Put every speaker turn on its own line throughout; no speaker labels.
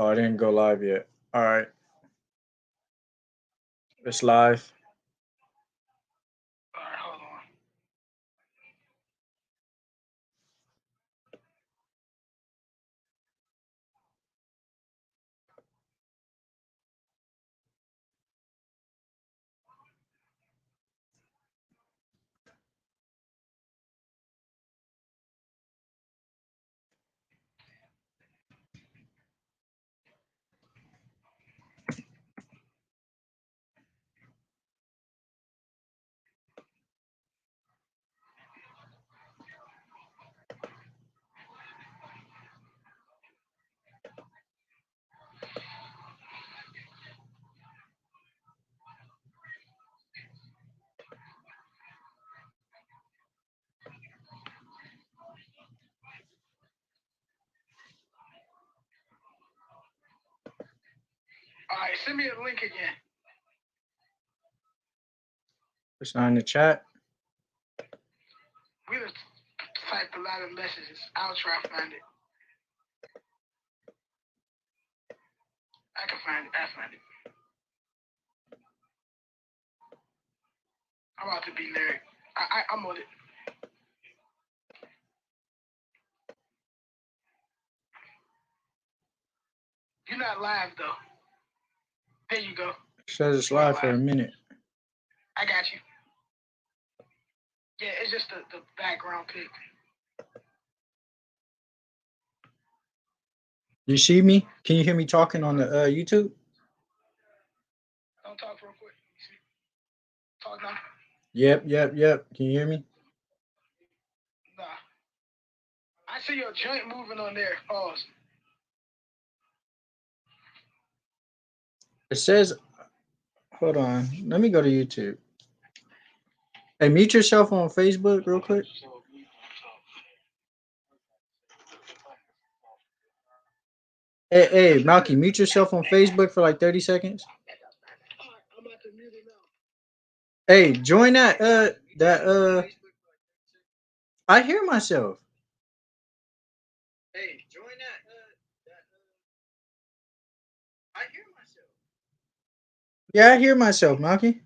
Oh, I didn't go live yet. All right, it's live.
All right, hold on. All right, send me a link again.
It's not in the chat.
We just typed a lot of messages. I'll try to find it. I can find it. I find it. I'm about to be lyric. I'm on it. You're not live though. There you go.
It says it's live for a minute.
I got you. Yeah, it's just the background pic.
You see me? Can you hear me talking on the YouTube?
Don't talk real quick. Talk now.
Yep. Can you hear me?
Nah. I see your joint moving on there. Pause.
It says, hold on. Let me go to YouTube. Hey, mute yourself on Facebook real quick. Hey, Malky, mute yourself on Facebook for like 30 seconds.
I'm about to mute it now.
Hey, join that. I hear myself. Hey, join that. I hear myself. Yeah, I hear myself, Malky.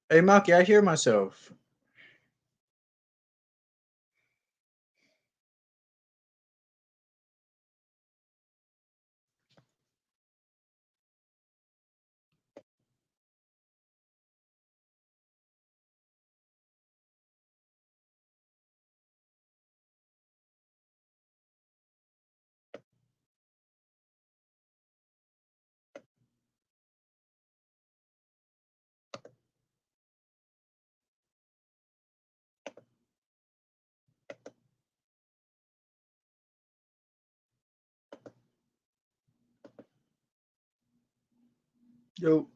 Hey, Malky, I hear myself. Yo.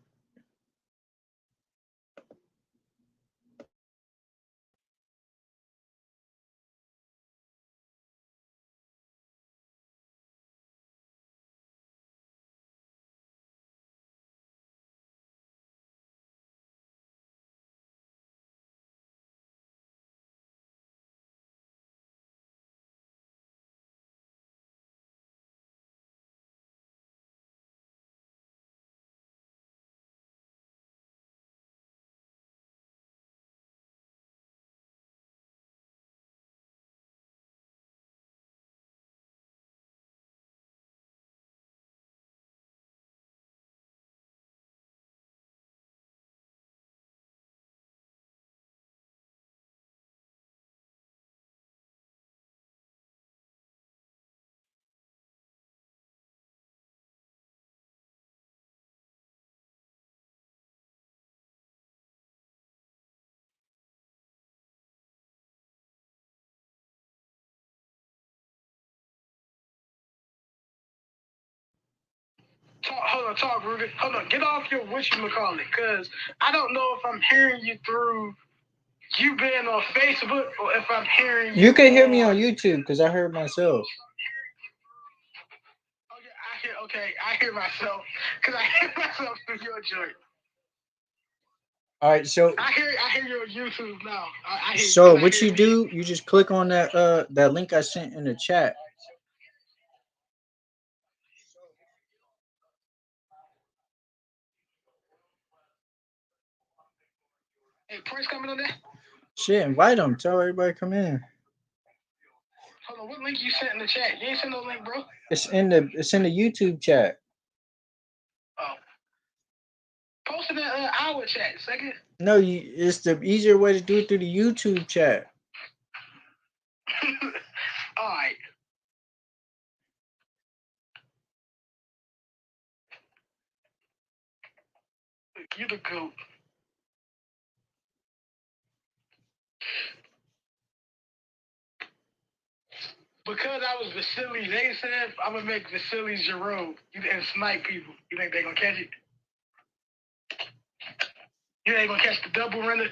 Talk, Ruben. Hold on, get off your whatchamacallit, because I don't know if I'm hearing you through you being on Facebook or if I'm hearing you.
You can hear me on YouTube because I heard myself.
I hear myself because I hear myself through your joint.
All right, so
I hear you on YouTube now. I hear
so
I
what
hear
you do, you just click on that link I sent in the chat.
Hey, Prince coming on there?
Shit, invite them. Tell everybody come in.
Hold on, what link you sent in the chat? You ain't sent no link, bro.
It's in the YouTube chat.
Oh. Post in the our chat, second.
No, it's the easier way to do it through the YouTube chat.
All right. You the goat. Because I was Vasily's ASAP, I'm gonna make Vasily's Jerome. You and snipe people. You think they gonna catch it? You ain't gonna catch the double render?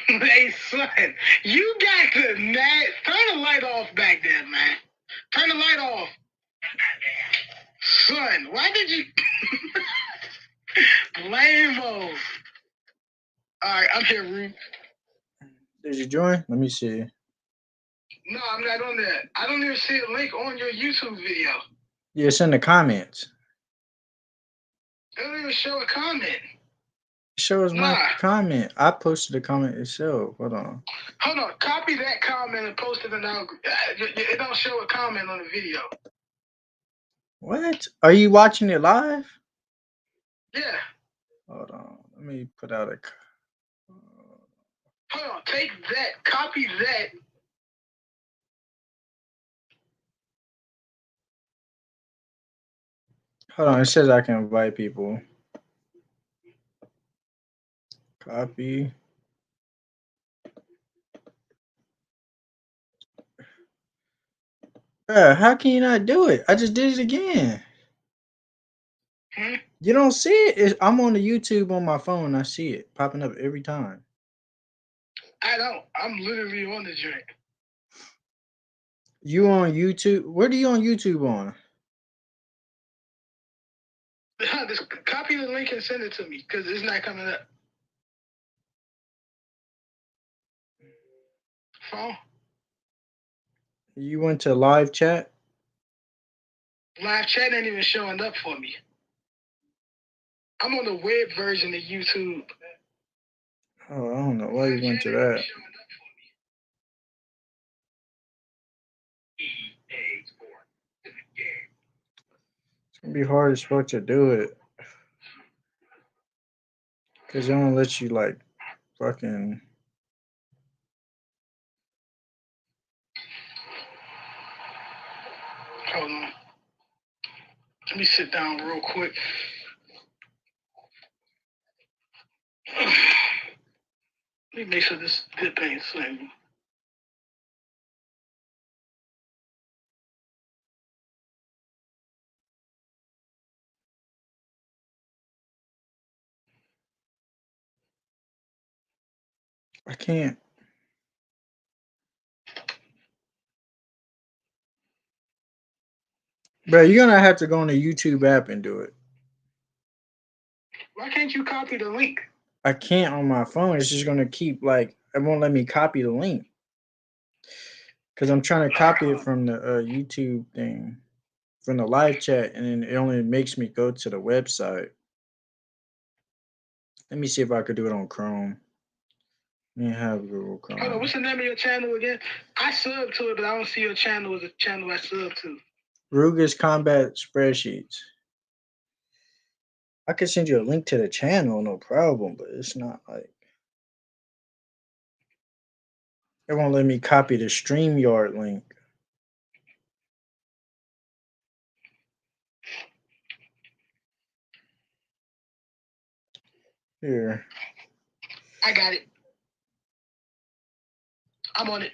Hey son, you got the mad. Turn the light off back there, man. Turn the light off. Son, why did you Lame-o. Alright, I'm here, Rube.
Did you join? Let me see.
No, I'm not on that. I don't even see a link on your YouTube video.
Yeah, it's in the comments.
It don't even show a comment.
Show us my comment. I posted a comment itself. Hold on.
Hold on. Copy that comment and post it in our. It don't show a comment on the video.
What? Are you watching it live?
Yeah.
Hold on. Let me put out a.
Hold on. Take that. Copy that.
Hold on. It says I can invite people. Copy. How can you not do it? I just did it again. You don't see it? I'm on the YouTube on my phone. I see it popping up every time.
I don't. I'm literally on the joint.
You on YouTube? What are you on YouTube on?
Just copy the link and send it to me because it's not coming up. Phone?
You went to live chat?
Live chat ain't even showing up for me. I'm on the web version of YouTube.
Oh, I don't know why you went to that. It's gonna be hard as fuck to do it. Cause they don't let you like fucking.
Hold on. Let me sit down real quick. Let me make sure this dip ain't slim.
I can't. Bro, you're gonna have to go on the YouTube app and do it.
Why can't you copy the link?
I can't on my phone. It's just gonna keep like it won't let me copy the link. Cause I'm trying to copy it from the YouTube thing, from the live chat, and then it only makes me go to the website. Let me see if I could do it on Chrome. Let me have Google Chrome.
Hold on, what's the name of your channel again? I sub to it, but I don't see your channel as a channel I sub to.
Ruger's Combat Spreadsheets. I could send you a link to the channel, no problem, but it's not like it won't let me copy the StreamYard link. Here.
I got it. I'm on it.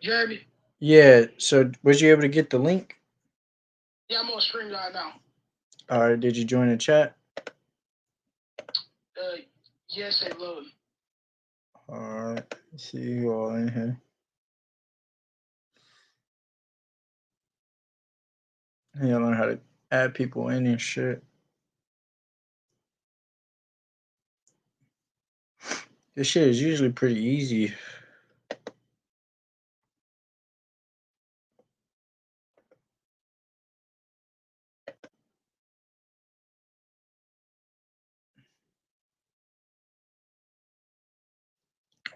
You heard me?
Yeah, so was you able to get the link?
Yeah, I'm on StreamYard now.
All right, did you join the chat?
Yes, it loaded.
All right, see you all in here. Yeah, learn how to add people in and shit. This shit is usually pretty easy.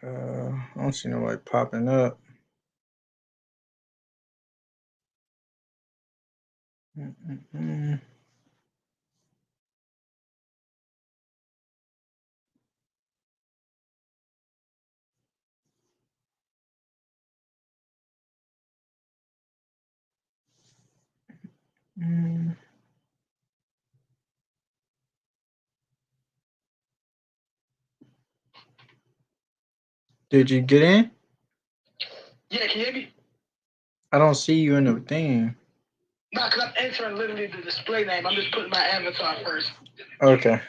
I don't see nobody popping up. Mm-mm-mm. Mm. Did you get in?
Yeah, can you hear me?
I don't see you in the thing.
Nah, because I'm entering literally the display name. I'm just putting my avatar first.
Okay.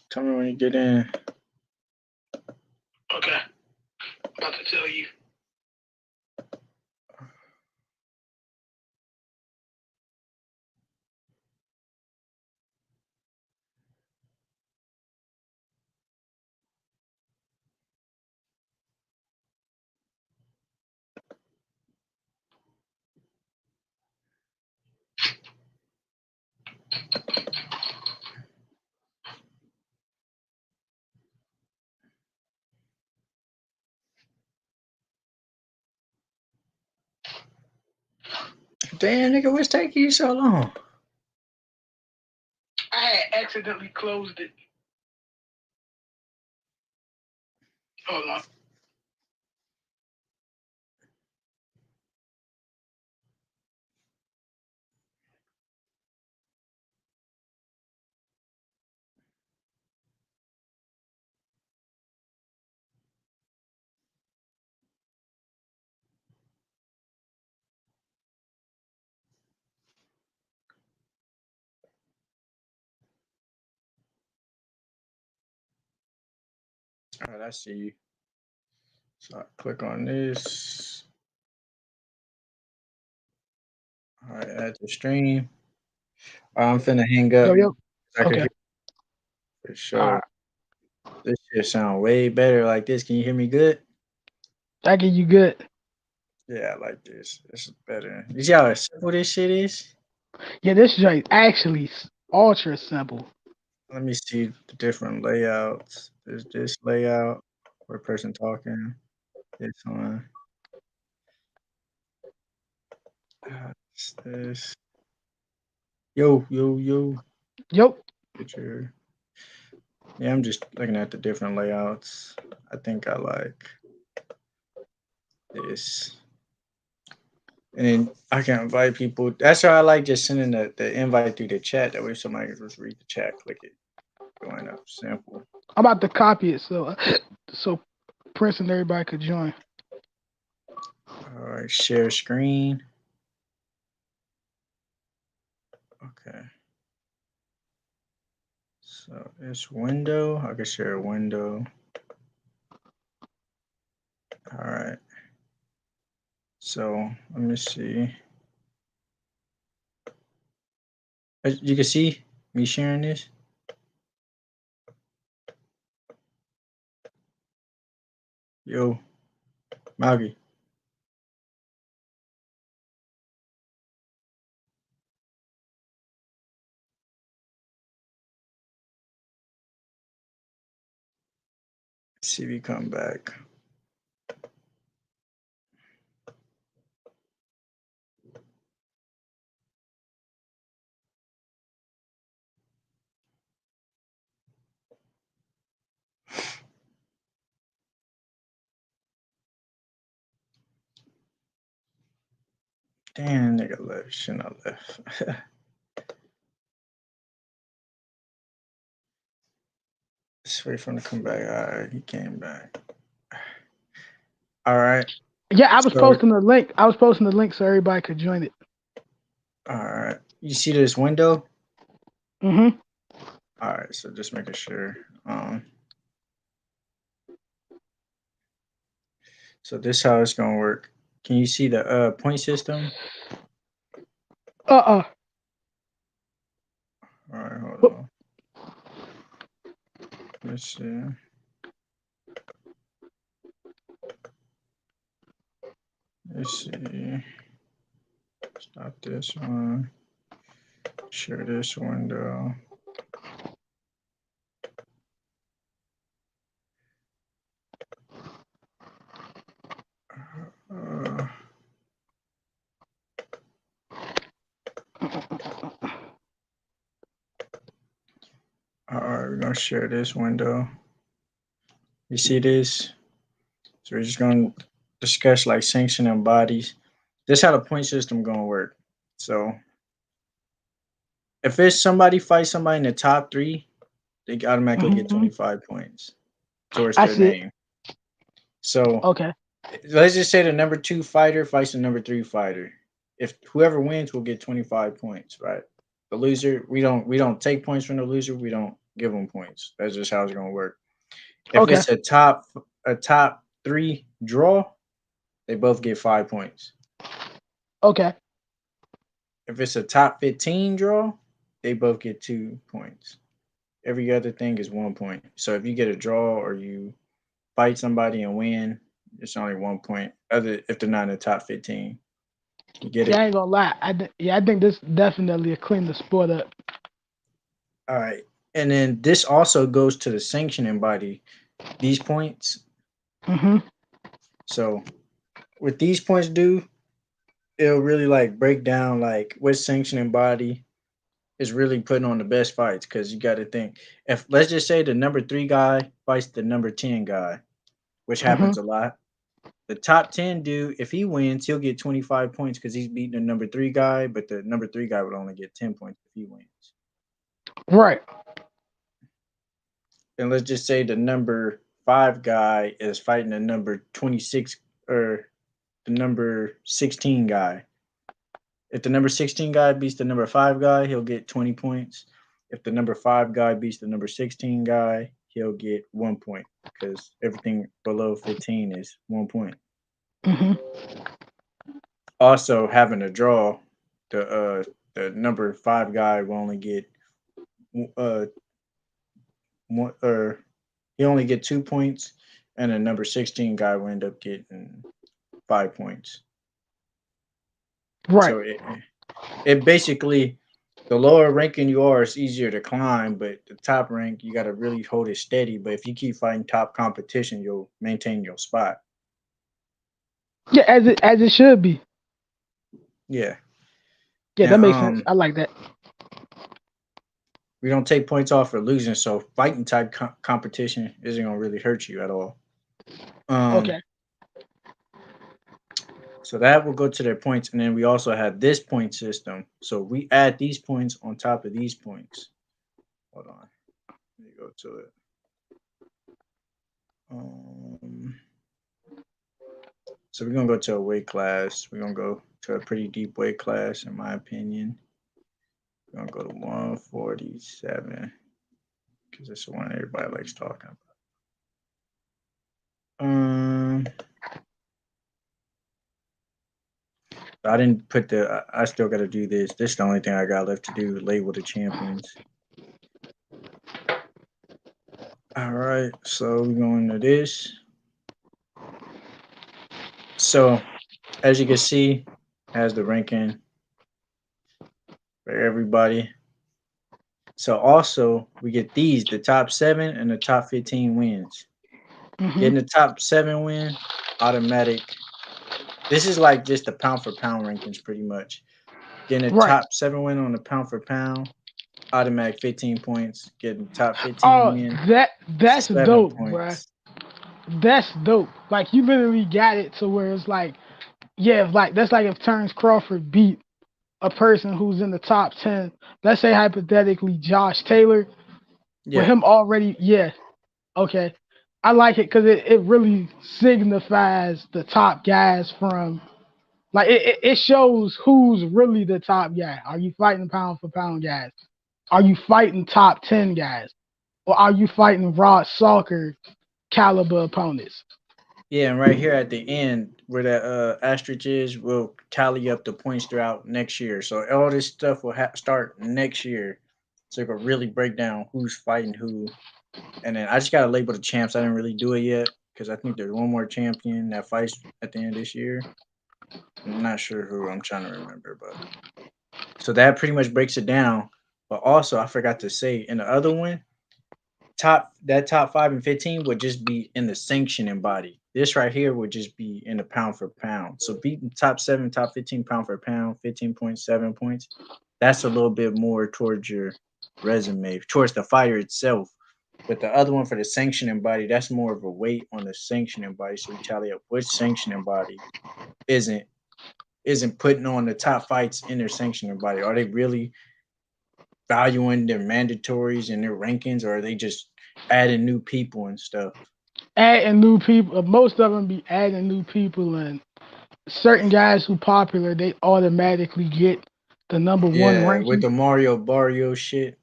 Tell me when you get in.
Okay. About to tell you.
Damn, nigga, what's taking you so long?
I had accidentally closed it. Hold on.
All right, I see you. So I click on this. All right, add to stream. All right, I'm finna hang up.
Yo.
I can
Okay.
hear for
All
sure.
right.
This shit sound way better like this. Can you hear me good?
I get you good.
Yeah, I like this. This is better. You see how simple this shit is?
Yeah, this joint actually ultra simple.
Let me see the different layouts. There's this layout where a person talking. This one. It's this. Yo, yo, yo.
Yep.
Picture. Yeah, I'm just looking at the different layouts. I think I like this. And then I can invite people. That's why I like just sending the invite through the chat. That way somebody can just read the chat, click it, join up. Simple.
I'm about to copy it so Prince and everybody could join.
All right, share screen. Okay. So it's window. I can share a window. All right. So let me see. As you can see me sharing this. Yo, Maggie. See if you come back. Damn, nigga left. Shouldn't have left. Just wait for him to come back. All right, he came back. All right.
Yeah, I was
So,
posting the link. I was posting the link so everybody could join it.
all right. You see this window?
Mm-hmm.
All right. So just making sure. So this how it's gonna work. Can you see the point system?
Uh-uh.
All right, hold on. Let's see. Let's see. Stop this one. Share this window. Uh, all right, we're gonna share this window. You see this? So we're just gonna discuss like sanctioning bodies. This how the point system gonna work. So if it's somebody fight somebody in the top 3, they automatically get
Mm-hmm.
25 points towards
I
their
see it.
name. So
Okay.
let's just say the number 2 fighter fights the number 3 fighter. If whoever wins will get 25 points, right? The loser, we don't take points from the loser. We don't give them points. That's just how it's gonna work. If
Okay.
it's a top 3 draw, they both get 5 points.
Okay.
If it's a top 15 draw, they both get 2 points. Every other thing is 1 point. So if you get a draw or you fight somebody and win, it's only 1 point. Other if they're not in the top 15, you get
Yeah,
it.
I ain't gonna lie. I think this definitely clean the sport up.
All right, and then this also goes to the sanctioning body. These points.
Mm-hmm.
So what these points do, it'll really like break down like what sanctioning body is really putting on the best fights because you got to think if let's just say the number 3 guy fights the number 10 guy, which
Mm-hmm.
happens a lot. The top 10 dude, if he wins, he'll get 25 points because he's beating the number 3 guy, but the number 3 guy would only get 10 points if he wins.
Right.
And let's just say the number 5 guy is fighting the number 26 or the number 16 guy. If the number 16 guy beats the number 5 guy, he'll get 20 points. If the number 5 guy beats the number 16 guy, he'll get 1 point because everything below 15 is 1 point.
Mm-hmm.
Also, having a draw, the number 5 guy will only get uh one, or he only get 2 points, and the number 16 guy will end up getting 5 points.
Right.
So it basically the lower ranking you are, it's easier to climb, but the top rank you got to really hold it steady. But if you keep fighting top competition, you'll maintain your spot.
Yeah, as it should be.
Yeah,
Yeah, that
and
makes sense. I like that.
we don't take points off for losing, so fighting type competition isn't gonna really hurt you at all.
Okay.
So that will go to their points, and then we also have this point system. So we add these points on top of these points. Hold on, let me go to it. So we're gonna go to a weight class. We're gonna go to a pretty deep weight class, in my opinion. We're gonna go to 147 because it's the one everybody likes talking about. I didn't put the. I still got to do this. This is the only thing I got left to do. Label the champions. All right, so we're going to this. So, as you can see, has the ranking for everybody. So also we get these, the top 7 and the top 15 wins.
Mm-hmm.
Getting the top 7 win, automatic. This is like just the pound for pound rankings, pretty much. Getting a
Right.
top 7 win on the pound for pound, automatic 15 points. Getting top 15
Oh,
win,
that's
7
dope, bruh.
points.
That's dope. Like you literally got it to where it's like, yeah, like that's like if Terrence Crawford beat a person who's in the top 10. Let's say hypothetically Josh Taylor, with
Yeah.
him already, yeah, okay. I like it because it really signifies the top guys from like it shows who's really the top guy. Are you fighting pound for pound guys? Are you fighting top 10 guys? Or are you fighting Rod Salker caliber opponents?
Yeah, and right here at the end where that asterisk is, we'll tally up the points throughout next year. So all this stuff will start next year. So it can really break down who's fighting who. And then I just gotta label the champs. I didn't really do it yet because I think there's one more champion that fights at the end of this year. I'm not sure who. I'm trying to remember, but so that pretty much breaks it down. But also, I forgot to say in the other one, top 5 and 15 would just be in the sanctioning body. This right here would just be in the pound for pound. So beating top 7, top 15 pound for pound, 15.7 points. That's a little bit more towards your resume, towards the fighter itself. But the other one for the sanctioning body, that's more of a weight on the sanctioning body. So we tally up which sanctioning body isn't isn't putting on the top fights in their sanctioning body. Are they really valuing their mandatories and their rankings, or are they just adding new people and stuff?
Adding new people, most of them be adding new people, and certain guys who popular, they automatically get the number one
Yeah, with
ranking.
the Mario Barrio shit,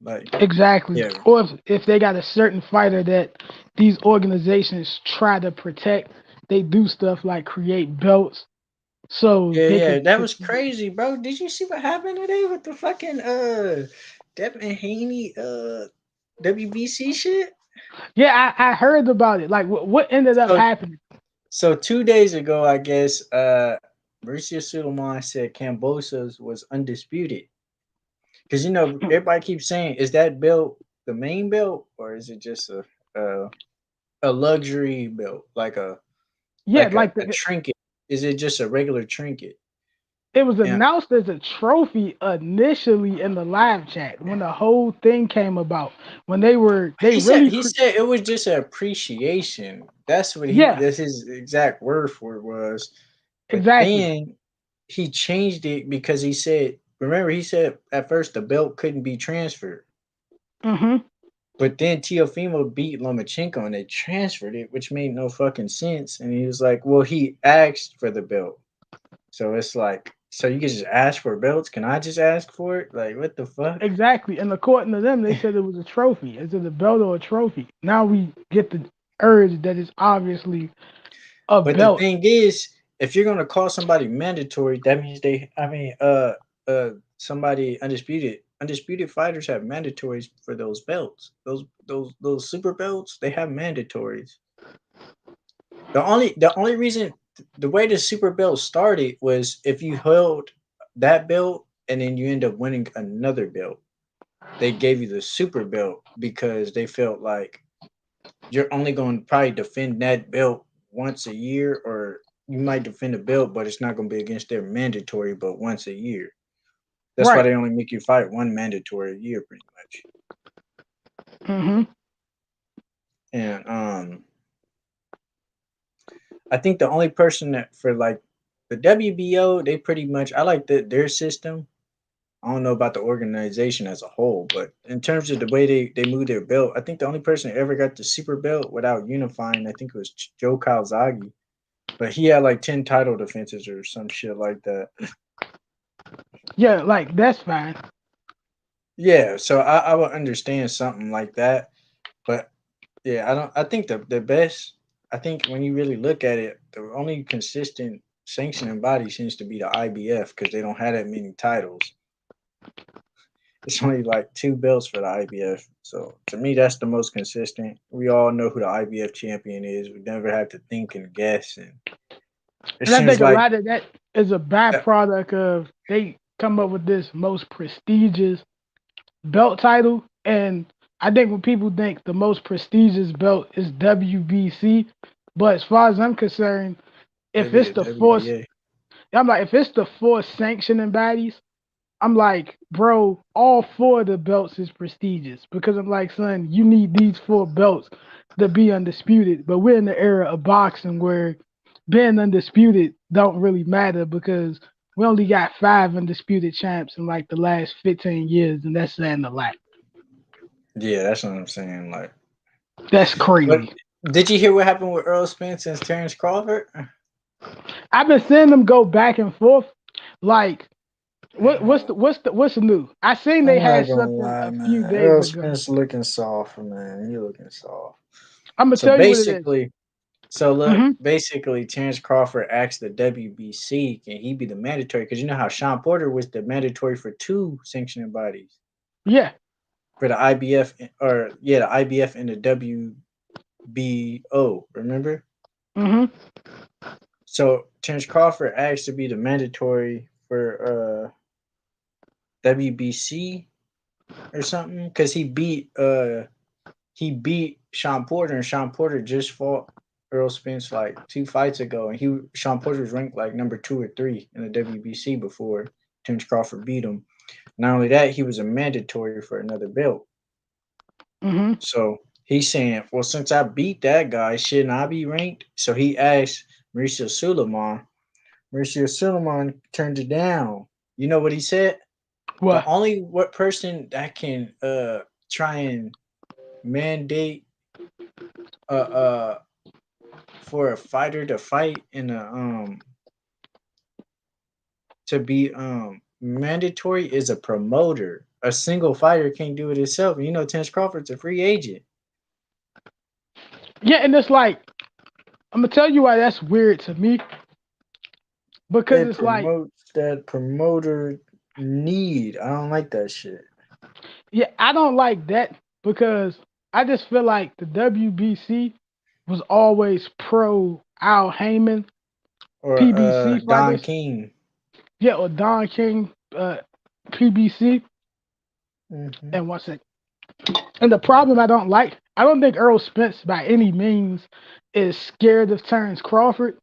like
Exactly.
yeah,
Or if they got a certain fighter that these organizations try to protect, they do stuff like create belts so
yeah,
they
yeah.
could.
That was crazy, bro. Did you see what happened today with the fucking Devin Haney WBC shit?
Yeah, I heard about it. Like what ended up
So
happening?
so 2 days ago, I guess Mauricio Sulaiman said Cambosos was undisputed. Because everybody keeps saying, is that belt the main belt or is it just a luxury belt, like a
Yeah,
a trinket? Is it just a regular trinket?
it was
Yeah,
announced as a trophy initially in the live chat when the whole thing came about. When they
he said
really,
he said it was just an appreciation. That's what
yeah,
that's his exact word for it was. But
exactly.
then he changed it because he said, remember, he said at first the belt couldn't be transferred.
Hmm.
But then Teofimo beat Lomachenko and they transferred it, which made no fucking sense. And he was like, well, he asked for the belt. So it's like, so you can just ask for belts? Can I just ask for it? Like, what the fuck?
Exactly. And according to them, they said it was a trophy. Is it a belt or a trophy? Now we get the urge that it's obviously a
But the
belt.
thing is, if you're gonna call somebody mandatory, that means somebody undisputed. Undisputed fighters have mandatories for those belts. Those super belts, they have mandatories. The only reason the way the super belt started was if you held that belt and then you end up winning another belt, they gave you the super belt because they felt like you're only going to probably defend that belt once a year, or you might defend a belt, but it's not going to be against their mandatory, but once a year. That's why
Right.
they only make you fight one mandatory a year, pretty much.
Hmm.
And I think the only person that for like the WBO, they pretty much I like their system. I don't know about the organization as a whole, but in terms of the way they move their belt, I think the only person that ever got the super belt without unifying, I think it was Joe Calzaghe. But he had like 10 title defenses or some shit like that.
Yeah, like that's fine.
Yeah, so I would understand something like that. But yeah, I think the best I think when you really look at it, the only consistent sanctioning body seems to be the IBF because they don't have that many titles. It's only like 2 belts for the IBF. So to me, that's the most consistent. We all know who the IBF champion is. We never have to think and guess. And it
And I
seems
think a
like
lot of that is a
that,
byproduct of they come up with this most prestigious belt title, and I think when people think the most prestigious belt is WBC, but as far as I'm concerned, if
Maybe
it's
the
the force,
WBA.
I'm like, if it's the four sanctioning bodies, I'm like, bro, all four of the belts is prestigious because I'm like, son, you need these four belts to be undisputed. But we're in the era of boxing where being undisputed don't really matter because we only got 5 undisputed champs in like the last 15 years, and that's saying a lot.
Yeah, that's what I'm saying. Like,
That's
but
crazy.
did you hear what happened with Earl Spence and Terrence Crawford?
I've been seeing them go back and forth. Like, what's new? I seen they
I'm not
had
gonna
something
lie,
a few
man.
days
Earl
ago.
Spence looking soft, man. You looking soft.
I'm gonna
So
tell you what it is.
basically, so look,
Mm-hmm.
basically, Terrence Crawford asked the WBC, can he be the mandatory? Because you know how Sean Porter was the mandatory for two sanctioning bodies
Yeah.
for the IBF, or yeah, the IBF and the WBO. Remember?
Mm-hmm.
So Terrence Crawford asked to be the mandatory for WBC or something because he beat Sean Porter, and Sean Porter just fought Earl Spence like 2 fights ago, and Sean Porter was ranked like number 2 or 3 in the WBC before Terrence Crawford beat him. Not only that, he was a mandatory for another belt.
Mm-hmm.
So he's saying, well, since I beat that guy, shouldn't I be ranked? So he asked Mauricio Suleiman. Mauricio Suleiman turned it down. You know what he said? The
What?
only what person that can try and mandate uh for a fighter to fight in a to be mandatory is a promoter. A single fighter can't do it itself. You know, Terence Crawford's a free agent.
Yeah, and it's like I'm gonna tell you why that's weird to me because
It
it's like,
promotes that promoter need. I don't like that shit.
yeah, I don't like that because I just feel like the WBC was always pro Al Heyman
Or
PBC
Don
fighters.
King.
Yeah, or Don King PBC.
Hmm.
And one second. And the problem I don't think Earl Spence by any means is scared of Terrence Crawford,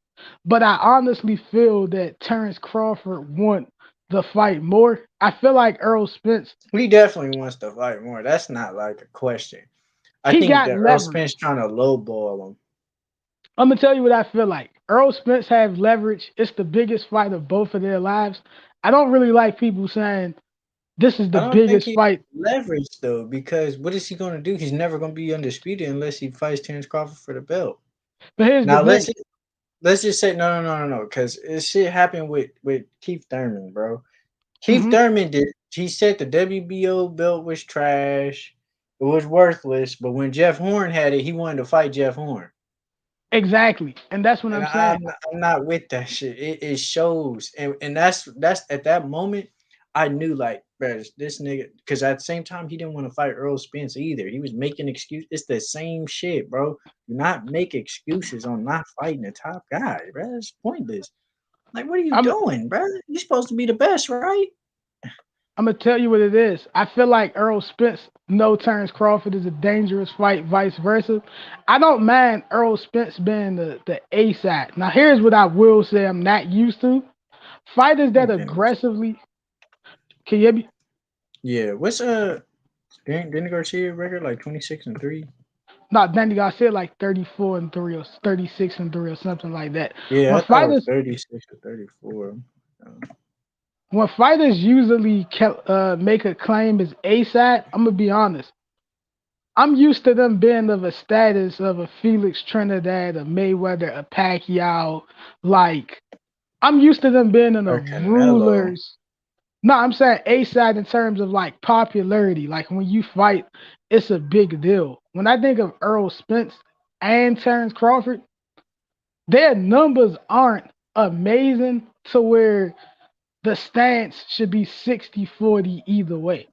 but I honestly feel that Terrence Crawford want the fight more. I feel like Earl Spence,
He definitely wants to fight more. That's not like a question. I
he
think
got
that Earl Spence
leverage.
trying to lowball him.
I'm gonna tell you what I feel like. Earl Spence have leverage. It's the biggest fight of both of their lives. I don't really like people saying this is
I
the
don't think
biggest
he
fight.
leverage though, because what is he going to do? He's never going to be undisputed unless he fights Terrence Crawford for the belt.
But here's the
Now
thing.
let's just say no, because this shit happened with Keith Thurman, bro. Keith
Hmm.
Thurman did. He said the WBO belt was trash, it was worthless. But when Jeff Horn had it, he wanted to fight Jeff Horn,
Exactly. And that's what
and
I'm saying.
I'm not with that shit. It shows, and that's at that moment. I knew like, bro, this nigga, because at the same time he didn't want to fight Earl Spence either. He was making excuses. It's the same shit, bro. Do not make excuses on not fighting the top guy, bro. It's pointless. Like, what are you
I'm
doing, bro? You're supposed to be the best, right?
I'm gonna tell you what it is. I feel like Earl Spence know Terrence Crawford is a dangerous fight, vice versa. I don't mind Earl Spence being the A side. Now here's what I will say I'm not used to. Fighters that
Okay.
aggressively can you hear me?
Yeah. What's Danny Garcia record like 26-3?
Not Danny Garcia like 34-3 or 36-3 or something like that.
Yeah,
When
I thought it was
fighters
36 or 34.
when fighters usually make a claim as A side, I'm gonna be honest. I'm used to them being of a status of a Felix Trinidad, a Mayweather, a Pacquiao. Like, I'm used to them being in the
Or Canelo.
rulers. No, I'm saying A side in terms of like popularity. Like when you fight, it's a big deal. When I think of Earl Spence and Terrence Crawford, their numbers aren't amazing to where the stance should be 60-40 either way.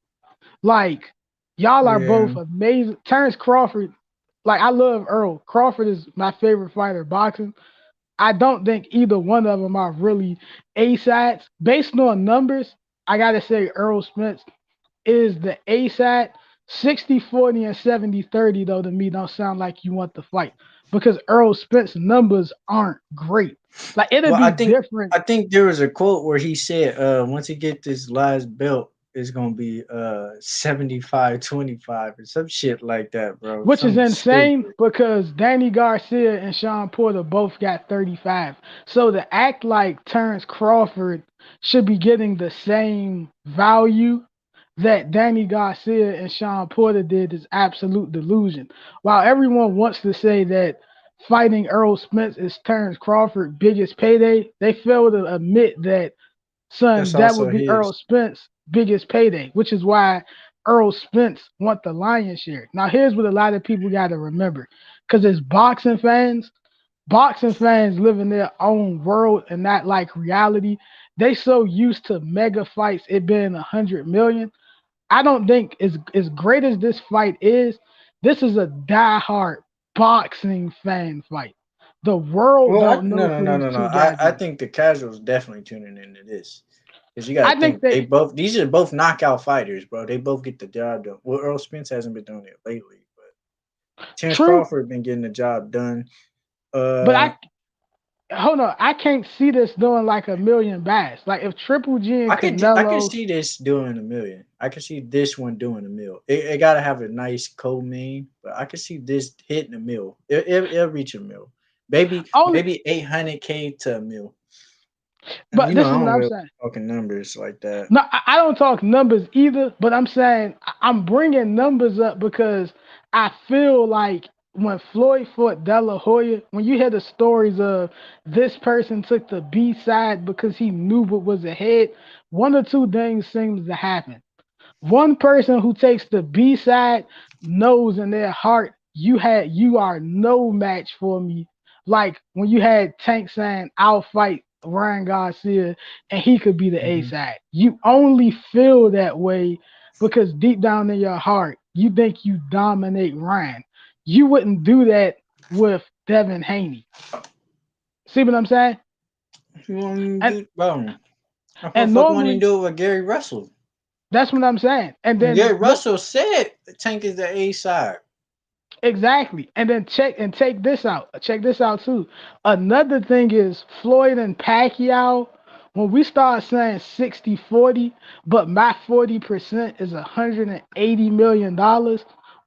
Like, y'all are
Yeah.
both amazing. Terrence Crawford, like, I love Earl. Crawford is my favorite fighter boxing. I don't think either one of them are really A sides. Based on numbers, I gotta say Earl Spence is the A side 60-40 and 70-30 though to me don't sound like you want the fight because Earl Spence numbers aren't great. Like it'll
Well,
be different.
I think there was a quote where he said, once he get this last belt, it's gonna be 75-25 or some shit like that, bro.
Which is
Something
insane
stupid.
because Danny Garcia and Sean Porter both got 35. So to act like Terrence Crawford should be getting the same value that Danny Garcia and Sean Porter did is absolute delusion. While everyone wants to say that fighting Earl Spence is Terrence Crawford's biggest payday, they fail to admit that, son,
That's
that
also
would be
his.
Earl Spence' biggest payday, which is why Earl Spence want the lion's share. Now, here's what a lot of people got to remember, because as boxing fans live in their own world and not like reality. They so used to mega fights, it being 100 million. I don't think as great as this fight is, this is a diehard boxing fan fight. The world
Well,
don't know
no,
for
no,
these
no, no.
two
I
guys.
think the casuals definitely tuning into this because you got to
I think
think they
they
both. These are both knockout fighters, bro. They both get the job done. Well, Earl Spence hasn't been doing it lately, but Terrence
true,
Crawford been getting the job done.
but
Uh,
I hold on. I can't see this doing like a million bags. Like if Triple G and
I can
Canelo,
see this doing a million. I can see this one doing a mil. It got to have a nice co-main, but I can see this hitting a mil. It'll reach a mil.
only,
Maybe 800K to a mil. And
but
you know
this
I
is what
don't
I'm
really
saying.
talking numbers like that.
No, I don't talk numbers either, but I'm saying I'm bringing numbers up because I feel like when Floyd fought De La Hoya, when you hear the stories of this person took the B side because he knew what was ahead, one or two things seems to happen. One person who takes the B side knows in their heart you are no match for me. Like when you had Tank saying I'll fight Ryan Garcia and he could be the A
Mhm.
side. You only feel that way because deep down in your heart you think you dominate Ryan. You wouldn't do that with Devin Haney. See what I'm saying?
You want me
And
to do, bro? I
and
motherfucker want to
normally
do it with Gary Russell.
that's what I'm saying. And
And
then
Gary Russell said Tank is the A side.
exactly. And then check and take this out. Check this out too. Another thing is Floyd and Pacquiao. When we start saying 60-40, but my 40% is $180 million,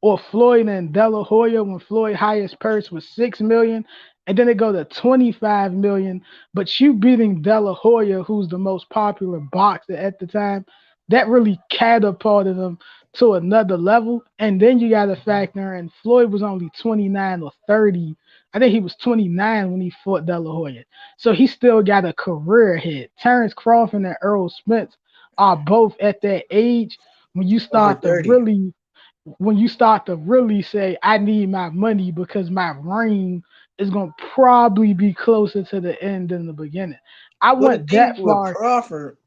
or Floyd and De La Hoya when Floyd highest purse was 6 million, and then it go to 25 million, but you beating De La Hoya, who's the most popular boxer at the time, that really catapulted him to another level. And then you got to factor in Floyd was only 29 or 30. I think he was 29 when he fought De La Hoya. So he still got a career ahead. Terrence Crawford and Earl Spence are both at that age when you
Over
start to
30.
really say I need my money because my reign is gonna probably be closer to the end than the beginning. I
Well, the
went
thing
that
with
far.
Crawford,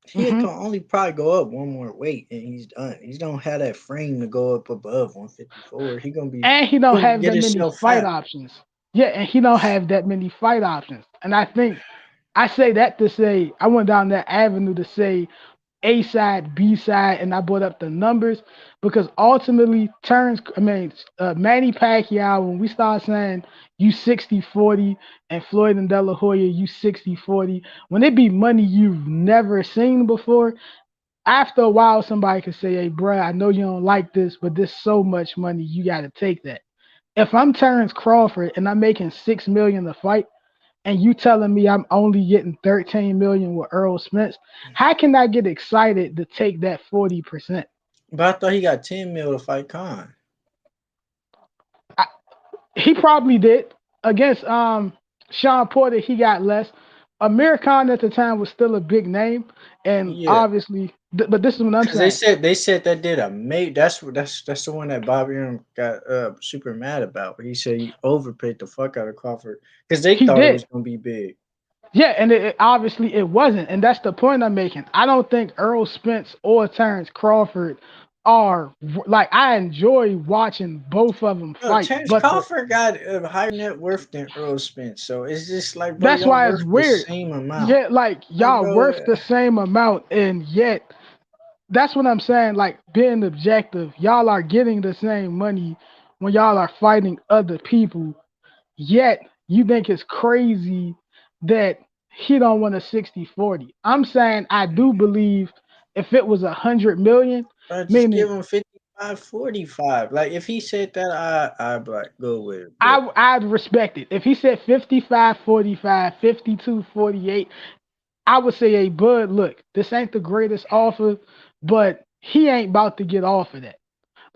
he
Hmm.
can only probably go up one more weight and he's done. He don't have that frame to go up above 154.
And he
He
don't
gonna
have
get
that many
himself
fight
fat.
options. Yeah, and he don't have that many fight options. And I think I say that to say I went down that avenue to say A side, B side, and I brought up the numbers because ultimately Manny Pacquiao, when we start saying you 60-40 and Floyd and De La Hoya, you 60-40, when it be money you've never seen before, after a while somebody could say, hey, bruh, I know you don't like this, but there's so much money, you got to take that. If I'm Terrence Crawford and I'm making 6 million a fight, and you telling me I'm only getting 13 million with Earl Spence, how can I get excited to take that 40%?
But I thought he got 10 mil to fight Khan.
He probably did against Sean Porter. He got less. Amir Khan at the time was still a big name, and
Yeah.
obviously, but this is what I'm
Cause
saying.
they said that did a mate. That's the one that Bobby Arum got super mad about. But he said he overpaid the fuck out of Crawford because they
He
thought it was
did.
gonna be big.
Yeah, and obviously it wasn't, and that's the point I'm making. I don't think Earl Spence or Terrence Crawford are like I enjoy watching both of them
No,
fight,
Terrence
but
Crawford got a higher net worth than Earl Spence, so it's just like, bro,
that's
y'all
why it's
worth the
weird.
same amount.
Yeah, like
Like,
y'all
bro,
worth the same amount, and yet that's what I'm saying. Like being objective, y'all are getting the same money when y'all are fighting other people. Yet you think it's crazy that he don't want a 60-40. I'm saying I do believe if it was 100 million,
Just
meaning
give him 55, 45. Like if he said that, I'd like go with it. But
I'd respect it. If he said 55-45, 52-48, I would say, hey, Bud, look, this ain't the greatest offer, but he ain't about to get off of that.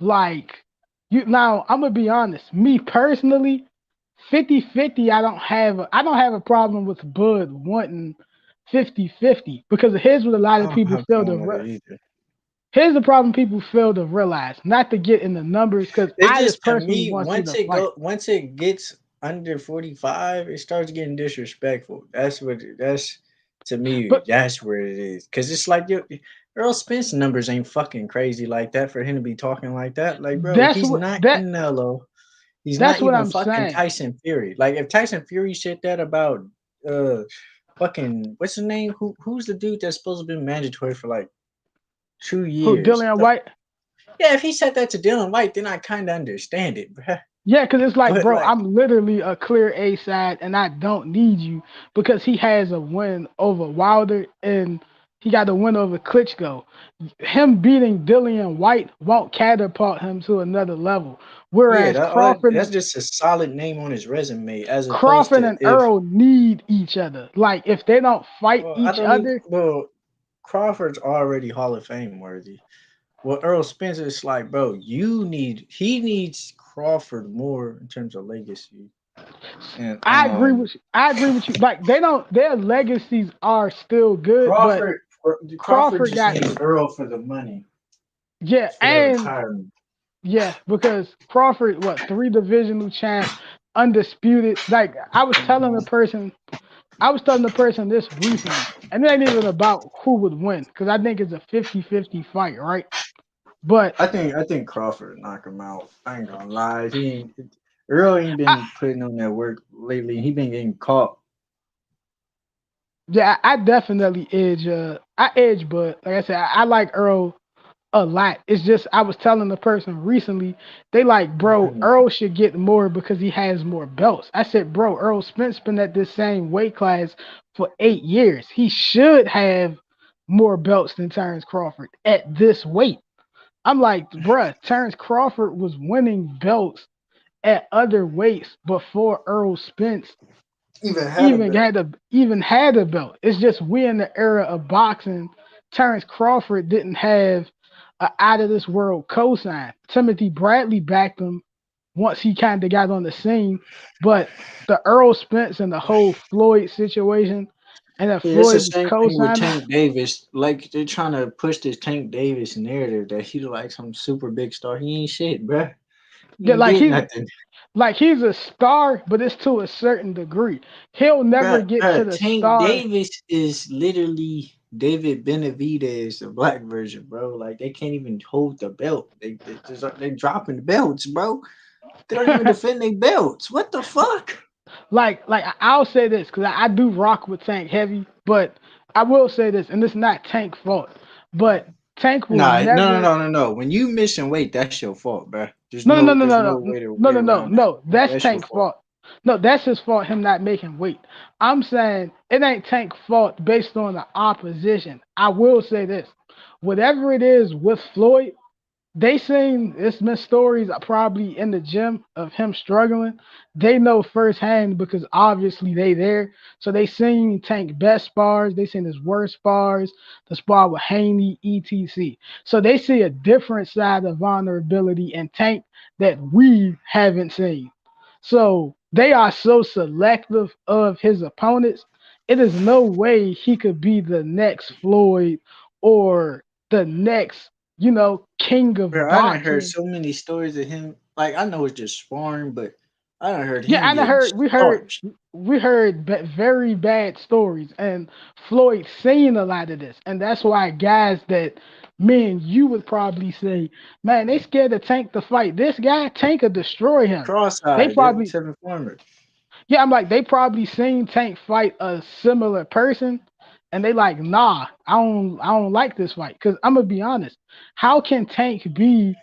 Like, you now, I'm gonna be honest. Me personally, 50-50, I don't have a problem with Bud wanting 50-50 because here's what a lot
I
of
don't
people
have a
fail to
problem with it either.
here's the problem people fail to realize, not to get in the numbers, because
It's
I just
just to
personally
me,
want you to fight.
once it gets under 45, it starts getting disrespectful. That's to me,
But
that's where it is. Cause it's like Earl Spence numbers ain't fucking crazy like that for him to be talking like that. Like, bro,
that's
he's
what
not
that
Canelo. He's not
that's what
even
I'm
fucking
saying.
Tyson Fury. Like if Tyson Fury said that about uh fucking what's his name? Who's the dude that's supposed to be mandatory for like two
Who
years?
Dillian White?
Yeah, if he said that to Dylan White, then I kinda understand it, bruh.
Yeah, because it's like,
But
bro,
like
I'm literally a clear A side, and I don't need you because he has a win over Wilder and he got a win over Klitschko. Him beating Dillian White won't catapult him to another level.
yeah,
Whereas
that's just a solid name on his resume as opposed
Crawford
to
and
if
Earl need each other. Like if they don't fight
well, I
each
don't even
other,
well Crawford's already Hall of Fame worthy. Well, Earl Spencer is like, bro, he needs Crawford more in terms of legacy. And
I agree with you. Like they don't, their legacies are still good, but
Crawford
Crawford
just
got
needs Earl for the money
yeah,
for the
and
retirement.
yeah, because Crawford, what, three divisional champ, undisputed. Like I was telling the person this recently, and it ain't even about who would win, because I think it's a 50-50 fight, right? But
I think Crawford knock him out. I ain't gonna lie. He ain't Earl ain't
I
been putting on that work lately. He been getting caught.
yeah, I definitely edge I edge, but like I said, I like Earl a lot. It's just I was telling the person recently, they like, bro, Earl should get more because he has more belts. I said, bro, Earl Spence been at this same weight class for 8 years. He should have more belts than Terrence Crawford at this weight. I'm like, bruh, Terrence Crawford was winning belts at other weights before Earl Spence
Even had a belt.
even had a belt. It's just we in the era of boxing. Terrence Crawford didn't have a out of this world cosign. Timothy Bradley backed him once he kind of got on the scene, but the Earl Spence and the whole Floyd situation, and that
Yeah, it's the
Floyd was
same thing with
co-signing.
Tank Davis. Like they're trying to push this Tank Davis narrative that he's like some super big star. He ain't shit, bruh. He
Yeah,
ain't did nothing.
like he's a star, but it's to a certain degree. He'll never get to the
Tank
star.
Davis is literally David Benavidez, the black version, bro. Like they can't even hold the belt. They dropping the belts, bro. They don't even defend their belts. What the fuck?
Like I'll say this because I do rock with Tank heavy, but I will say this, and it's not Tank fault, but Tank will
Nah, no, no,
never.
no, no, no. When you missing weight, that's your fault, bro.
No, no, no, no,
There's
no,
no
no,
way
no, no, no,
around that.
no. That's
That's your
Tank's
fault.
fault. No, that's his fault. Him not making weight. I'm saying it ain't Tank's fault based on the opposition. I will say this: whatever it is with Floyd, they seen it's been stories probably in the gym of him struggling. They know firsthand because obviously they there. So they seen Tank best spars, they seen his worst spars, the spar with Haney, etc. So they see a different side of vulnerability in Tank that we haven't seen. So they are so selective of his opponents. It is no way he could be the next Floyd or the next king of
Bro, I done heard
boxing.
so many stories of him. Like I know it's just sparring, but I done heard
Yeah,
him
I done
getting
heard
starched.
we heard very bad stories, and Floyd seen a lot of this, and that's why guys that me and you would probably say, man, they scared to Tank to fight this guy. Tank could destroy him. They
Cross-eyed, David
probably
Seven Farmer.
yeah, I'm like they probably seen Tank fight a similar person, and they like, nah, I don't like this fight. Cause I'm gonna be honest, how can Tank be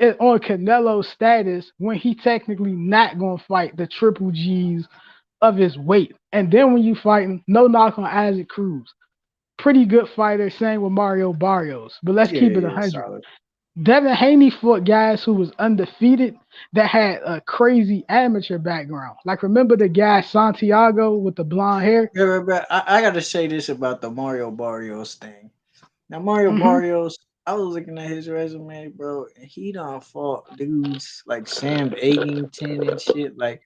on Canelo's status when he technically not gonna fight the triple G's of his weight? And then when you fighting, no knock on Isaac Cruz, pretty good fighter. Same with Mario Barrios, but let's
Yeah,
keep it
yeah,
100.
solid.
Devin Haney fought guys who was undefeated that had a crazy amateur background. Like remember the guy Santiago with the blonde hair?
Yeah, but I gotta say this about the Mario Barrios thing. Now Mario
Hmm.
Barrios, I was looking at his resume, bro, and he done fought dudes like Sam Egington and shit. Like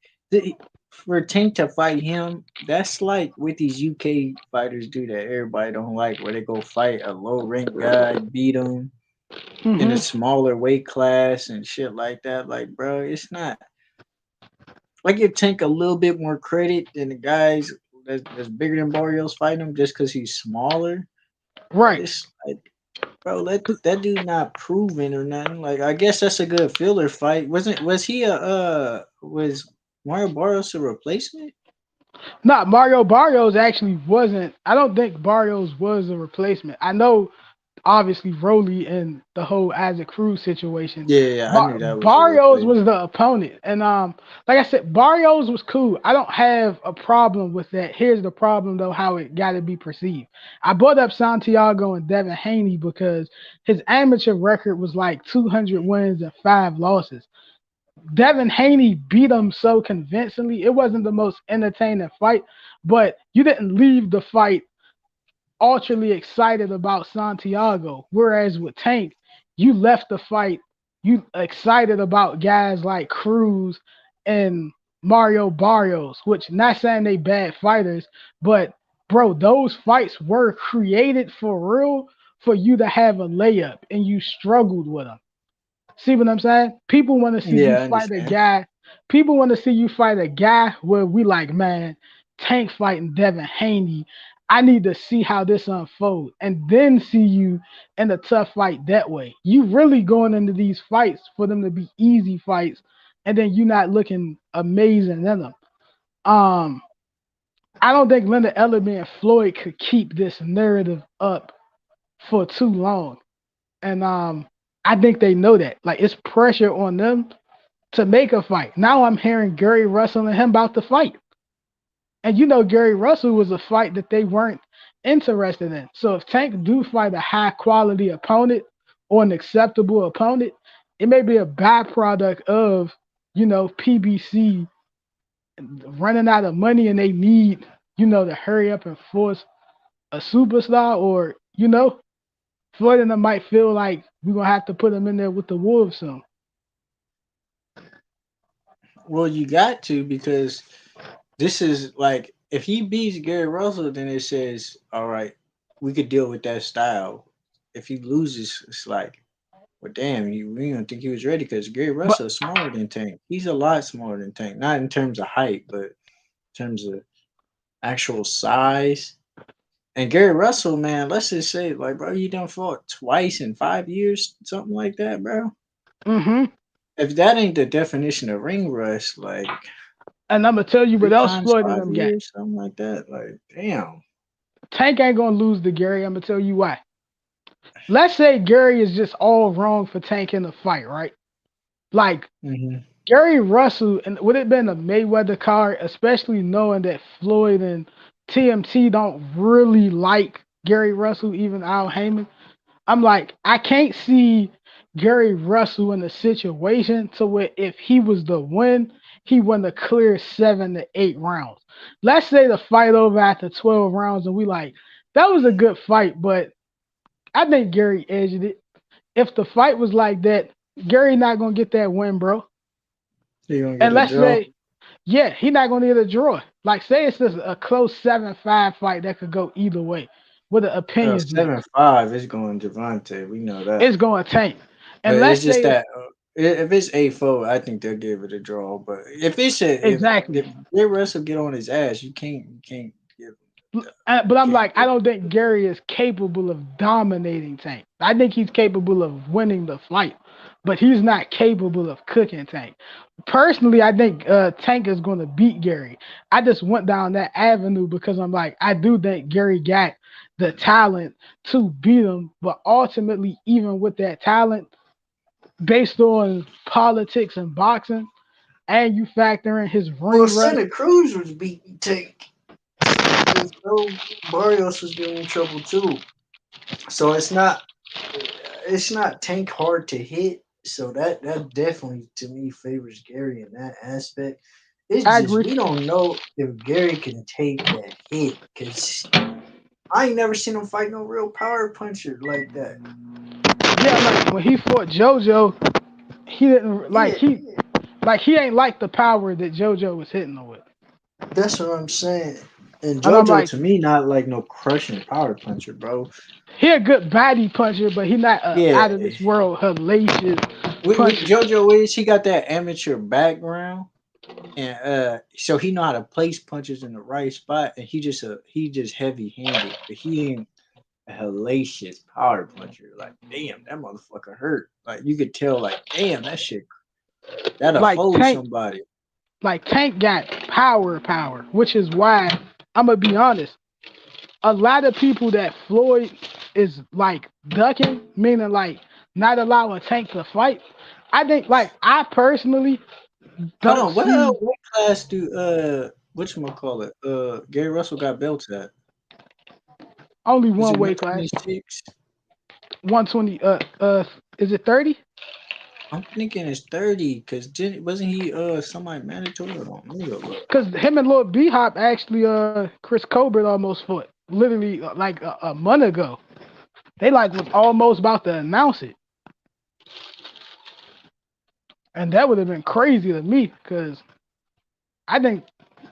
for Tank to fight him, that's like what these UK fighters do that everybody don't like, where they go fight a low rank guy, beat him in a
Hmm.
smaller weight class and shit like that. Like, bro, it's not. I give Tank a little bit more credit than the guys that's bigger than Barrios fighting him just because he's smaller. But
Right.
it's like, bro, let that dude not proven or nothing. Like, I guess that's a good filler fight. Was he a was Mario Barrios a replacement?
Not Mario Barrios actually wasn't. I don't think Barrios was a replacement. I know obviously Rolly and the whole Isaac Cruz situation.
Yeah, yeah, I knew that was a
Barrios
replacement.
was the opponent, and like I said, Barrios was cool. I don't have a problem with that. Here's the problem though, how it got to be perceived. I brought up Santiago and Devin Haney because his amateur record was like 200 wins and 5 losses. Devin Haney beat him so convincingly. It wasn't the most entertaining fight, but you didn't leave the fight ultra excited about Santiago. Whereas with Tank, you left the fight, you excited about guys like Cruz and Mario Barrios, which not saying they bad fighters, but bro, those fights were created for real for you to have a layup and you struggled with them. See what I'm saying? People want to see you
Yeah, I
fight a
understand.
guy. People want to see you fight a guy where we like, man, Tank fighting Devin Haney. I need to see how this unfolds and then see you in a tough fight that way. You really going into these fights for them to be easy fights, and then you not looking amazing in them. Um, I don't think Linda Ellerby and Floyd could keep this narrative up for too long. And I think they know that. Like it's pressure on them to make a fight. Now I'm hearing Gary Russell and him about to fight. And you know Gary Russell was a fight that they weren't interested in. So if Tank do fight a high quality opponent or an acceptable opponent, it may be a byproduct of, PBC running out of money and they need, to hurry up and force a superstar or, Floyd and them might feel like we're gonna have to put him in there with the Wolves soon.
Well, you got to because this is like if he beats Gary Russell, then it says, all right, we could deal with that style. If he loses, it's like, well, damn, we don't think he was ready because Gary
But
Russell is smaller than Tank. He's a lot smaller than Tank, not in terms of height, but in terms of actual size. And Gary Russell, man, let's just say, like, bro, you done fought twice in 5 years, something like that, bro.
mm-hmm.
If that ain't the definition of ring rust, like
And I'm gonna tell you what
three
else
times
Floyd and
five
them got.
years, something like that, like, damn.
Tank ain't gonna lose to Gary. I'm gonna tell you why. Let's say Gary is just all wrong for Tank in the fight, right? Like
Hmm.
Gary Russell, and would it have been a Mayweather card, especially knowing that Floyd and TMT don't really like Gary Russell, even Al Heyman. I'm like, I can't see Gary Russell in a situation to where if he was the win, he won the clear 7 to 8 rounds. Let's say the fight over after 12 rounds, and we like, that was a good fight, but I think Gary edged it. If the fight was like that, Gary not gonna get that win, bro.
You gonna
And
get a
let's
draw?
say, yeah, he not gonna get a draw. Like, say it's just a close 7-5 fight that could go either way. What the opinions be?
7-5, it's going Javante. We know that.
It's going Tank. And
But
let's
it's just
say
that if it's 8-4, I think they'll give it a draw. But if it's
exactly.
if Gary Russell get on his ass, you can't give him.
But I'm
Can't
like, I
give.
don't think Gary is capable of dominating Tank. I think he's capable of winning the fight. but he's not capable of cooking Tank. Personally, I think Tank is going to beat Gary. I just went down that avenue because I'm like, I do think Gary got the talent to beat him, but ultimately, even with that talent, based on politics and boxing, and you factor in his
Well,
ring rust,
Santa Cruz was beating Tank. So Barrios was giving him trouble too. So it's not Tank hard to hit. So that definitely to me favors Gary in that aspect. It's
I
just
agree.
we don't know if Gary can take that hit because I ain't never seen him fight no real power puncher like that.
Yeah, like when he fought JoJo, he didn't
Yeah,
like he ain't like the power that JoJo was hitting him with.
that's what I'm saying. And
And I'm
JoJo
like,
to me not like no crushing power puncher, bro.
he a good body puncher, but he not a
Yeah,
out of this world hellacious
with
puncher.
JoJo is he got that amateur background, and so he know how to place punches in the right spot, and he just heavy handed, but he ain't a hellacious power puncher. Like, damn, that motherfucker hurt. Like you could tell, like, damn, that shit that'll
Like
hold
Tank,
somebody.
like Tank got power, which is why I'm gonna be honest. A lot of people that Floyd is like ducking, meaning like not allowing Tank to fight. I think like I personally
Hold
don't
on, what
see
weight class do whatchamacallit, Gary Russell got belts at?
only
Is
one
it
weight class.
126?
120 is it 30?
I'm thinking it's 30 because wasn't he somebody mandatory? Hold on, let me go look.
Because him and Lord B Hop actually Chris Colbert almost fought literally like a month ago. They like was almost about to announce it. And that would have been crazy to me because I think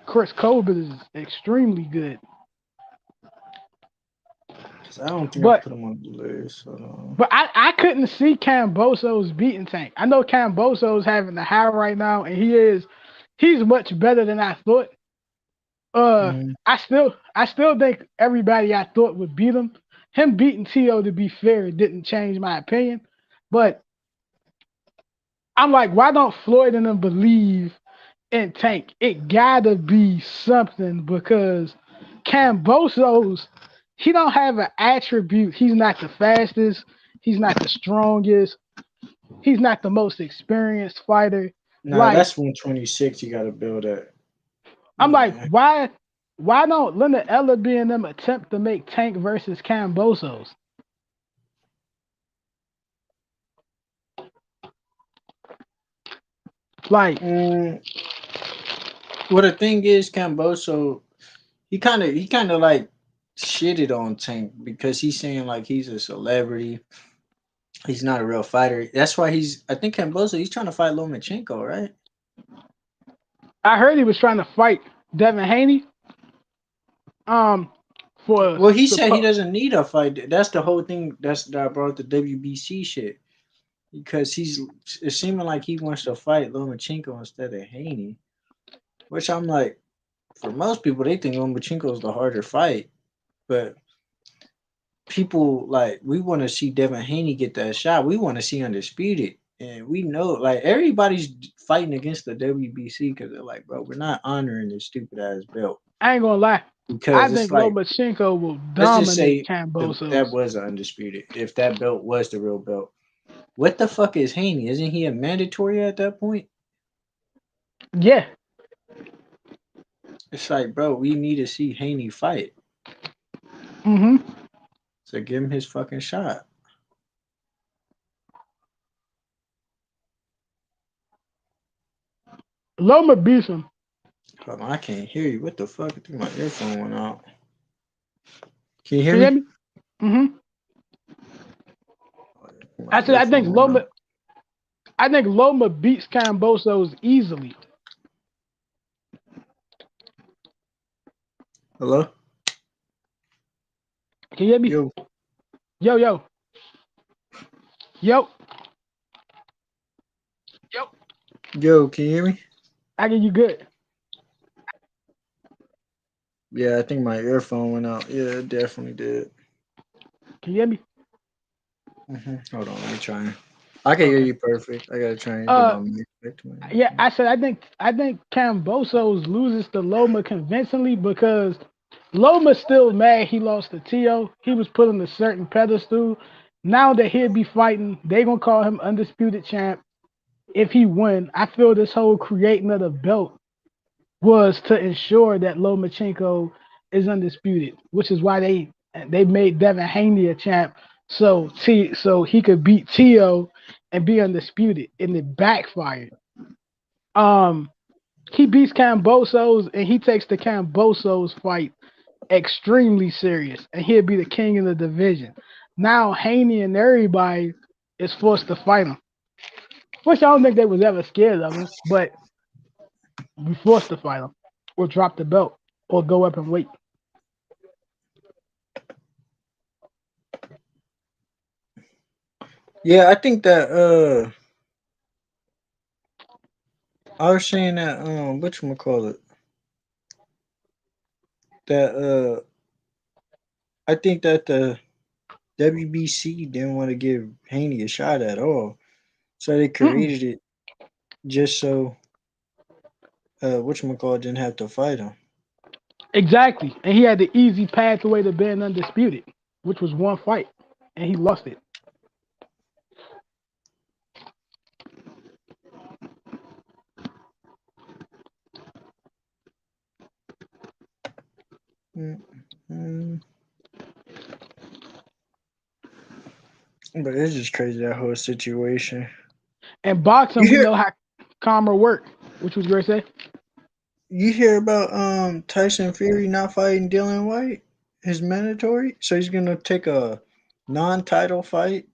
Chris Colbert is extremely good.
'Cause I don't think I
But
put him on the list. Hold on.
I couldn't see Camboso's beating Tank. I know Camboso's having the high right now, and he's much better than I thought.
Mhm.
I still think everybody I thought would beat him. Him beating T.O. to be fair didn't change my opinion. But I'm like, why don't Floyd and them believe in Tank? It gotta be something because Camboso's he don't have an attribute. He's not the fastest. He's not the strongest. He's not the most experienced fighter.
Nah,
Like
that's 126. You got to build at.
I'm like,
Yeah.
why don't Leonard Ellaby and them attempt to make Tank versus Cambosos? Like,
Mm, well, the thing is, Camboso, he kind of like shitted on Tank because he's saying like he's a celebrity. He's not a real fighter. That's why I think Camboso, he's trying to fight Lomachenko, right?
I heard he was trying to fight Devin Haney. Um, for
Well, he said he
suppo-
doesn't need a fight. That's the whole thing. That I brought the WBC shit because it's seeming like he wants to fight Lomachenko instead of Haney, which I'm like, for most people, they think Lomachenko is the harder fight, but people like we want to see Devin Haney get that shot. We want to see undisputed, and we know like everybody's fighting against the WBC because they're like, bro, we're not honoring this stupid ass belt
I ain't gonna lie. I
because it's
think
like
Lomachenko will
let's just
dominate
say that
Cambosos.
was undisputed. If that belt was the real belt, what the fuck is Haney? Isn't he a mandatory at that point?
Yeah.
It's like, bro, we need to see Haney fight.
Mm-hmm.
So give him his fucking shot.
Loma beats him.
Hold on, I can't hear you. What the fuck? I think my earphone went out. Can you hear
Can you hear
me?
me? Mm-hmm.
My
I said
earphone went out.
I think Loma beats Cambosos easily.
Hello?
Can you hear me?
Yo.
Yo, yo. Yo.
Yo, can you hear me?
I get you good.
Yeah, I think my earphone went out. Yeah, it definitely did.
Can you hear me?
Hold on, let me try. I can hear
Okay.
you perfect. I gotta try and get
Uh,
my mic back to my
yeah, I said I think Cambosos loses to Loma convincingly because Loma's still mad he lost to Tio. He was put on a certain pedestal. Now that he'll be fighting, they gonna call him undisputed champ. If he win, I feel this whole creating of the belt was to ensure that Lomachenko is undisputed, which is why they made Devin Haney a champ so he could beat Tio and be undisputed, and it backfired. Um, he beats Cambosos and he takes the Cambosos fight extremely serious, and he'll be the king of the division. Now Haney and everybody is forced to fight him, which I don't think they was ever scared of him, but we forced to fight him or drop the belt or go up and wait.
Yeah, I think that I was saying that call it that I think that the WBC didn't want to give Haney a shot at all, so they
Mm-mm.
created it just so call it didn't have to fight him.
Exactly, and he had the easy pathway to being undisputed, which was one fight, and he lost it.
Mm. But it's just crazy that whole situation.
And
You
boxing, we
hear
know how karma work, which was great say.
you hear about Tyson Fury not fighting Dylan White? His mandatory, so he's gonna take a non-title fight.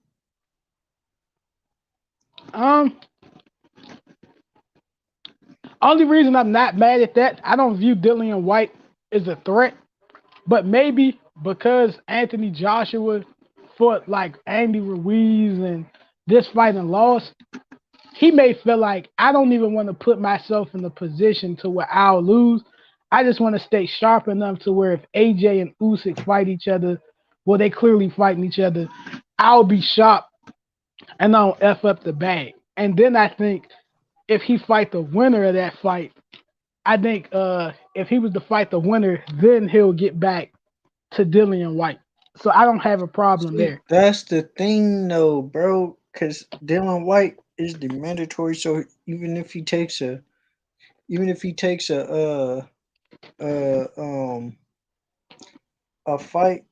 Um, only reason I'm not mad at that, I don't view Dillian White as a threat, but maybe because Anthony Joshua fought like Andy Ruiz and this fight and lost, he may feel like I don't even want to put myself in the position to where I'll lose. I just want to stay sharp enough to where if AJ and Usyk fight each other, well, they clearly fighting each other. I'll be sharp and I don't f up the bag. And then I think if he fight the winner of that fight, I think if he was to fight the winner, then he'll get back to Dillian White. So I don't have a problem
See,
there.
that's the thing, though, bro. Because Dylan White is the mandatory, so even if he takes uh um a fight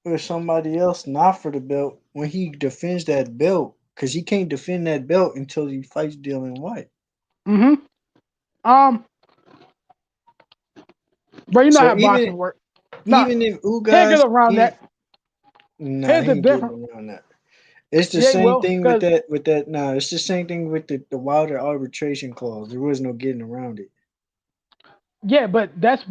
with somebody else not for the belt, when he defends that belt, because he can't defend that belt until he fights Dylan White.
hmm Um, but you know
So
how boxing works. No,
even if
he'll get
Ugas
around
can't,
that.
nah,
Here's
he
the
ain't getting
difference.
around that. It's the
Yeah,
same
well,
thing with
because
that. With that, nah, it's the same thing with the Wilder arbitration clause. There was no getting around it.
yeah, but that's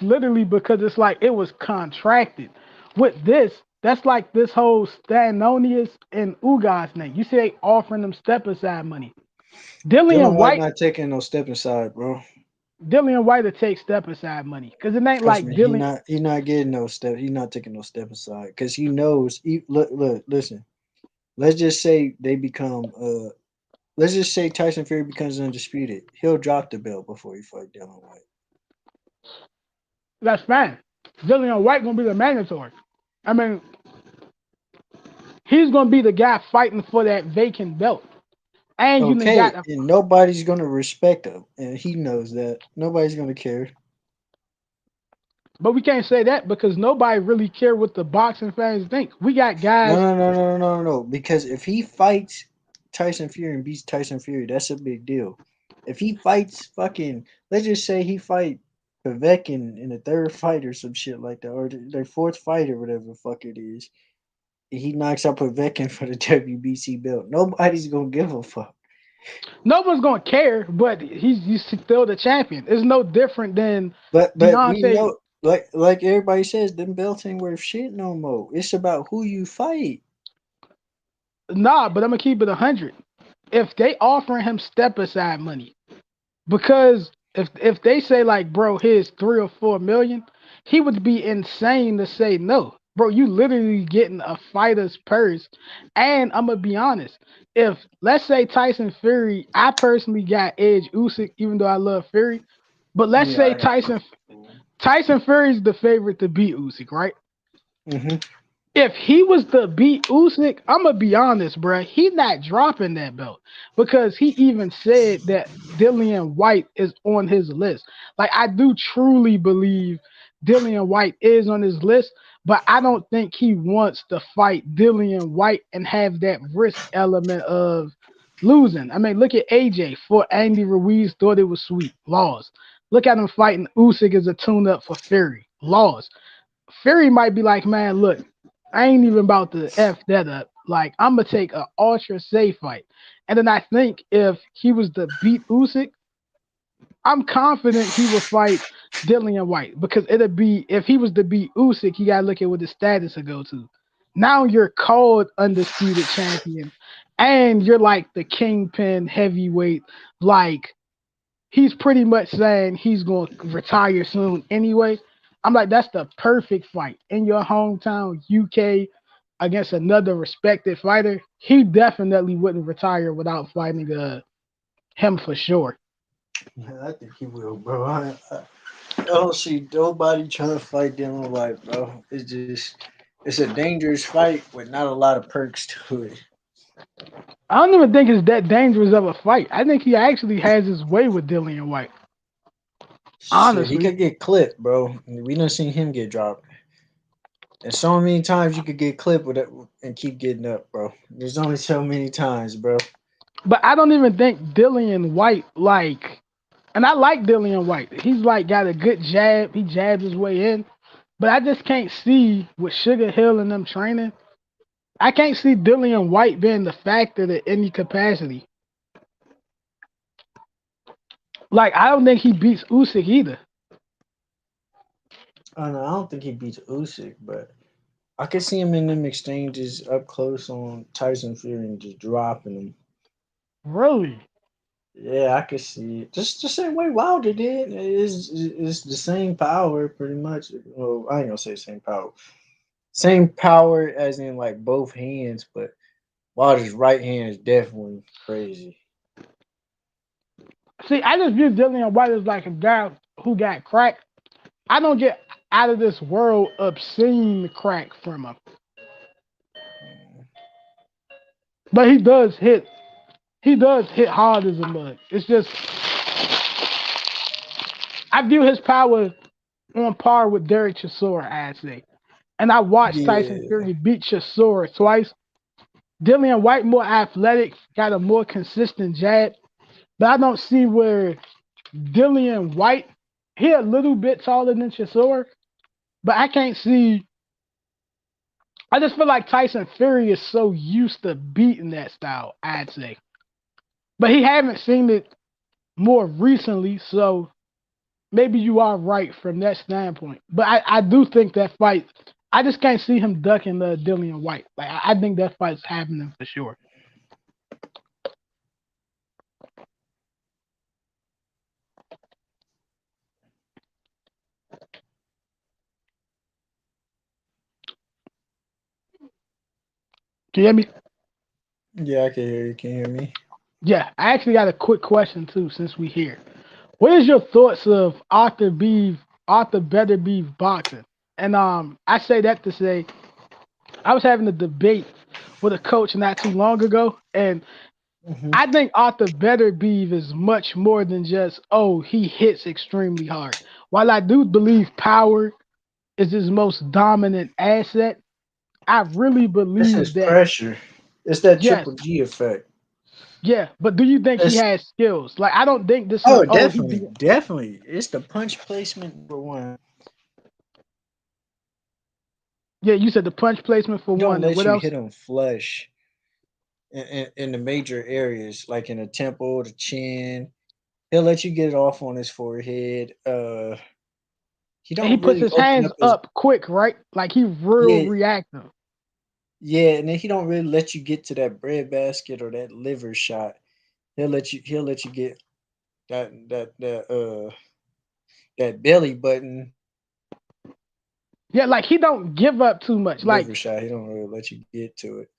literally because it's like it was contracted. With this, that's like this whole Stanonius and Ugas thing. You see, they offering them step aside money.
Dylan
Dillian
White
White,
not taking no step aside, bro.
Dillian White to take step aside money because it ain't
Trust
like
me,
Dillian.
he not getting no step. He not taking no step aside because he knows. Look, listen. Let's just say they become. Let's just say Tyson Fury becomes undisputed. He'll drop the belt before he fight Dylan White.
That's fine. Dillian White gonna be the mandatory. I mean, he's gonna be the guy fighting for that vacant belt. And you done
Okay,
got a,
and nobody's gonna respect him, and he knows that. Nobody's gonna care.
but we can't say that because nobody really care what the boxing fans think. We got
No,
guys.
no, no, no, no, no, no. Because if he fights Tyson Fury and beats Tyson Fury, that's a big deal. If he fights fucking, let's just say he fight Povetkin in the third fight or some shit like that, or their fourth fight or whatever the fuck it is, and he knocks out Povetkin for the WBC belt. Nobody's gonna give a fuck.
No one's gonna care, but he's still the champion. It's no different than
But we
Deontay.
know, like everybody says, them belts ain't worth shit no more. It's about who you fight.
Nah, but I'm gonna keep it 100. If they offering him step aside money, because if they say like, bro, here's 3 or 4 million, he would be insane to say no bro, you literally getting a fighter's purse. And I'm gonna be honest, if let's say Tyson Fury, I personally got Edge Usyk, even though I love Fury, but let's
Yeah,
say
I got.
Tyson Fury's the favorite to beat Usyk, right?
Mm-hmm.
If he was to beat Usyk, I'm gonna be honest, bro. He not dropping that belt because he even said that Dillian White is on his list. Like I do truly believe Dillian White is on his list, but I don't think he wants to fight Dillian White and have that risk element of losing. I mean, look at AJ for Andy Ruiz thought it was sweet, lost. Look at him fighting Usyk as a tune-up for Fury, lost. Fury might be like, man, look, I ain't even about to F that up. Like, I'm gonna take a ultra safe fight. And then I think if he was to beat Usyk, I'm confident he would fight Dillian White because it'll be if he was to beat Usyk, you gotta look at what the status would go to. Now you're called undisputed champion, and you're like the kingpin heavyweight. Like he's pretty much saying he's going to retire soon anyway. I'm like, that's the perfect fight in your hometown, UK, against another respected fighter. He definitely wouldn't retire without fighting him for sure.
Yeah, I think he will, bro. I don't see nobody trying to fight Dylan White, bro. It's a dangerous fight with not a lot of perks to it.
I don't even think it's that dangerous of a fight. I think he actually has his way with Dillian White.
Shit, he
Honestly.
could get clipped, bro. We done seen him get dropped. And so many times you could get clipped with it and keep getting up, bro. There's only so many times, bro.
But I don't even think Dillian White like and I like Dillian White. He's like got a good jab. He jabs his way in. But I just can't see with Sugar Hill and them training. I can't see Dillian White being the factor to any capacity. Like I don't think he beats Usyk either.
I don't know. I don't think he beats Usyk, but I could see him in them exchanges up close on Tyson Fury and just dropping him.
Really?
Yeah, I could see it. Just the same way Wilder did. It's the same power, pretty much. Well, I ain't gonna say same power. Same power as in like both hands, but Wilder's right hand is definitely crazy.
See, I just view Dillian White as like a guy who got cracked. I don't get out of this world obscene crack from him. But he does hit hard as a mug. It's just I view his power on par with Derek Chisora, I'd say. And I watched Tyson
Yeah,
Fury beat Chisora twice. Dillian White more athletic, got a more consistent jab. But I don't see where Dillian White, he a little bit taller than Chisora, but I can't see. I just feel like Tyson Fury is so used to beating that style, I'd say. But he haven't seen it more recently, so maybe you are right from that standpoint. But I do think that fight, I just can't see him ducking Dillian White. Like I think that fight's happening for sure. Can you hear me?
yeah, I can hear you. Can you hear me?
Yeah, I actually got a quick question too, since we here. What is your thoughts of Arthur Better Beef boxing? And I say that to say I was having a debate with a coach not too long ago, and
Hmm.
I think Arthur Better Beef is much more than just he hits extremely hard. While I do believe power is his most dominant asset, I really
This is
believe that
pressure. It's that
yes,
triple G effect.
yeah. But do you think he
It's
has skills? Like I don't think this is
oh,
he
definitely,
beat.
definitely. It's the punch placement number one.
Yeah, you said the punch placement for
He don't
one, and
let
what
you
else?
hit him flush in the major areas, like in the temple, the chin. He'll let you get it off on his forehead. He
And he
don't
puts
really
his
open
hands
up his
up quick, right? Like he real
yeah,
reactive.
yeah, and then he don't really let you get to that breadbasket or that liver shot. He'll let you get that that belly button
Yeah, like he don't give up too much.
Liver shot, he don't really let you get to it.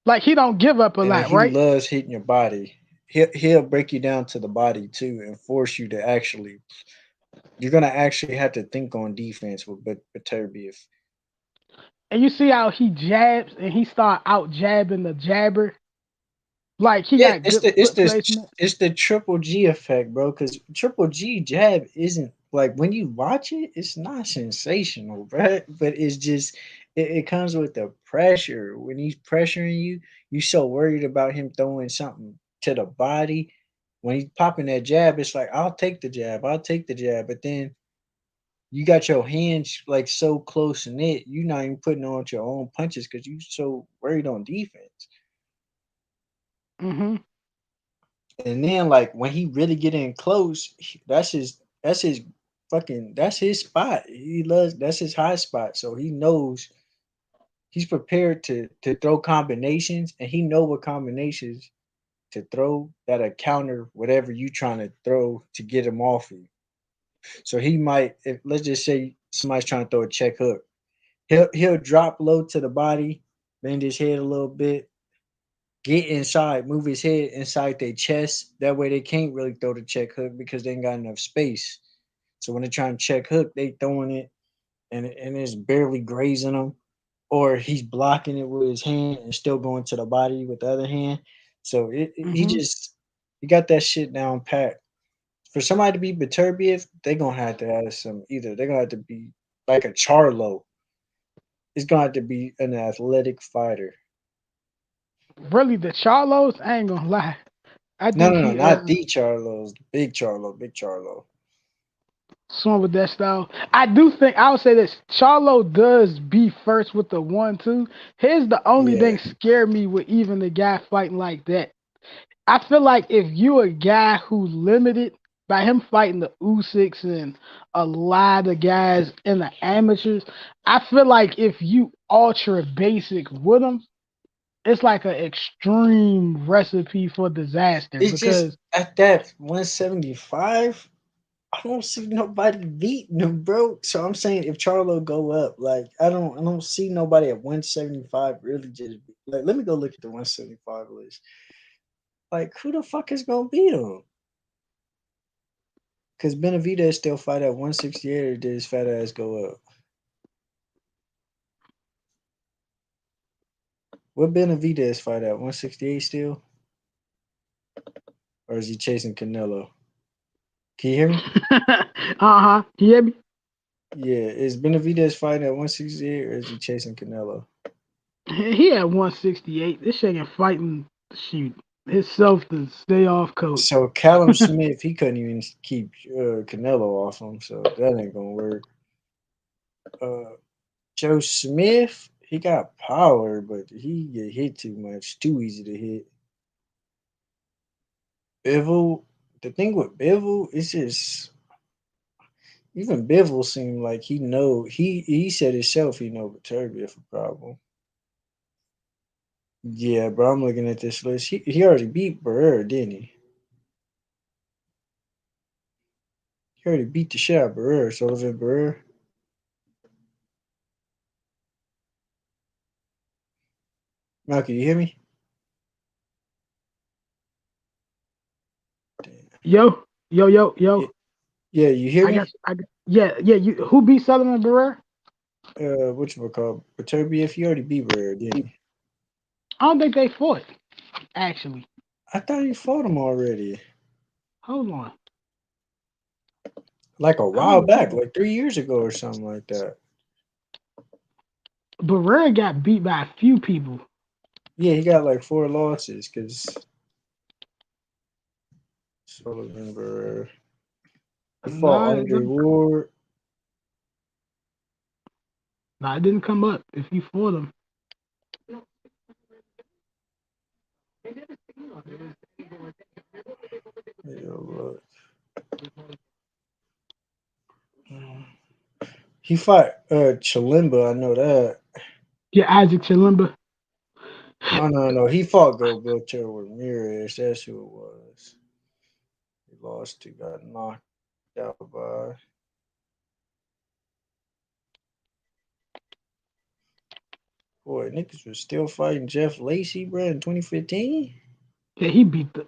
Like he don't give up a
And then
lot,
he
right?
loves hitting your body. He'll break you down to the body too and force you to actually. You're gonna actually have to think on defense with Beterbiev.
And you see how he jabs and he start out jabbing the jabber. Like he
Yeah,
got good foot placement.
it's the triple G effect, bro. Because triple G jab isn't like when you watch it, it's not sensational, bro. But it's just it comes with the pressure. When he's pressuring you, you so worried about him throwing something to the body. When he's popping that jab, it's like I'll take the jab, I'll take the jab. But then you got your hands like so close in it, you're not even putting on your own punches because you so worried on defense.
Hmm.
And then like when he really get in close, that's his fucking that's his spot. He loves that's his high spot. So he knows he's prepared to throw combinations and he know what combinations to throw that'll counter whatever you trying to throw to get him off you. So he might if let's just say somebody's trying to throw a check hook. He'll drop low to the body, bend his head a little bit, get inside, move his head inside their chest. That way they can't really throw the check hook because they ain't got enough space. So when they try and check hook, they throwing it and it's barely grazing them, or he's blocking it with his hand and still going to the body with the other hand. So he
Hmm.
just he got that shit down pat. For somebody to be Beterbiev, they gonna have to have some either they're gonna have to be like a Charlo. It's gonna have to be an athletic fighter.
Really, the Charlos, I ain't gonna lie. I
No,
think
no, no,
he
not the Charlos, the big Charlo, big Charlo.
swung with that style. I do think I would say this. Charlo does be first with the 1-2. Here's the only
Yeah,
thing scare me with even the guy fighting like that. I feel like if you a guy who's limited by him fighting the Usyks and a lot of guys in the amateurs, I feel like if you ultra basic with him, it's like an extreme recipe for disaster
it's just
because
at that 175. I don't see nobody beating him, bro. So I'm saying if Charlo go up, like I don't see nobody at 175 really just like. Let me go look at the 175 list. Like who the fuck is gonna beat him? Because Benavidez still fight at 168, or did his fat ass go up? What Benavidez fight at 168 still, or is he chasing Canelo? Can you hear me?
uh-huh. You hear me?
Yeah, is Benavidez fighting at 168 or is he chasing Canelo?
He at 168. This shit ain't fighting shoot himself to stay off coach.
So Callum Smith, he couldn't even keep Canelo off him, so that ain't gonna work. Uh, Joe Smith, he got power, but he get hit too much, too easy to hit. Bivol, the thing with Bivol is just even Bivol seemed like he said himself he know Viterbi a problem. Yeah, bro, I'm looking at this list. He already beat Barrera, didn't he? He already beat the shit out of Barrera, Sullivan Barrera. Now, can you hear me? Damn.
Yo.
Yeah, yeah, you hear
I guess
me?
yeah. You who beat Sullivan Barrera?
What you call Viterbi? If he already beat Barrera, didn't he?
I don't think they fought actually.
I thought he fought him already,
Hold on.
like a
I
while
don't
back,
know.
like 3 years ago or something like that.
Barrera got beat by a few people.
Yeah, he got like 4 losses because Sullivan Barrera. He fought
Nah,
Andre Ward.
it didn't come up if you fought him.
Yeah, look. He fought Chilimba, I know that.
Yeah, Isaac Chilemba.
Oh no, he fought Gilberto Ramirez. That's who it was. He lost to, got knocked out by. Boy, niggas was still fighting Jeff Lacey, bro, in 2015.
Yeah, he beat the.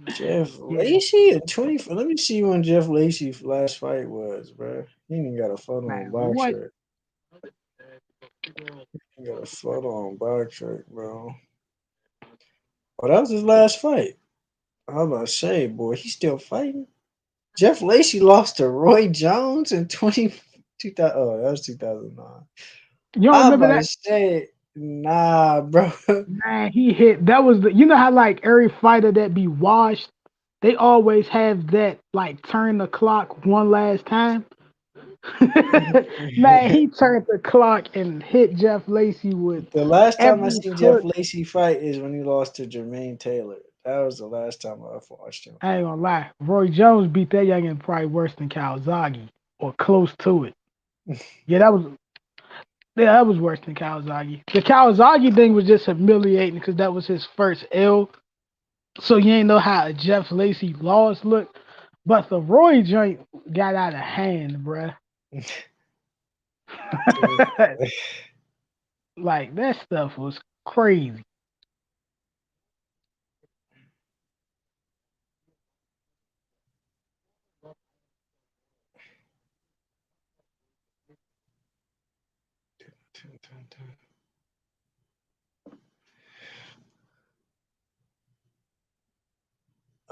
Jeff
Yeah,
Lacey in 20. Let me see when Jeff Lacey's last fight was, bro. He ain't even got a photo on
man. What?
Boxer. He got a photo on Boxer, bro. Oh, that was his last fight. I was about to say, boy, he's still fighting. Jeff Lacey lost to Roy Jones in 2000. Oh, that was 2009.
You don't
I was
remember
about to
that?
say, nah, bro.
Man, he hit. That was the. You know how like every fighter that be washed, they always have that like turn the clock one last time. Man, he turned the clock and hit Jeff Lacey with
The last time I
every
seen Jeff
hook.
Lacey fight is when he lost to Jermaine Taylor. That was the last time I watched him
I
fight.
ain't gonna lie. Roy Jones beat that youngin probably worse than Kawasaki or close to it. Yeah, that was worse than Kawasaki. The Kawasaki thing was just humiliating because that was his first L. So you ain't know how a Jeff Lacey loss looked. But the Roy joint got out of hand, bruh. Like that stuff was crazy.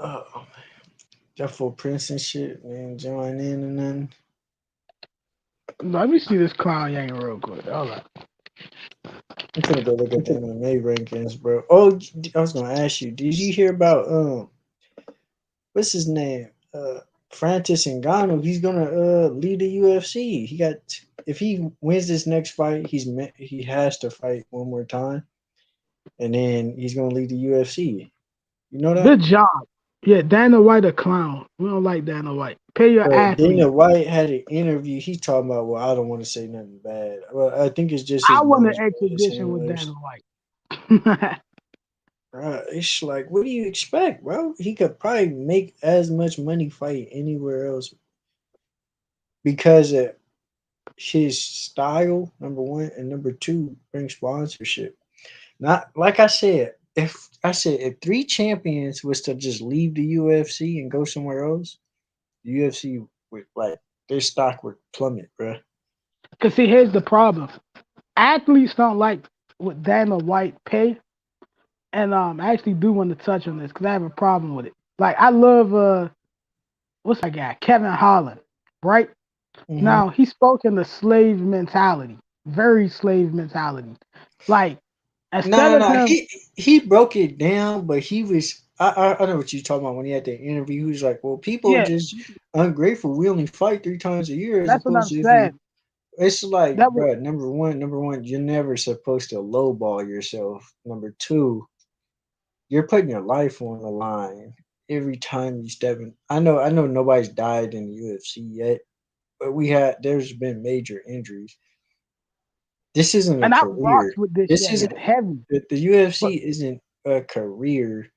Oh, that full Prince and shit, man, join in and then.
Let me see this clown yang real quick. Hold on.
I'm gonna go look at the MMA rankings, bro. Oh, I was gonna ask you, did you hear about what's his name? Francis Ngannou. He's gonna lead the UFC. He got if he wins this next fight, he has to fight one more time, and then he's gonna lead the UFC. You know that?
Good job. Yeah, Dana White a clown. We don't like Dana White. Pay your
But Dana
athlete.
White had an interview. He's talking about, well, I don't want to say nothing bad. Well, I think it's just
I
his
want an
boys, his
exhibition with
handlers.
Dana White.
It's like, what do you expect, bro? He could probably make as much money fighting anywhere else because of his style, number one, and number two, bring sponsorship. Not like I said, if three champions was to just leave the UFC and go somewhere else, the UFC would like their stock would plummet, bro.
Cause see, here's the problem. Athletes don't like what Dana White pay, and I actually do want to touch on this because I have a problem with it. Like I love what's that guy? Kevin Holland, right?
Hmm.
Now he spoke in the slave mentality, very slave mentality. Like instead
No,
of
no, no.
him,
He broke it down, but he was. I know what you're talking about when he had the interview. He was like, "Well, people are
yeah,
just ungrateful. We only fight 3 times a year, as
that's what
opposed
I'm
to if you."
saying.
It's like,
That was
bro. Number one, you're never supposed to lowball yourself. Number two, you're putting your life on the line every time you step in. I know nobody's died in the UFC yet, but there's been major injuries. This isn't a
and I
career.
rocked with this
This isn't
youngin heavy,
the
but
UFC isn't a career.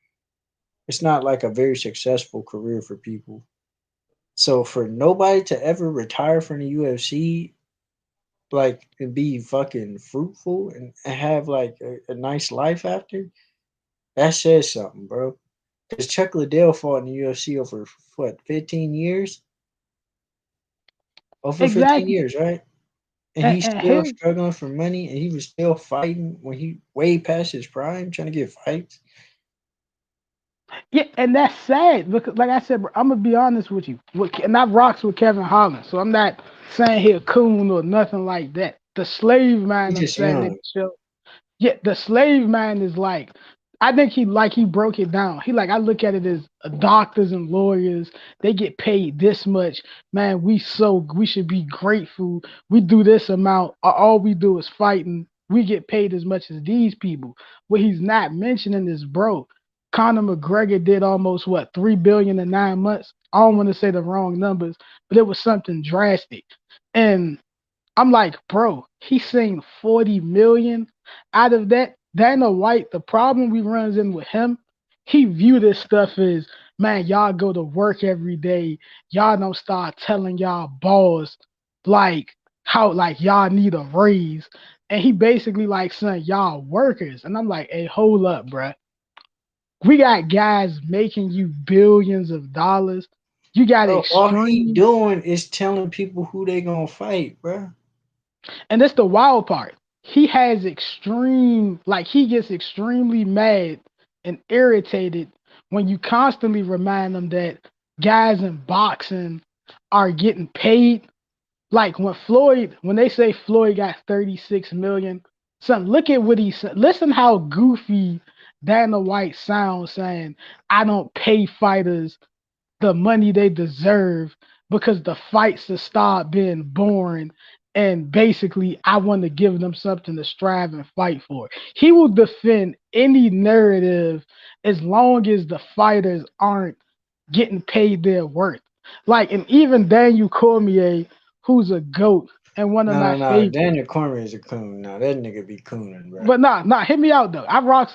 It's not like a very successful career for people. So for nobody to ever retire from the UFC, like and be fucking fruitful and have like a nice life after, that says something, bro. Because Chuck Liddell fought in the UFC over what 15 years, over 15
exactly.
years, right? And
And,
he's
and
still
here,
struggling for money, and he was still fighting when he way past his prime, trying to get fights.
yeah, and that's sad because, like I said, bro, I'm gonna be honest with you. And I rocks with Kevin Holland, so I'm not saying he a coon or nothing like that. The slave
He's
man, I'm
just
saying they
young.
show. Yeah, the slave man is like, I think he broke it down. He like I look at it as doctors and lawyers. They get paid this much, man. We should be grateful. We do this amount. All we do is fighting. We get paid as much as these people. What he's not mentioning is, bro, Conor McGregor did almost what 3 billion in 9 months. I don't want to say the wrong numbers, but it was something drastic. And I'm like, bro, he's saying 40 million out of that. Dana White, the problem we runs in with him, he view this stuff as, man, y'all go to work every day. Y'all don't start telling y'all boss, like, how like y'all need a raise. And he basically like, son, y'all workers. And I'm like, hey, hold up, bruh. We got guys making you billions of dollars. You got
Bro, all he
extreme,
doing is telling people who they gonna fight, bro.
and that's the wild part. He has extreme, like he gets extremely mad and irritated when you constantly remind him that guys in boxing are getting paid. Like when they say Floyd got 36 million, son, look at what he said. Listen how goofy Dana White sounds saying, I don't pay fighters the money they deserve because the fights have started being boring. And basically, I want to give them something to strive and fight for. He will defend any narrative as long as the fighters aren't getting paid their worth. Like, and even Daniel Cormier, who's a GOAT and one of my
No.
favorites.
Daniel Cormier is a coon. No, that nigga be cooning, bro.
But nah, hit me out though. I rock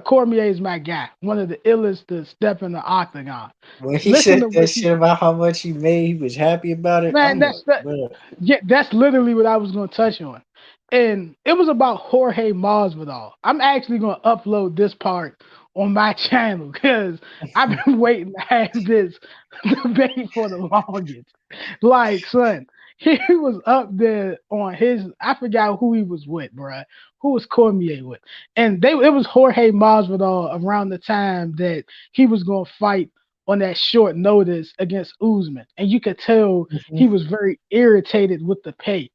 Cormier is my guy, one of the illest to step in the octagon.
When he
Listen
said
to
that
what
shit about how much he made, he was happy about it.
man,
I'm like, bro.
yeah, that's literally what I was gonna touch on. And it was about Jorge Masvidal. I'm actually gonna upload this part on my channel because I've been waiting to have this debate for the longest. Like, son, he was up there on his. I forgot who he was with, bruh. Who was Cormier with? And it was Jorge Masvidal around the time that he was gonna fight on that short notice against Usman, and you could tell he
Mhm.
was very irritated with the pay.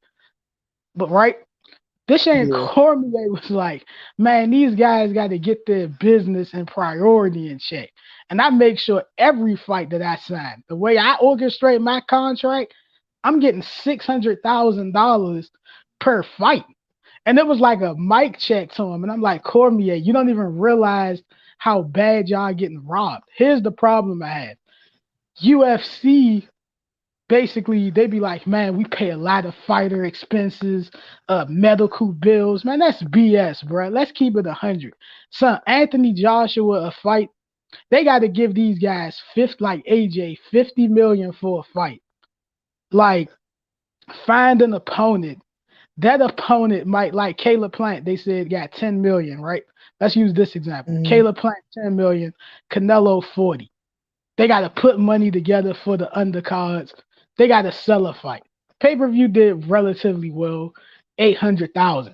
But right, this Shane
Yeah.
Cormier was like, man, these guys got to get their business and priority in check. And I make sure every fight that I sign, the way I orchestrate my contract, I'm getting $600,000 per fight. And it was like a mic check to him. And I'm like, Cormier, you don't even realize how bad y'all getting robbed. Here's the problem I had. UFC basically they be like, man, we pay a lot of fighter expenses, medical bills. Man, that's BS, bro. Let's keep it 100. Son, Anthony Joshua a fight. They got to give these guys like AJ 50 million for a fight. Like, find an opponent. That opponent might like Caleb Plant. They said got 10 million, right? Let's use this example.
Mhm.
Caleb Plant 10 million, Canelo 40. They got to put money together for the undercards. They got to sell a fight. Pay-per-view did relatively well, 800,000.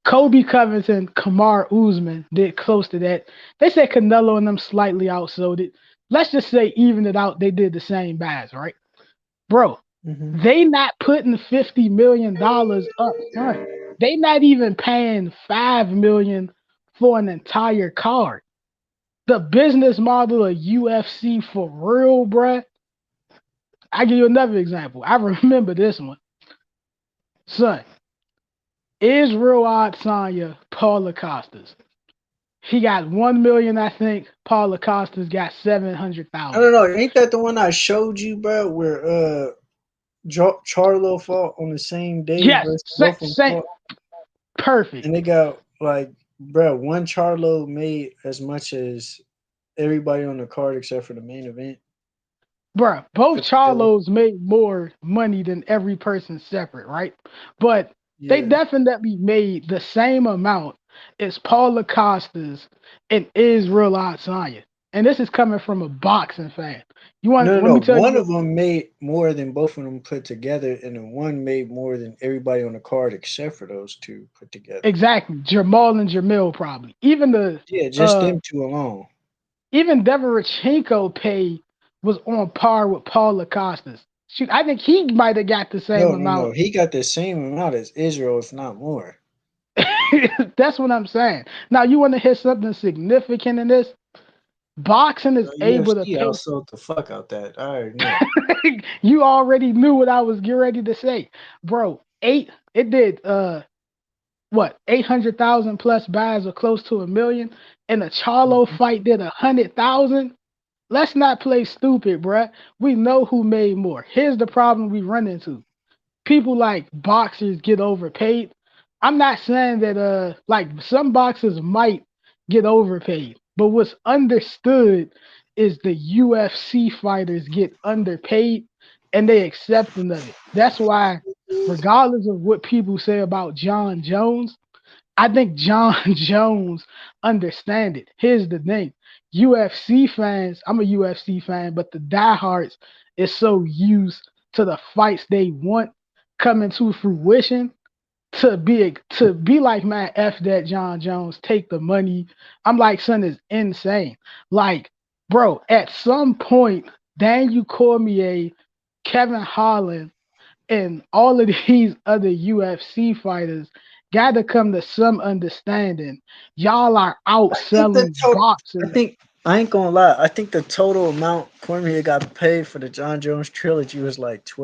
Kobe Covington, Kamar Usman did close to that. They said Canelo and them slightly outsold it. Let's just say even it out, they did the same buys, right? Bro,
Mhm.
they not putting $50 million up front. They not even paying $5 million for an entire card. The business model of UFC for real, bruh. I give you another example. I remember this one. Son, Israel Adesanya, Paul Costas. He got 1 million, I think. Paul Costas got 700,000.
No. Ain't that the one I showed you, bro? Where Charlo fought on the same day
Yes,
versus both of them
same,
fought,
perfect.
and they got like, bro, one Charlo made as much as everybody on the card except for the main event.
Bruh, both
Put together.
Charlos made more money than every person separate, right? But they
Yeah.
definitely made the same amount as Paul Costas and Israel Adesanya. And this is coming from a boxing fan. You want? Let
No.
me tell you
One
what.
of them made more than both of them put together, and then one made more than everybody on the card except for those two put together.
Exactly, Jamal and Jamil probably.
Yeah, just them two alone.
Even Deverchenko pay was on par with Paul Costas. Shoot, I think he might have got the same
No.
amount.
He got the same amount as Israel, if not more.
That's what I'm saying. Now you want to hear something significant in this? Boxing is able to
UFC
pay.
outsold the fuck out that. I already know.
You already knew what I was getting ready to say, bro. It did what 800,000 plus buys or close to 1 million, and the Charlo
Mhm.
fight did 100,000. Let's not play stupid, bruh. We know who made more. Here's the problem we run into. People like boxers get overpaid. I'm not saying that like some boxers might get overpaid, but what's understood is the UFC fighters get underpaid and they accepting of it. That's why regardless of what people say about John Jones, I think John Jones understand it. Here's the thing. UFC fans, I'm a UFC fan, but the diehards is so used to the fights they want coming to fruition to be like, man, F that John Jones, take the money. I'm like, son, is insane. Like, bro, at some point, Daniel Cormier, Kevin Holland, and all of these other UFC fighters got to come to some understanding. Y'all are outselling
I
boxers.
think I ain't gonna lie. I think the total amount Cormier got paid for the John Jones trilogy was like 10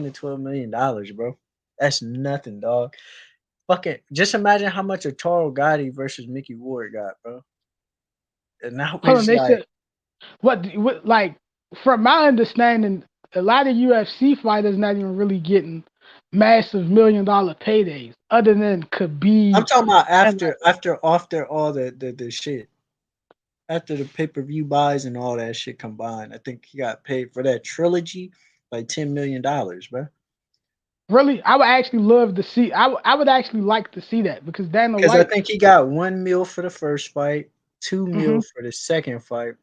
to $12 million, bro. That's nothing, dog. Fucking just imagine how much Taro Gotti versus Mickey Ward got, bro. And now
Hold on,
it's
they
like
said what like from my understanding, a lot of UFC fighters not even really getting massive $1 million paydays, other than
I'm
Khabib
talking about
and like,
after all the shit. After the pay-per-view buys and all that shit combined, I think he got paid for that trilogy like $10 million, bro.
really. I would actually love to see. I would actually like to see that because Dana
Because I
White.
think he got 1 mil for the first fight, 2 mil
Hmm.
for the second fight.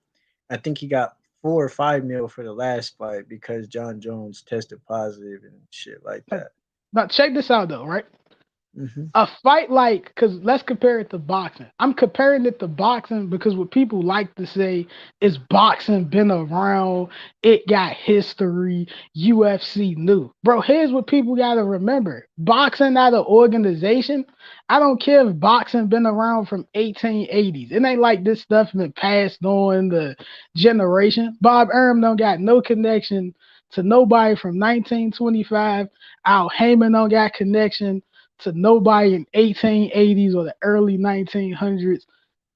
I think he got 4 or 5 mil for the last fight because John Jones tested positive and shit like that.
Now check this out though, right?
Hmm.
A fight like, because let's compare it to boxing. I'm comparing it to boxing because what people like to say is boxing been around, it got history, UFC new. Bro, here's what people got to remember. Boxing not an organization. I don't care if boxing been around from 1880s. It ain't like this stuff been passed on the generation. Bob Arum don't got no connection to nobody from 1925. Al Heyman don't got connection to nobody in 1880s or the early 1900s.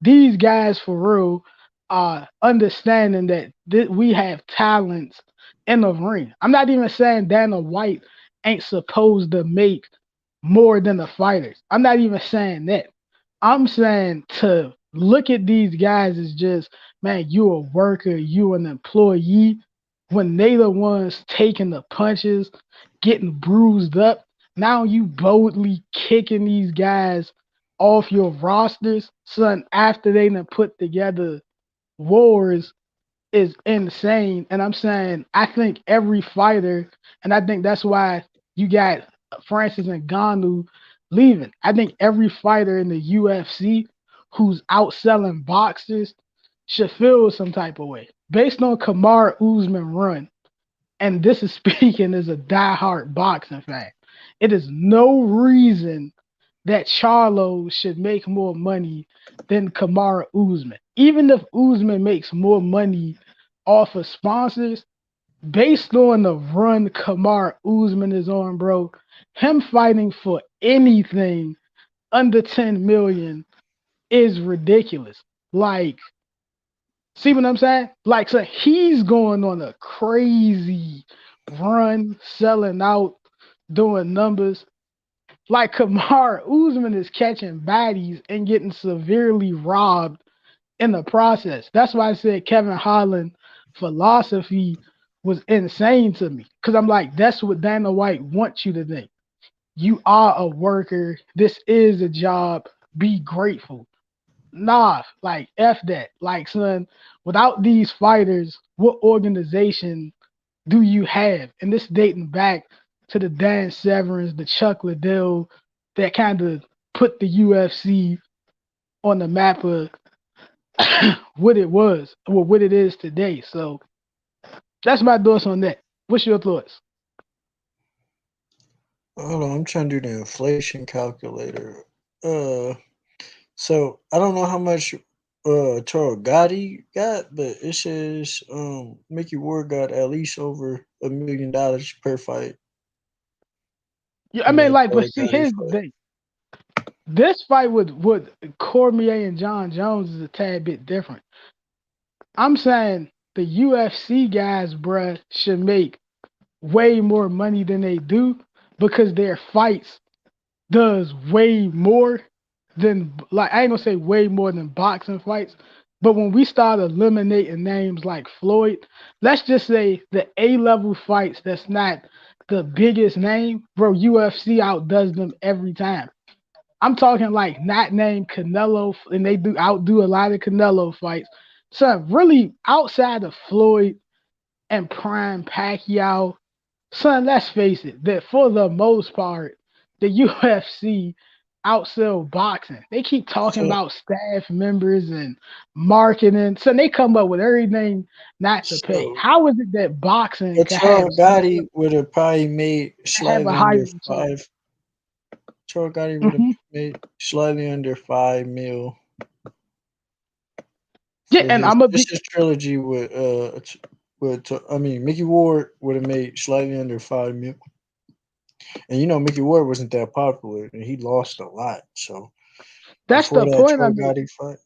These guys for real are understanding that we have talents in the ring. I'm not even saying Dana White ain't supposed to make more than the fighters. I'm not even saying that. I'm saying to look at these guys as just, man, you a worker, you an employee, when they the ones taking the punches, getting bruised up. Now you boldly kicking these guys off your rosters, son, after they done put together wars is insane. And I'm saying I think every fighter, and I think that's why you got Francis Ngannou leaving. I think every fighter in the UFC who's outselling boxers should feel some type of way. Based on Kamar Usman run, and this is speaking as a diehard boxing fan, it is no reason that Charlo should make more money than Kamara Usman. Even if Usman makes more money off of sponsors, based on the run Kamara Usman is on, bro, him fighting for anything under 10 million is ridiculous. Like, see what I'm saying? Like, so he's going on a crazy run, selling out, doing numbers. Like Kamar Usman is catching bodies and getting severely robbed in the process. That's why I said Kevin Holland philosophy was insane to me. Because I'm like, that's what Dana White wants you to think. You are a worker. This is a job. Be grateful. Nah, like F that. Like, son, without these fighters, what organization do you have? And this dating back to the Dan Severns, the Chuck Liddell, that kind of put the UFC on the map of what it was, or what it is today. So that's my thoughts on that. What's your thoughts?
Hold on, I'm trying to do the inflation calculator. Uh, so I don't know how much Toro Gotti got, but it says Mickey Ward got at least over $1 million per fight
Yeah, I
in
mean,
that
like, but
Toro
see,
Gotti
here's the
fight.
thing. This fight with Cormier and John Jones is a tad bit different. I'm saying the UFC guys, bruh, should make way more money than they do because their fights does way more than, like, I ain't gonna say way more than boxing fights, but when we start eliminating names like Floyd, let's just say the A level fights that's not the biggest name, bro, UFC outdoes them every time. I'm talking like not named Canelo, and they do outdo a lot of Canelo fights. So really, outside of Floyd and Prime Pacquiao, son, let's face it, that for the most part, the UFC outsell boxing. They keep talking
So,
about staff members and marketing. So they come up with everything not to pay.
so
How is it that boxing can
Charles
have
Gotti would have probably made
a
slightly
higher
under
return?
5. Charles Gotti would have
Hmm.
made slightly under 5 mil
Yeah,
for
and
his
I'm gonna
this
be
is trilogy with I mean Mickey Ward would have made slightly under 5 mil. And Mickey Ward wasn't that popular and he lost a lot. So
that's
before
the
that
point
Troy
I'm making.
Gotti fight.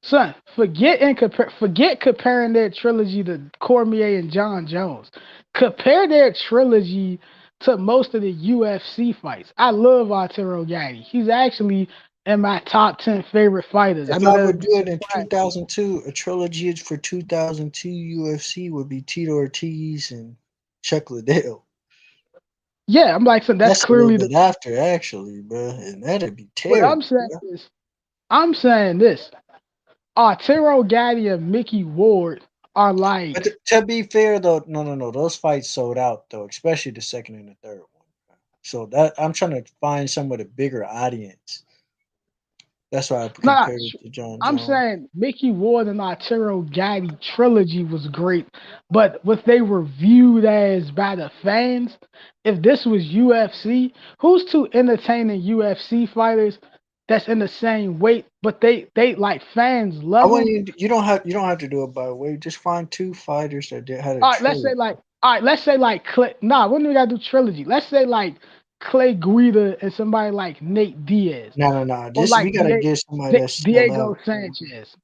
Son, forget comparing their trilogy to Cormier and John Jones. Compare their trilogy to most of the UFC fights. I love Arturo Gatti. He's actually in my top 10 favorite fighters. I
If
know
I
that'll
would
be
do it in
surprising.
2002, a trilogy for 2002 UFC would be Tito Ortiz and Chuck Liddell.
Yeah, I'm like, so that's
That's a little
clearly the
bit after, actually, bro, and that'd be
what
terrible.
I'm saying
Bro.
is I'm saying this. Arturo Gatti and Mickey Ward are
But
like,
to be fair, though, no, those fights sold out though, especially the second and the third one. So that I'm trying to find some with a bigger audience. That's why I
nah,
compared it to John
I'm
Jones.
saying Mickey Ward and Arturo Gatti trilogy was great, but what they were viewed as by the fans, if this was UFC, who's two entertaining UFC fighters that's in the same weight, but they like fans
I
love
want
them.
you don't have to do it by weight. Just find two fighters that had a
All right, let's say
trilogy.
like all right, let's say like Clay. Nah, we don't gotta do trilogy. Let's say like Clay Guida and somebody like Nate Diaz
No.
or
This we
like
gotta get somebody that sell
Diego
out.
Sanchez.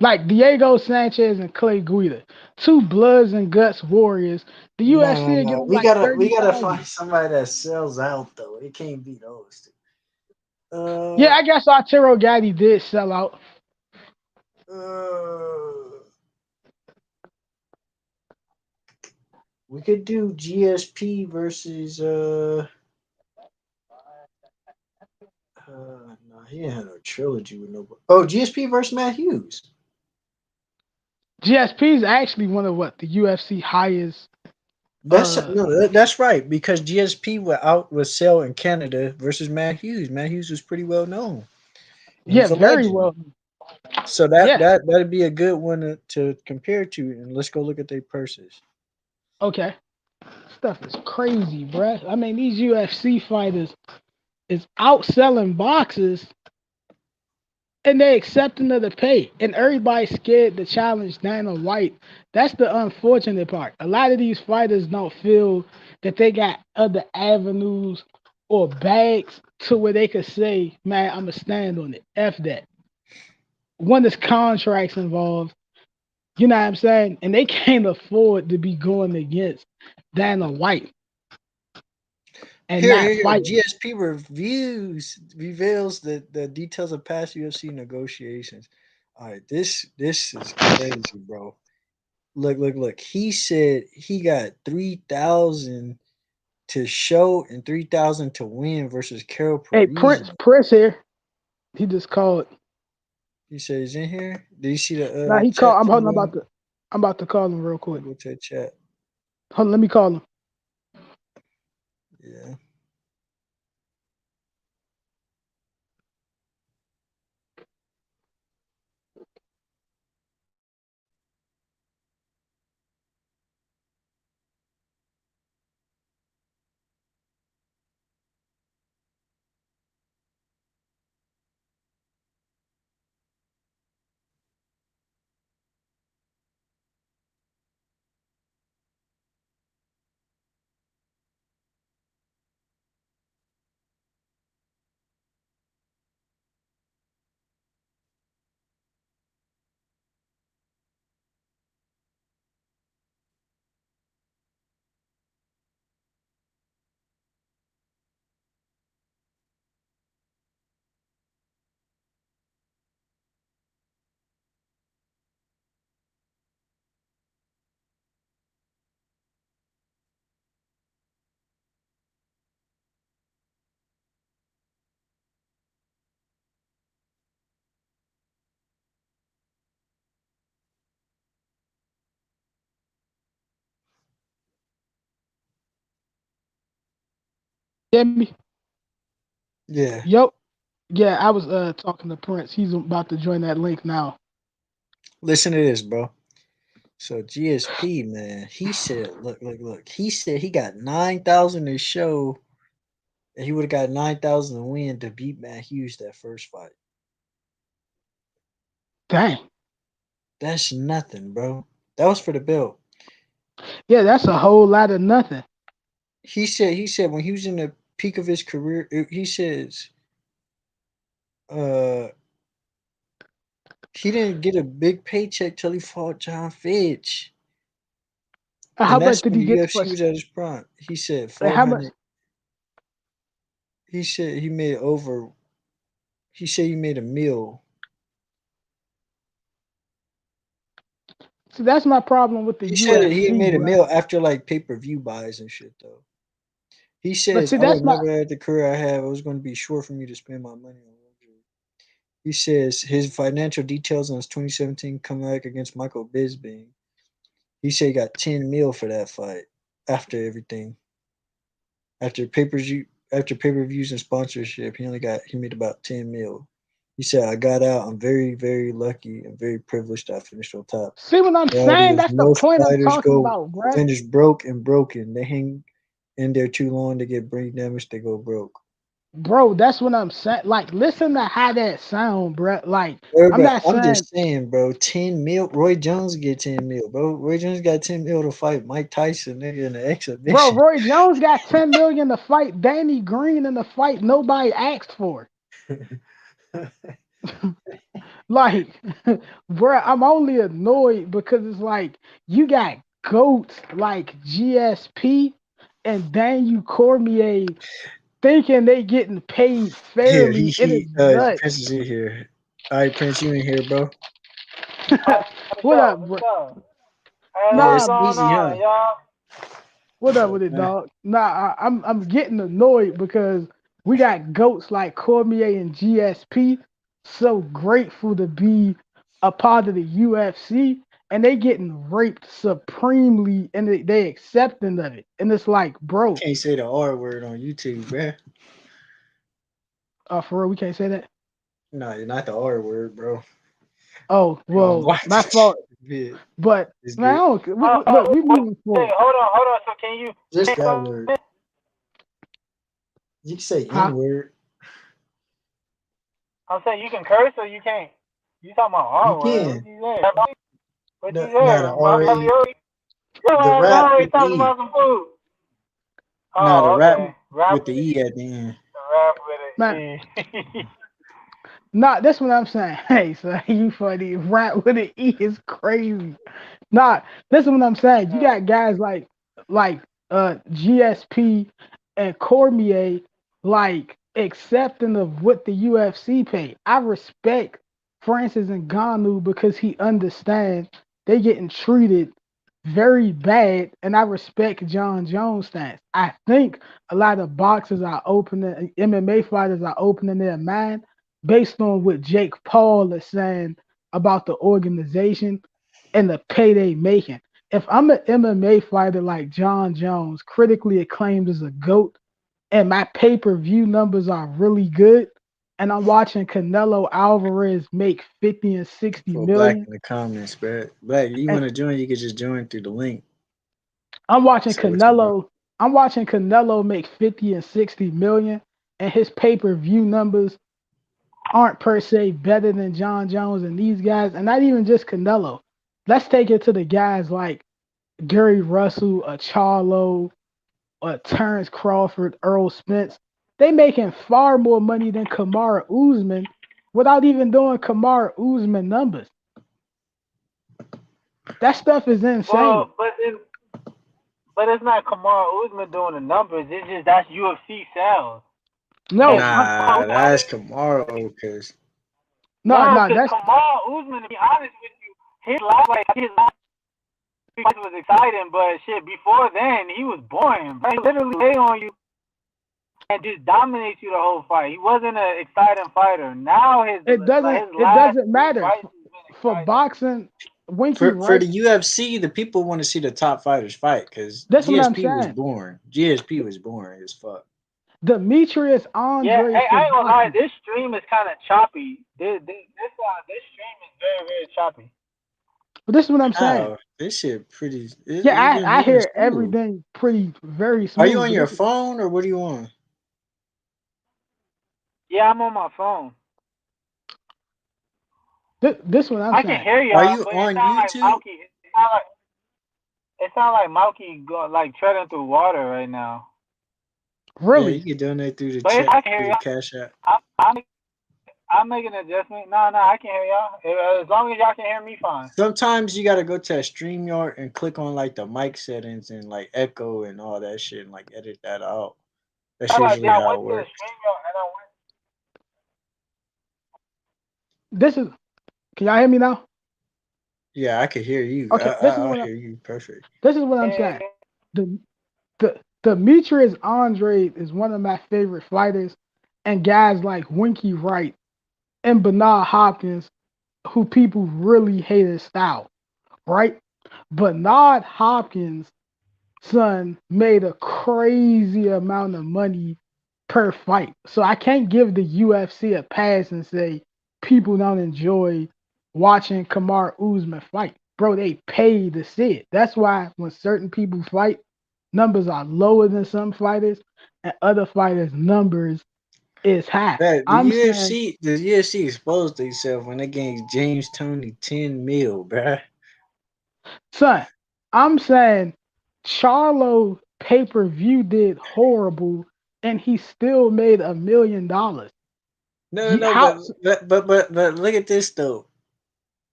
Like Diego Sanchez and Clay Guida, two bloods and guts warriors. The UFC will give
No.
them
We
like
gotta we gotta
30,000.
find somebody that sells out though. It can't be those two.
Yeah, I guess Arturo Gatti did sell out.
Uh, we could do GSP versus no, he didn't have no trilogy with nobody. Oh, GSP versus Matt Hughes.
GSP is actually one of what the UFC highest.
That's
Uh,
no, that's right because GSP was sell in Canada versus Matt Hughes. Matt Hughes was pretty well known.
yeah,
He's a
very
legend.
well.
So that
Yeah,
that that'd be a good one to compare to, and let's go look at their purses.
okay. Stuff is crazy, bruh. I mean, these UFC fighters is outselling boxers and they accepting of the pay. And everybody's scared to challenge Dana White. That's the unfortunate part. A lot of these fighters don't feel that they got other avenues or bags to where they could say, man, I'ma stand on it. F that. When there's contracts involved, you know what I'm saying? And they can't afford to be going against Dana White and not
Here.
fight.
GSP reveals the details of past UFC negotiations. All right, this is crazy, bro. Look. He said he got 3,000 to show and 3,000 to win versus Carol
Hey, Prince,
Parisi.
Prince here. He just called.
He said he's in here. Did you see the
Now he called.
chat from him?
I'm about to call him real
Let
quick.
me go to the chat.
Hold on, let me call him.
Yeah.
Hear me?
Yeah.
Yo. Yeah, I was talking to Prince. He's about to join that link now.
Listen to this, bro. So GSP, man, he said, look. He said he got 9,000 to show, and he would have got 9,000 to win to beat Matt Hughes that first fight.
Dang.
That's nothing, bro. That was for the belt.
Yeah, that's a whole lot of nothing.
He said when he was in the peak of his career, he says, uh, he didn't get a big paycheck till he fought John Fitch.
How
And
much
that's
did
when
he
the
get for?
UFC was at his prime. He said
How much?
400. He said he made over. He said he made a meal.
See, that's my problem with the
He said that he
UFC,
made a
bro.
meal after like pay-per-view buys and shit though. He
But
says
see,
I would
that's my.
never had the career I have. It was going to be short for me to spend my money on luxury. He says his financial details on his 2017 comeback against Michael Bisping. He said he got 10 mil for that fight after everything. After pay-per-views and sponsorship, he made about 10 mil. He said I got out. I'm very, very lucky and very privileged I finished on top.
See what I'm
Reality
saying?
is
That's the
most
point I'm
fighters
talking
go
about, bro.
finish broke and broken. They hang in there too long to get brain damage, they go broke.
Bro, that's what I'm saying. Like, listen to how that sound, bro. Like,
Bro,
I'm not
I'm
saying,
just saying, bro, 10 mil. Roy Jones get 10 mil, bro. Roy Jones got 10 mil to fight Mike Tyson, nigga, in the
bro.
exhibition.
Roy Jones got 10 million to fight Danny Green in the fight nobody asked for. Like, bro, I'm only annoyed because it's like you got goats like GSP and Daniel Cormier thinking they getting paid
Here,
fairly. It is
Prince
nuts.
is in here. All right, Prince, you in here, bro?
Let's
What
go.
up,
Let's
bro?
go. Hey,
Yeah,
what's
Nah,
it's
going
easy, huh?
on, y'all?
what
What's
up
up,
with it,
man?
dog? Nah, I'm getting annoyed because we got goats like Cormier and GSP. So grateful to be a part of the UFC, and they getting raped supremely, and they accepting of it. And it's like, bro,
Can't say the R word on YouTube, bro.
for real, we can't say that.
No, you're not the R word, bro.
Oh
Don't
well,
watch
my
this
fault.
shit.
But
It's
man, I
good.
don't, look, we moving
Hey,
forward,
hold on. So can you
Just
say
that word.
something?
You can say
huh?
N word.
I'm saying you can curse or you can't. You talking about
You
R word? What
can.
you saying? What you
Not the
saying?
R A.
Your
The
ass
rap
always
with the
talking
E.
about some food.
Nah, the
Oh,
rap
okay. Rap
with
with
the E at the end.
rap
Man,
with it.
nah, that's what I'm saying. Hey, so you funny. Rap with an E is crazy. Nah, listen what I'm saying. You got guys like GSP and Cormier like accepting of what the UFC pay. I respect Francis Ngannou because he understands they getting treated very bad, and I respect John Jones' stance. I think a lot of boxers are opening, MMA fighters are opening their mind based on what Jake Paul is saying about the organization and the pay they making. If I'm an MMA fighter like John Jones, critically acclaimed as a GOAT, and my pay-per-view numbers are really good, and I'm watching Canelo Alvarez make 50 and 60
For Black
million,
in the comments, bro. Black, you
and
want to join? You can just join through the link.
I'm watching
Say what you want.
Canelo, I'm watching Canelo make 50 and 60 million, and his pay-per-view numbers aren't per se better than John Jones and these guys, and not even just Canelo. Let's take it to the guys like Gary Russell, a Charlo, Terrence Crawford, Earl Spence. They making far more money than Kamara Usman without even doing Kamara Usman numbers. That stuff is insane.
Well, but it's not Kamara Usman doing the numbers. It's just that's UFC sales.
No,
If
Nah, that's Kamaro, cause
no, because
that's
Kamara Usman, to be honest with you, his last was exciting, but shit, before then he was boring. Bro. He literally lay on you and just dominates you the whole fight. He wasn't an exciting fighter. Now his
it
last
doesn't
three
matter
fights has been
for
exciting.
boxing. Winky
for
right.
the UFC, the people want to see the top fighters fight. Cause
That's what I'm
GSP was
saying.
boring. GSP was boring as fuck.
Demetrius
Yeah,
Andre
hey, I ain't gonna lie.
Savaki.
This stream is kind of choppy. This stream is very very choppy.
But this is what I'm saying.
How? This shit pretty.
Yeah,
It's been
I
moving
hear
smooth.
everything pretty very
Are you
smooth.
on
But
your phone or what are you on?
Yeah, I'm on my phone.
this what I'm
I can
saying.
hear
Are
y'all,
you
but it
on
sounds like
YouTube?
Malky. It sound like Malky go like treading through water right now.
Yeah, you
Really?
can donate through the
But
chat,
I can hear
through the
y'all.
Cash App.
I'm making an adjustment. No, I can hear y'all. As long as y'all can hear me, fine.
Sometimes you gotta go to a StreamYard and click on like the mic settings and like echo and all that shit and like edit that out. That's usually
I
how
went
it
to the
works.
stream and I went.
This is. Can y'all hear me now?
Yeah, I could hear you.
Okay. This is
I
what
hear you perfect.
I'm saying. The Demetrius Andre is one of my favorite fighters, and guys like Winky Wright and Bernard Hopkins, who people really hate his style, right? Bernard Hopkins' son made a crazy amount of money per fight. So I can't give the UFC a pass and say people don't enjoy watching Kamar Usman fight. Bro, they pay to see it. That's why when certain people fight, numbers are lower than some fighters, and other fighters' numbers is high.
That
I'm saying,
the UFC exposed themselves when they gave James Tony 10 mil, bruh.
son, I'm saying Charlo pay-per-view did horrible and he still made $1 million.
No,
How
but look at this though.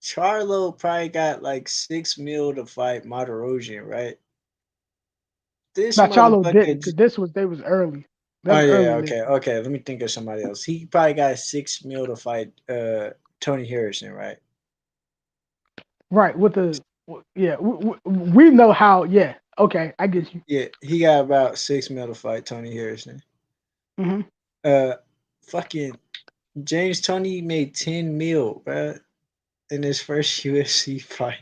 Charlo probably got like 6 mil to fight Matarosian, right? This
now Charlo didn't
motherfucker.
because this was they was early. That
Oh
was
yeah,
early.
okay. Let me think of somebody else. He probably got 6 mil to fight Tony Harrison, right?
Right, with the yeah, we know how. Yeah, okay, I get you.
Yeah, he got about 6 mil to fight Tony Harrison.
Hmm.
Uh, fucking James Tony made 10 mil, bruh, in his first UFC fight.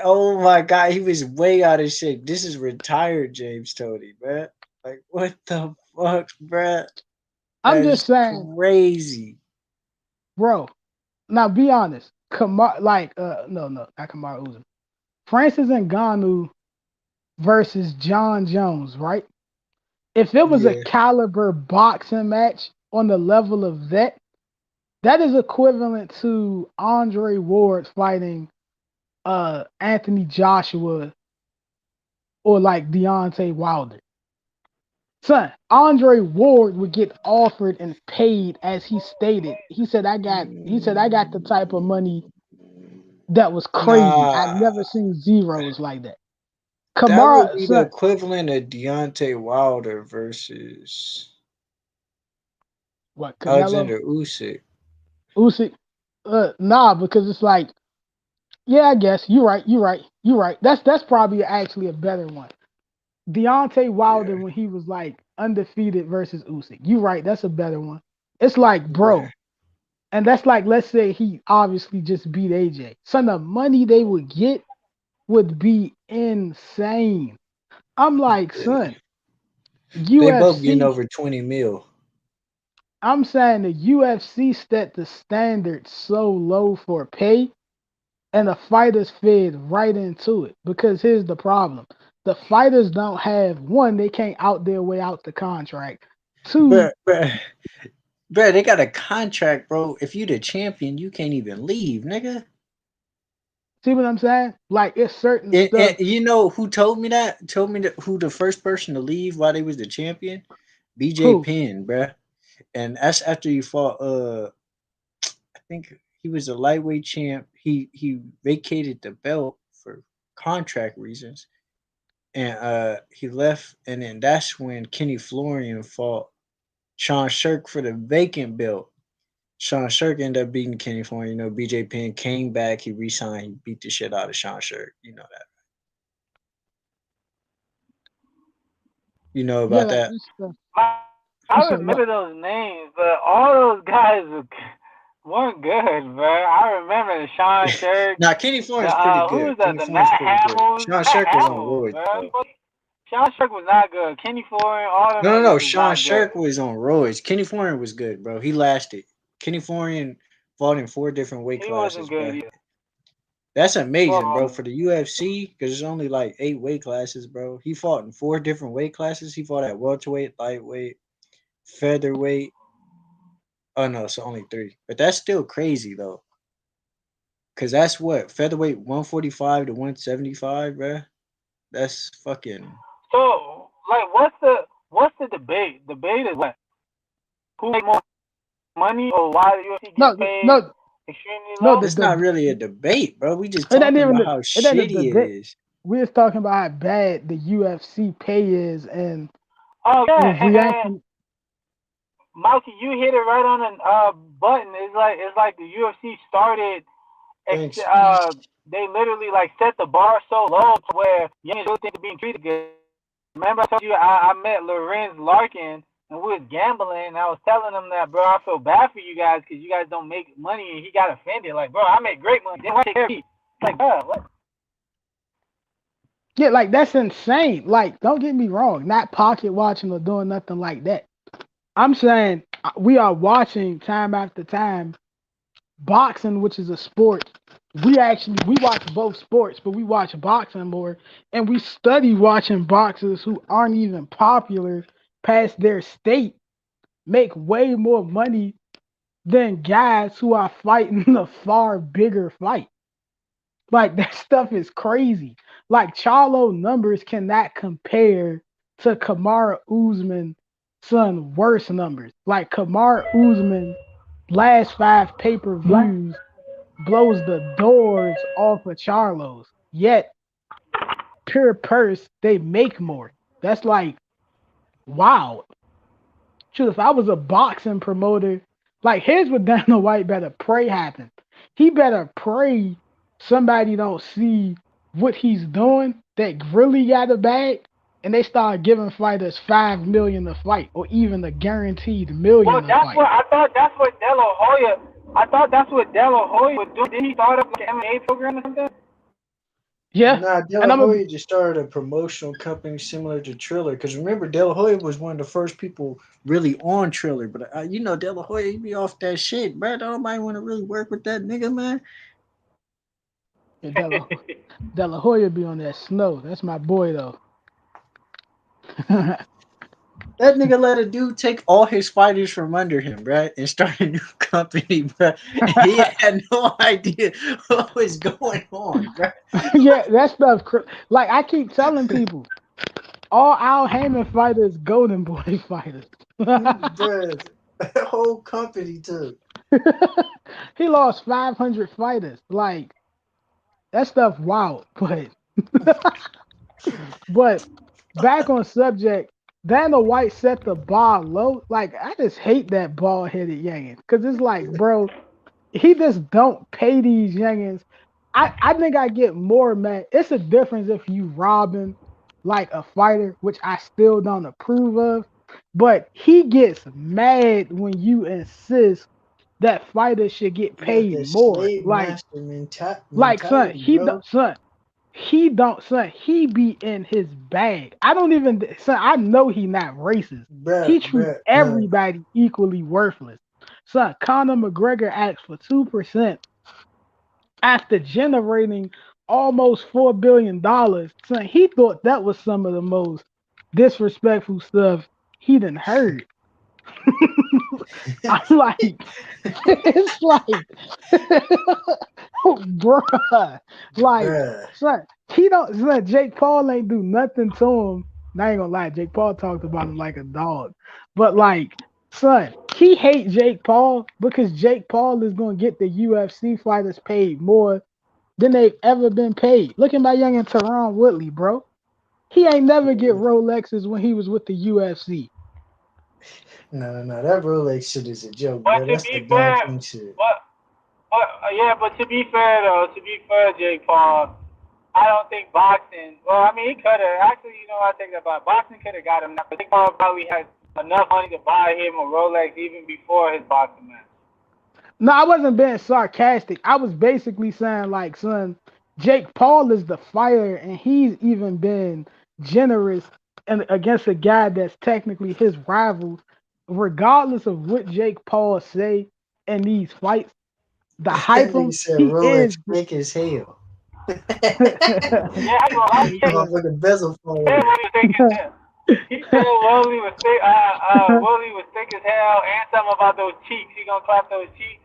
Oh my god, he was way out of shape. This is retired James Tony, bruh. Like what the fuck, bruh?
I'm
That
just
is
saying,
crazy.
bro. Now be honest, Kamar like no not Kamar Usman, Francis Ngannou versus John Jones, right? If it was a
Yeah.
caliber boxing match on the level of that is equivalent to Andre Ward fighting Anthony Joshua or like Deontay Wilder. Son, Andre Ward would get offered and paid as he stated. He said I got the type of money that was crazy. I've
Nah,
never seen zeros like that.
that would
Kamara,
be the
son,
equivalent of Deontay Wilder versus
what, Canelo?
Alexander Usyk.
Usyk? Nah, because it's like, yeah, I guess you're right. That's probably actually a better one. Deontay Wilder
Yeah,
when he was like undefeated versus Usyk. You're right, that's a better one. It's like,
yeah.
bro, and that's like, let's say he obviously just beat AJ. Son, the money they would get would be insane. I'm like,
Yeah.
son,
They both getting
UFC.
over 20 mil.
I'm saying the UFC set the standard so low for pay, and the fighters fed right into it. Because here's the problem: the fighters don't have one, they can't out their way out the contract. Two,
Bruh, they got a contract, bro. If you the champion, you can't even leave, nigga.
see what I'm saying? Like it's certain
And
stuff.
you know who told me that? Told me that who the first person to leave while they was the champion? BJ
Who?
Penn, bruh. And that's after you fought I think he was a lightweight champ. He vacated the belt for contract reasons. And he left and then that's when Kenny Florian fought Sean Shirk for the vacant belt. Sean Shirk ended up beating Kenny Florian. You know, BJ Penn came back, he re-signed, he beat the shit out of Sean Shirk. You know that. You know
Yeah,
about
like
that?
this stuff. You
I
said what?
remember those names, but all those guys weren't good, bro. I remember the Sean Shirk,
Now Kenny
the
Florian's pretty
who was
good.
that?
Kenny
The
Florian's
Matt
pretty good.
Hamills,
Sean
Matt
Shirk was on
Hamills,
roids
bro.
though.
Sean Shark was not good. Kenny Florian, all them
No, no, no.
niggas was
Sean
not good.
Shark was on roids. Kenny Florian was good, bro. He lasted. Kenny Florian fought in 4 different weight
He wasn't
classes,
good
bro.
either.
That's amazing, bro.
Well,
For the UFC, because there's only like 8 weight classes, bro. He fought in 4 different weight classes. He fought at welterweight, lightweight, featherweight. Oh no, so only 3. But that's still crazy though, because that's what featherweight 145 to 175, bro. That's fucking.
so like, what's the debate? Debate is what? Who make more money, or why the UFC
No,
gets paid
no,
extremely
no.
low?
It's not really a debate, bro. We just
It ain't
talking
even
about
the,
how
it ain't a
shitty it
debate.
is.
We was talking about how bad the UFC pay is, and
Oh yeah,
was
and
reacting.
Malky, you hit it right on the button. It's like the UFC started.
Thanks.
They literally like set the bar so low to where young really think they're being treated good. Remember I told you I met Lorenz Larkin and we was gambling and I was telling him that, bro, I feel bad for you guys because you guys don't make money, and he got offended like, bro, I make great money. They want to take care of me. Like, bro, what?
Yeah, like that's insane. Like, don't get me wrong, not pocket watching or doing nothing like that. I'm saying we are watching time after time boxing, which is a sport. We watch both sports, but we watch boxing more, and we study watching boxers who aren't even popular past their state make way more money than guys who are fighting a far bigger fight. Like that stuff is crazy. Like Charlo numbers cannot compare to Kamara Usman son worse numbers. Like Kamara Usman last 5 pay-per-views blows the doors off of Charlo's. Yet pure purse, they make more. That's like wow. Shoot, if I was a boxing promoter, like here's what Dana White better pray happen. He better pray somebody don't see what he's doing that really got a bag, and they start giving fighters 5 million a fight, or even a guaranteed
Well,
million a
that's
fight.
what I thought. That's what De La Hoya. I thought that's what De La Hoya would do. Did he start up like an MMA program or something?
Yeah,
Nah, De
and
La
I'm a
Hoya just started a promotional company similar to Triller. Because remember, De La Hoya was one of the first people really on Triller. But De La Hoya, he be off that shit, bro. Don't nobody want to really work with that nigga, man.
yeah, De La Hoya be on that snow. That's my boy though.
That nigga let a dude take all his fighters from under him, bro, and start a new company, bro. And he had no idea what was going on, bro.
Yeah, that stuff. Like I keep telling people, all Al Heyman fighters, Golden Boy fighters.
Bro, the whole company took.
He lost 500 fighters. Like that stuff, wild. But back on subject, Dana White set the bar low. Like I just hate that bald headed youngin because it's like, bro, he just don't pay these youngins. I think I get more mad. It's a difference if you robbing like a fighter, which I still don't approve of. But he gets mad when you insist that fighters should get
You got
paid
that
more.
slave master
Like
mentality, bro.
son, he be in his bag. I don't even son, I know he not racist. He treat
No.
everybody equally worthless. Son, Conor McGregor asked for 2% after generating almost $4 billion. Son, he thought that was some of the most disrespectful stuff he done heard. I'm like, it's like, bruh, like,
Bruh.
son, he don't, son, Jake Paul ain't do nothing to him. I ain't gonna lie, Jake Paul talked about him like a dog, but like, son, he hate Jake Paul because Jake Paul is gonna get the UFC fighters paid more than they've ever been paid. Look at my young and Teron Woodley, bro. He ain't never get Rolexes when he was with the UFC.
No. That Rolex shit is a joke,
But
bro.
to
That's the
be
Don
fair,
King shit.
but to be fair though, Jake Paul, I don't think boxing. Well, I mean, he could have. Actually, I take that back. Boxing could have got him. But Jake Paul probably had enough money to buy him a Rolex even before his boxing match.
No, I wasn't being sarcastic. I was basically saying, like, son, Jake Paul is the fighter, and he's even been generous and against a guy that's technically his rival, regardless of what Jake Paul say in these fights, the
That
hype
nigga
him,
said
he
Rolex
is.
fake as hell.
Yeah, I ain't gonna lie. Yeah,
Motherfucking bezel fall
Willie
off.
was thick as hell. He said Willie was thick. Willie was thick as hell, and something about those cheeks. He gonna clap those cheeks.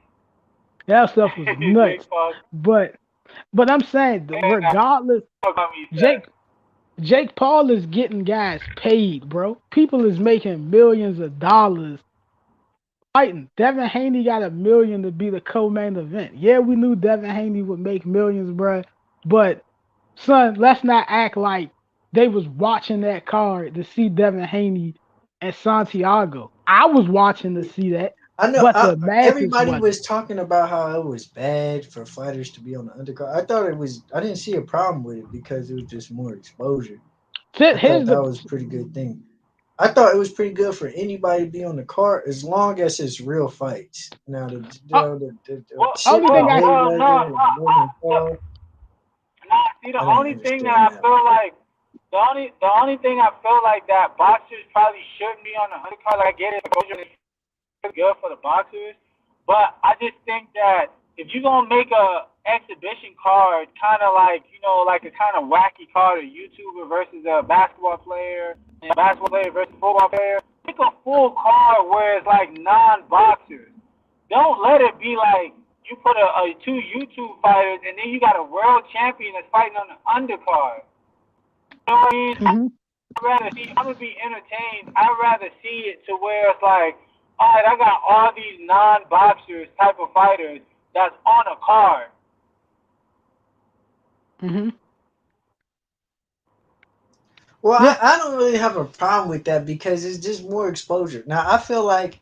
That stuff was
Jake
nuts.
Paul.
But I'm saying that
And
regardless,
that's what he said.
Jake Paul is getting guys paid, bro. People is making millions of dollars fighting. Devin Haney got $1 million to be the co-main event. Yeah, we knew Devin Haney would make millions, bro. But son, let's not act like they was watching that card to see Devin Haney and Santiago. I was watching to see that,
I know.
but the masses
Everybody
wasn't.
was talking about how it was bad for fighters to be on the undercard. I thought it was. I didn't see a problem with it because it was just more exposure. I thought
Here's
that
the
was a pretty good thing. I thought it was pretty good for anybody to be on the card as long as it's real fights. Now
uh,
the
Well,
shit
only
with
thing I
no.
Mayweather and Logan Paul,
Nah, see, the
I didn't
only thing that
understand
I
that.
feel like, the only thing I feel like that boxers probably shouldn't be on the undercard. Like I get it, exposure is good for the boxers, but I just think that if you're gonna make a exhibition card, kind of like like a kind of wacky card, a YouTuber versus a basketball player, and a basketball player versus a football player, make a full card where it's like non-boxers. Don't let it be like you put a two YouTube fighters and then you got a world champion that's fighting on the undercard. You know what I mean?
hmm
I'd rather see. I'm gonna be entertained. I'd rather see it to where it's like, all right, I got all these non-boxers type of fighters that's on a card.
hmm
Well,
Yeah.
I don't really have a problem with that because it's just more exposure. Now I feel like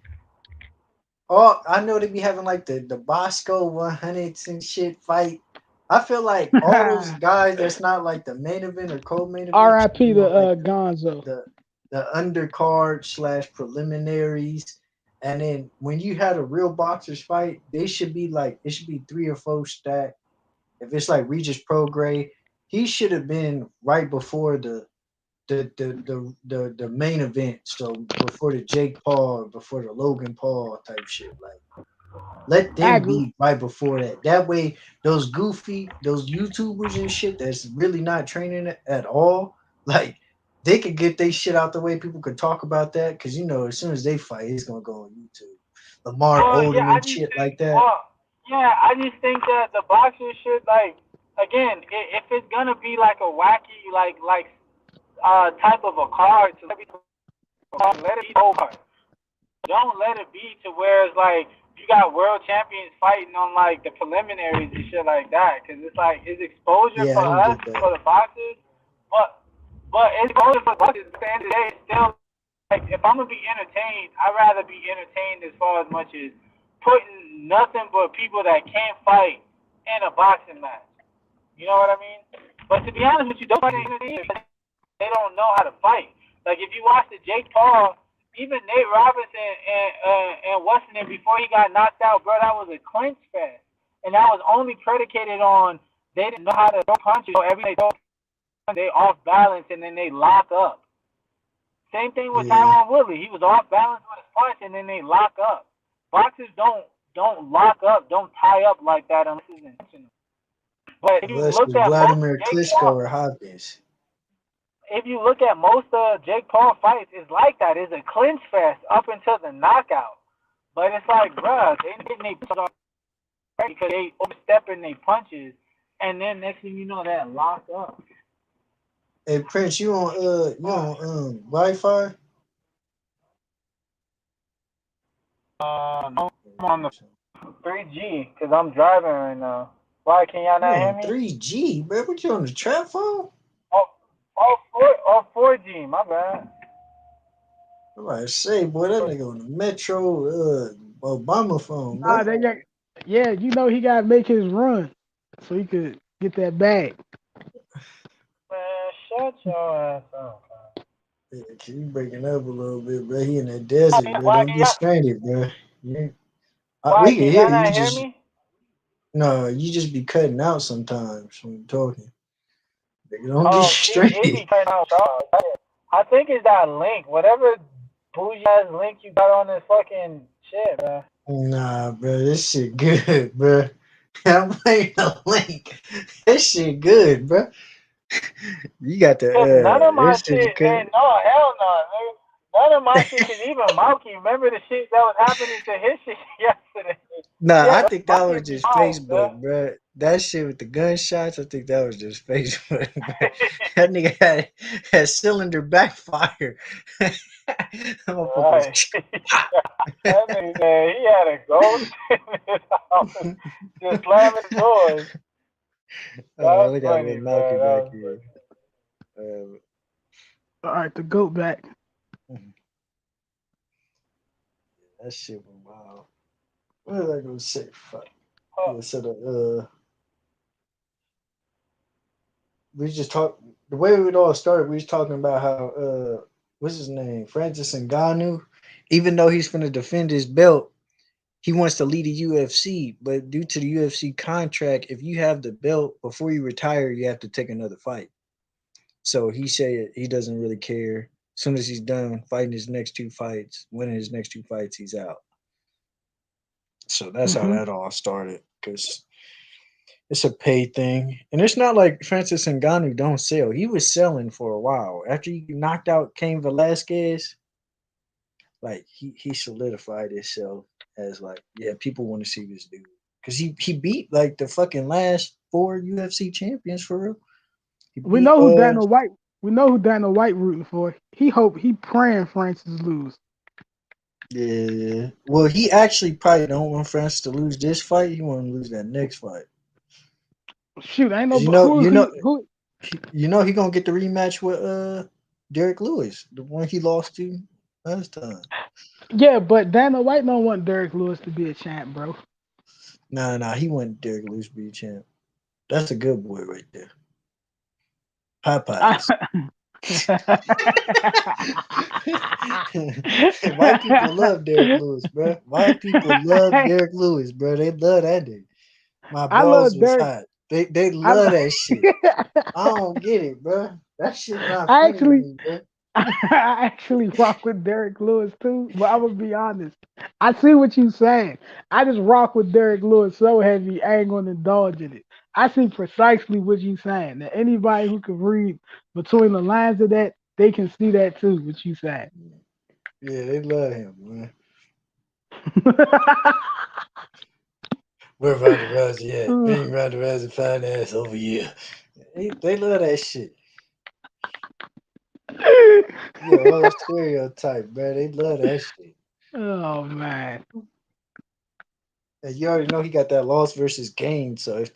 I know they be having like the Bosco 100s and shit fight. I feel like all those guys that's not like the main event or co-main event should
R.I.P.
be
to
on like
Gonzo.
the the undercard slash preliminaries. And then when you had a real boxers fight, they should be like it should be 3 or 4 stacked. If it's like Regis Prograis, he should have been right before the main event. So before the Jake Paul, before the Logan Paul type shit. Like let
I
them
agree.
be right before that. That way, those YouTubers and shit that's really not training at all, like they could get their shit out the way. People could talk about that because as soon as they fight, it's gonna go on YouTube. Lamar
Well, yeah,
Odom
I
and
just
shit
think.
like that.
Well, yeah, I just think that the boxers should like again, if it's gonna be like a wacky type of a card, to let it be over. Don't let it be to where it's like you got world champions fighting on like the preliminaries and shit like that. Because it's like it's exposure
Yeah,
for
I don't
us
get that.
for the boxers, but it's exposure for the boxers. At the end of the day, it's still like if I'm gonna be entertained, I'd rather be entertained as far as much as putting nothing but people that can't fight in a boxing match. You know what I mean? But to be honest with you, don't entertain they don't know how to fight. Like if you watch the Jake Paul, even Nate Robinson and Weston before he got knocked out, bro, that was a clinch fest, and that was only predicated on they didn't know how to throw punches. So every day they off balance and then they lock up. Same thing with
Yeah.
Tyron Woodley. He was off balance with his punch and then they lock up. Boxers don't lock up, don't tie up like that unless it's intentional. But if you
Unless
look
it's
at most
Vladimir
Jake
Klitschko
Paul,
or Hopkins.
if you look at most Jake Paul fights, it's like that. It's a clinch fest up until the knockout. But it's like, bruh, they didn't they punches on because they overstepping their punches, and then next thing you know, that lock up.
Hey Prince, you on Wi-Fi?
No, I'm on the 3G because I'm driving right now. Why can y'all
You
not hear
on
me?
3G, bro? What you on the trap phone?
Oh, 4G. My bad.
I'm about to say, boy, that nigga on the Metro Obama phone,
Ah,
bro.
they got, yeah, he got to make his run so he could get that bag.
Man, shut your ass up.
Yeah, you breaking up a little bit, bro. He in that desert, bro.
Why
Don't
can
get
y'all?
stranded, bro. Yeah.
Why
We can
can
hear
y'all
you.
not
You
hear
just
me?
no, you just be cutting out sometimes when you're talking. Nigga, don't get
It be
straight.
turning out sharp. I think it's that link. Whatever bougie ass link you got on this fucking shit, man.
Nah, bro, this shit good, bro. I'm playing the link. This shit good, bro. You got the
Cause none of my
this
shit,
shit
man,
good.
no, hell no, nigga. None of my shit, cause even Malky, remember the shit that was happening to his shit yesterday?
Nah, I
Yeah,
think
my
that was
shit be
just
off, bro.
Facebook, bro. That shit with the gunshots, I think that was just Facebook, bro. That nigga had cylinder backfire. That motherfucker was
Right. That nigga said he had a ghost in his house, just slamming the doors. That's
look at
funny,
little
bro.
Malky
That
back
was
here.
funny.
All right, the goat back.
That shit was wild. What was I gonna say? Fuck.
Huh.
Yeah, so we just talked the way it all started, we was talking about how what's his name? Francis Ngannou, even though he's gonna defend his belt, he wants to lead the UFC, but due to the UFC contract, if you have the belt before you retire, you have to take another fight. So he said he doesn't really care. As soon as he's done fighting his next two fights, winning his next two fights, he's out. So that's how
Hmm.
that all started. Because it's a pay thing, and it's not like Francis Ngannou don't sell. He was selling for a while after he knocked out Cain Velasquez. Like he solidified himself as like, yeah, people want to see this dude because he beat like the fucking last four UFC champions for real. He
We
beat
know who Dana White. We know who Dana White rooting for. He praying Francis lose.
yeah. Well, he actually probably don't want Francis to lose this fight. He want to lose that next fight
Shoot, ain't no
because you know he gonna get the rematch with Derek Lewis, the one he lost to last time.
Yeah, but Dana White don't want Derek Lewis to be a champ, bro.
Nah, he went Derek Lewis to be champ. That's a good boy right there. Popeyes. White people love Derek Lewis, bro. White people love Derek Lewis, bro. They love that dude. My
I
balls
love
was
Derek.
hot. They
I,
love that shit. I don't get it, bro. That shit not
I
funny to
actually
me, bro.
I actually rock with Derek Lewis too, but I'm gonna be honest. I see what you're saying. I just rock with Derek Lewis so heavy, I ain't gonna indulge in it. I see precisely what you're saying. That anybody who can read between the lines of that, they can see that too. What you saying?
Yeah, they love him, man. Where Ronda Rousey at? Bring Ronda Rousey fine ass over here. They love that shit. Yeah, whole stereotype, bro. They love that shit.
Oh man.
And you already know he got that loss versus Gain. So if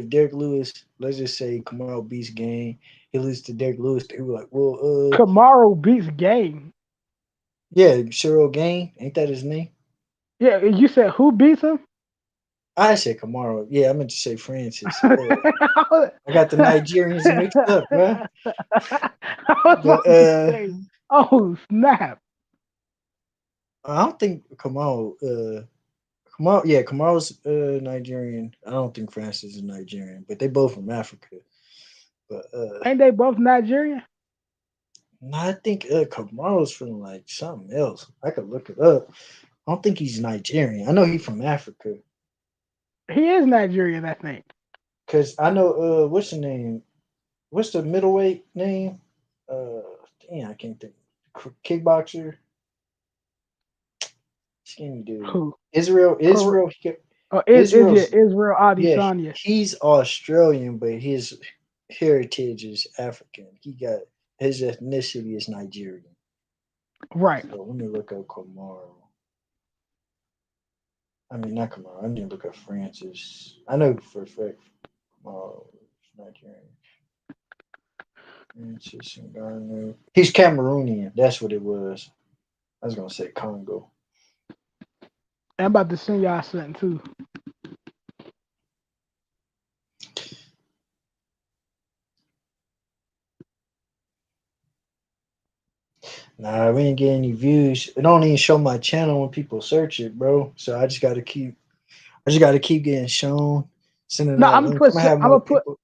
Derek Lewis, let's just say Kamaru beats Gain, he loses to Derek Lewis, they were like, well,
Kamaru beats Game.
yeah, Cyril Gain, ain't that his name?
Yeah, you said who beats him?
I said Kamaru. Yeah, I meant to say Francis.
I
I got the Nigerians mixed up, bro.
was
But
about to say, oh snap.
I don't think Kamaru's Nigerian. I don't think Francis is Nigerian, but they both from Africa. But
Ain't they both Nigerian?
no, I think Kamaru's from like something else. I could look it up. I don't think he's Nigerian. I know he's from Africa.
He is Nigerian, I think.
Cause I know what's the name? What's the middleweight name? Uh Damn, I can't think. Kickboxer, skinny dude.
Who?
Israel,
Is
Israel's
it Israel
yeah,
Adesanya?
he's Australian, but his heritage is African. He got his ethnicity is Nigerian.
Right.
So let me look up Kamaru. I mean, not Kamaru. I need to look up Francis. I know for a fact Kamaru is Nigerian. Francis Ngannou. He's Cameroonian. That's what it was. I was gonna say Congo.
I'm about to send y'all something too.
Nah, we ain't getting any views. It don't even show my channel when people search it, bro. So I just gotta keep getting shown, sending
No,
out
I'm gonna
links.
put
I'm gonna have
I'm
more
gonna put
people.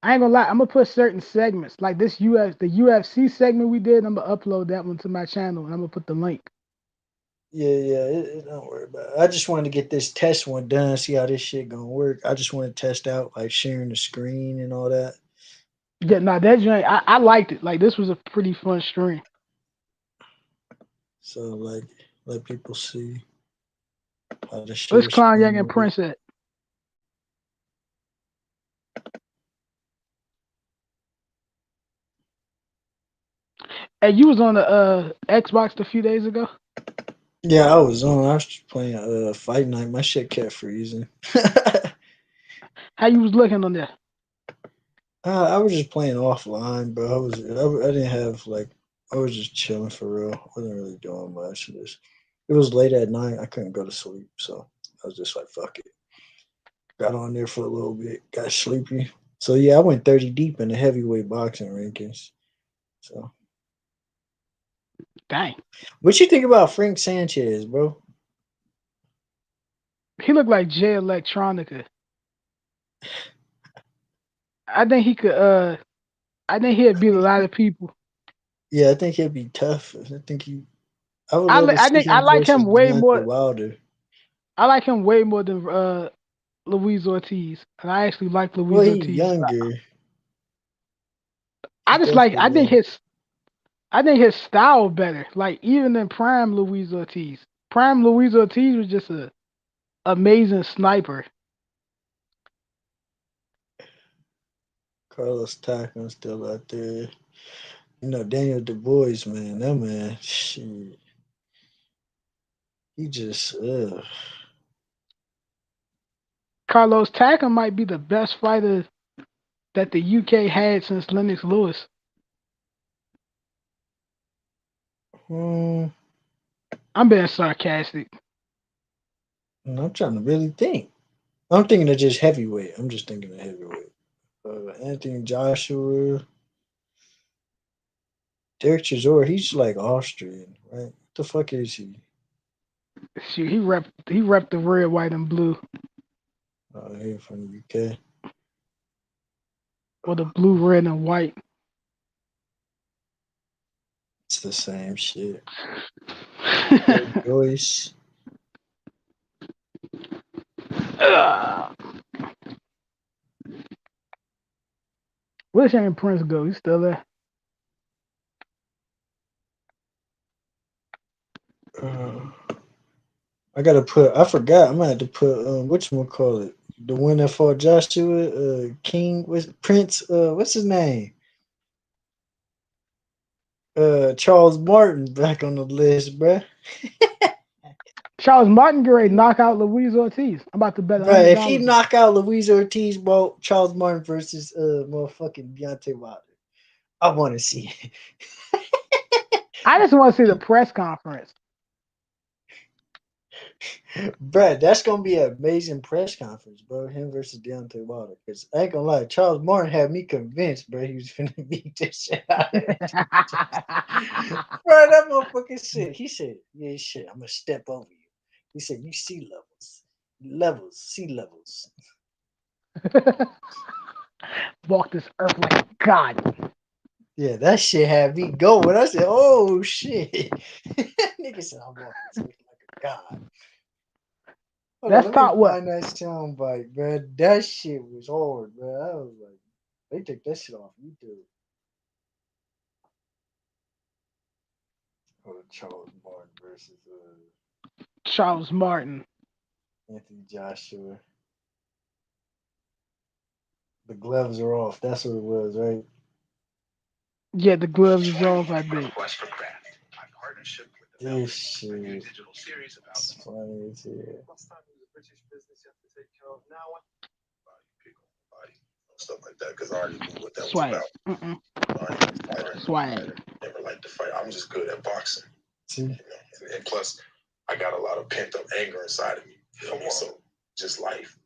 I ain't gonna lie. I'm gonna put certain segments like the UFC segment we did. I'm gonna upload that one to my channel, and I'm gonna put the link.
Yeah. Don't worry about it. I just wanted to get this test one done, see how this shit gonna work. I just want to test out like sharing the screen and all that.
Yeah, nah, that joint, I liked it. Like this was a pretty fun stream.
So like, let people see how to
Let's
share
Clown Young
screen
and
with it.
Prince at. Hey, you was on the Xbox a few days ago.
Yeah, I was on. I was just playing Fight Night. My shit kept freezing.
How you was looking on there?
I was just playing offline, bro. I didn't have like I was just chilling for real. I wasn't really doing much. It was late at night. I couldn't go to sleep, so I was just like, fuck it. Got on there for a little bit, got sleepy. So yeah, I went 30 deep in the heavyweight boxing rankings. So
Dang,
what you think about Frank Sanchez, bro?
he looked like Jay Electronica. I think he could. I think he'd beat a lot of people.
Yeah, I think he'd be tough. I would love to
I
see
think I
him
like
versus
him way
Deontay
more.
Wilder.
I like him way more than Luis Ortiz, and I actually like
Well,
Luis
he's
Ortiz.
younger.
I
He's
just like.
definitely young.
I think his style better. Like even in prime Luis Ortiz. Prime Luis Ortiz was just a amazing sniper.
Carlos Takam still out there. You know, Daniel Du Bois, man, that man, shit, he just,
Carlos Takam might be the best fighter that the UK had since Lennox Lewis.
hmm,
I'm being sarcastic.
I'm trying to really think. I'm thinking of just heavyweight. I'm just thinking of heavyweight. Anthony Joshua, Derek Chisora, he's like Austrian, right? What the fuck is he?
Shoot, he repped the red, white, and blue,
He from the UK.
or the blue, red, and white.
It's the same shit. Joyce.
Where's Shane Prince go? He's still there.
Uh, I gotta put. I forgot. I'm gonna have to put. Whatchamacallit, the one that fought Joshua King was Prince. What's his name? Charles Martin back on the list, bruh.
Charles Martin get ready to knock out Luis Ortiz. I'm about to bet
Bruh, if he
$100.
knock out Luis Ortiz, bro, Charles Martin versus motherfucking Deontay Wilder. I want to see it.
I just want to see the press conference.
Bruh, that's gonna be an amazing press conference, bro. Him versus Deontay Wilder. Cause I ain't gonna lie, Charles Martin had me convinced, bro, he was finna beat this shit out of it. Bro, that motherfucker said, he said, yeah, shit, I'm gonna step over you. He said, you see sea levels.
Walk this earth like a god.
Yeah, that shit had me going. I said, oh shit. Nigga said, I'm walking this earth like a god. Hold on,
That's
let me
top what?
find that sound bite, bro. That shit was hard, bro. I was like, they took that shit off YouTube. Oh, Charles Martin versus
Charles Martin.
Anthony Joshua. The gloves are off. That's what it was, right?
Yeah, the gloves is off, I think.
This shit. It's funny as hell.
Stuff like that, because I already knew what that was
Swag.
about.
Swag.
Never liked to fight. I'm just good at boxing.
See?
You know? And plus, I got a lot of pent up anger inside of me. You know what I mean? So just life.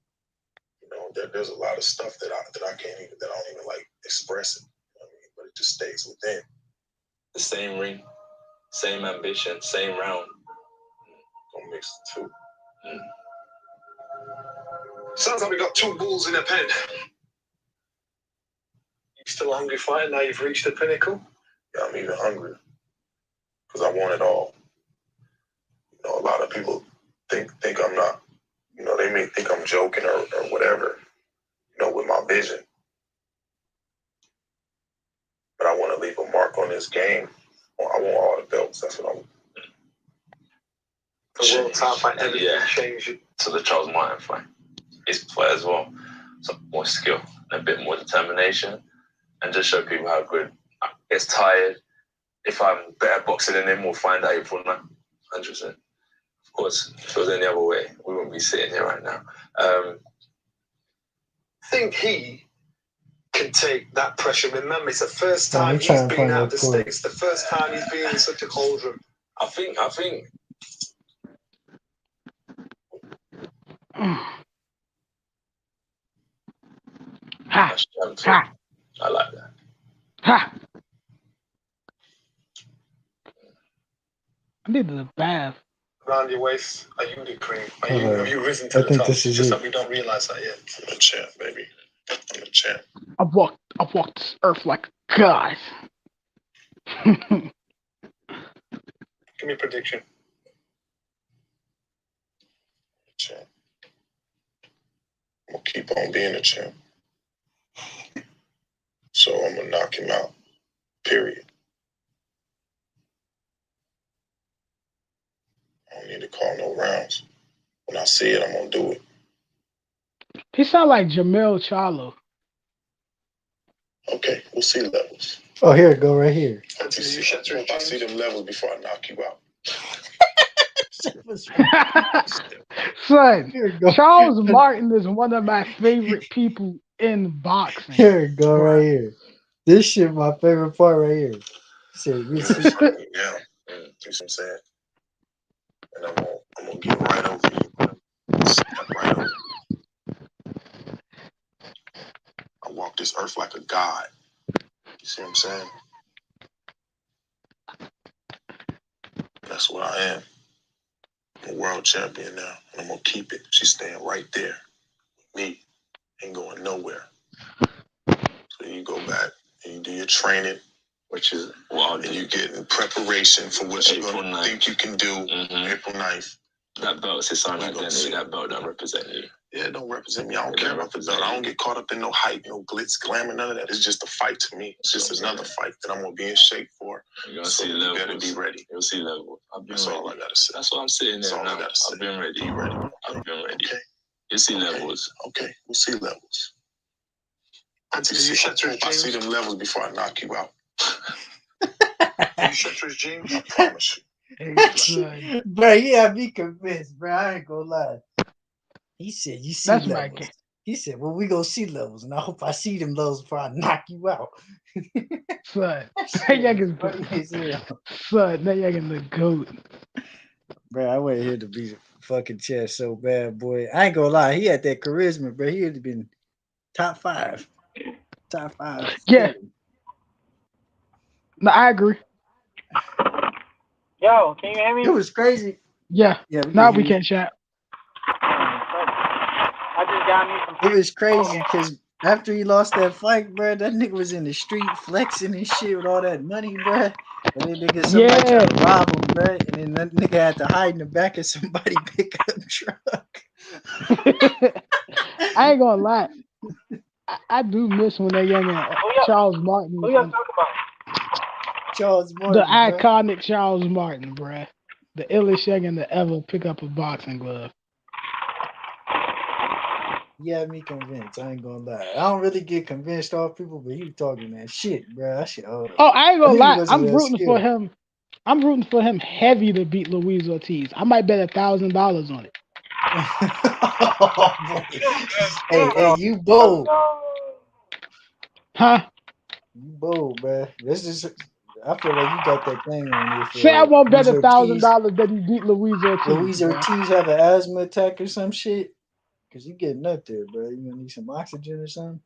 You know, there's a lot of stuff that I can't even, that I don't even like express it. You know what I mean? But it just stays within. The same ring, same ambition, same round. Don't mix the two. Sounds like we got two bulls in a pen.
still a hungry fighter now you've reached the pinnacle?
Yeah, I'm even hungrier because I want it all. You know, a lot of people think I'm not. You know, they may think I'm joking or whatever. You know, with my vision, but I want to leave a mark on this game. I want all the belts. That's what I want.
The world title fight, everything changed.
To the Charles Martin fight. His fight as well. Some more skill and a bit more determination, and just show people how good. I get tired. If I'm better boxing than him, we'll find out April 9th. 100%. Of course, if it was any other way, we wouldn't be sitting here right now.
Think he can take that pressure. Remember, it's the first
Nah,
time
he trying
he's
to
been
find
out
that
of the
quote.
States. The first time he's been in such a cauldron.
I think
Ha,
that's champ too.
ha,
I like that.
ha. I need the bath.
Around your waist, are you the cream? Have you risen to
I
the
think
top?
this is
Just
it.
that we don't realize that yet.
I'm the champ, baby. I'm the champ.
I've walked this earth like a god.
Give me a prediction.
Champ. I'm gonna keep on being a champ. So I'm gonna knock him out. Period. I don't need to call no rounds. When I see it, I'm gonna do it.
He sound like Jamel Charlo.
Okay, we'll see levels.
Oh, here it go right here.
Hope I see them levels before I knock you out.
Son,
Here it go.
Charles Martin is one of my favorite people in boxing.
Here it go right here. This shit my favorite part right here. He said,
You're gonna fight me now. You know what I'm saying? And I'm gonna get right over you. Step right over you. I walk this earth like a god. You see what I'm saying? That's what I am. I'm a world champion now, and I'm gonna keep it. She's staying right there. Me ain't going nowhere. So you go back and you do your training,
Which is wild.
and you get in preparation for what you're
April
gonna
9th.
think you can do.
Mhm.
April 9th.
That belt's his own
We gonna
identity.
see.
That belt don't represent you.
Yeah, it don't represent me. I don't
It
care
don't
about the
represent
belt. I
you.
don't get caught up in no hype, no glitz, glamour, none of that. It's just a fight to me. It's just another fight that I'm gonna be in shape for.
You're gonna
So
see
you
levels.
better be ready.
You'll see levels. I've been
That's
ready.
all I gotta say.
That's why I'm sitting
That's
there
all I
now.
gotta say.
I've been ready.
Be ready.
I've been ready.
Okay.
You see
Okay.
levels.
Okay. We'll see levels.
Anthony, you shatter his
I see
dreams?
them levels before I knock you out.
You shatter his dreams?
I promise you.
Son,
bro, yeah, be convinced, bro. I ain't gonna lie. He said, "You see
that's my
levels."
game.
He said, "Well, we gonna see levels, and I hope I see them levels before I knock you out."
Son,
That
that
shit
young
is
is
funny as hell.
son, that young is the goat.
Bro, I went here to beat the fucking chest so bad, boy. I ain't gonna lie. He had that charisma, bro. He had been top 5. Top 5.
Yeah, no, I agree.
Yo, can you hear me?
It was crazy.
Yeah,
Yeah,
now
can
we
hear you.
can't chat.
I just got me some.
It was crazy because after he lost that fight, bro, that nigga was in the street flexing and shit with all that money, bro. And then nigga, somebody tried to rob him, bro. And then that nigga had to hide in the back of somebody's pickup truck.
I ain't gonna lie. I do miss when that young Charles Martin,
Who y'all talking about?
Charles
the
Martin, bro.
iconic Charles Martin, bruh. The illest youngin to ever pick up a boxing glove.
He had me convinced. I ain't gonna lie. I don't really get convinced off people, but he was talking that shit, bro. That shit.
Oh, I ain't gonna
He
lie.
wasn't
I'm
that
rooting for
skilled.
him. I'm rooting for him heavy to beat Luis Ortiz. I might bet $1,000 on it.
Oh, boy. Hey, you bold.
Huh?
You bold, bro. This is. I feel like you got that thing on if
Say I won't bet
Luis Ortiz-
$1,000 that he beat Luis Ortiz.
Luis
bruh.
Ortiz have an asthma attack or some shit. Cause you getting up there, bro. You gonna need some oxygen or something.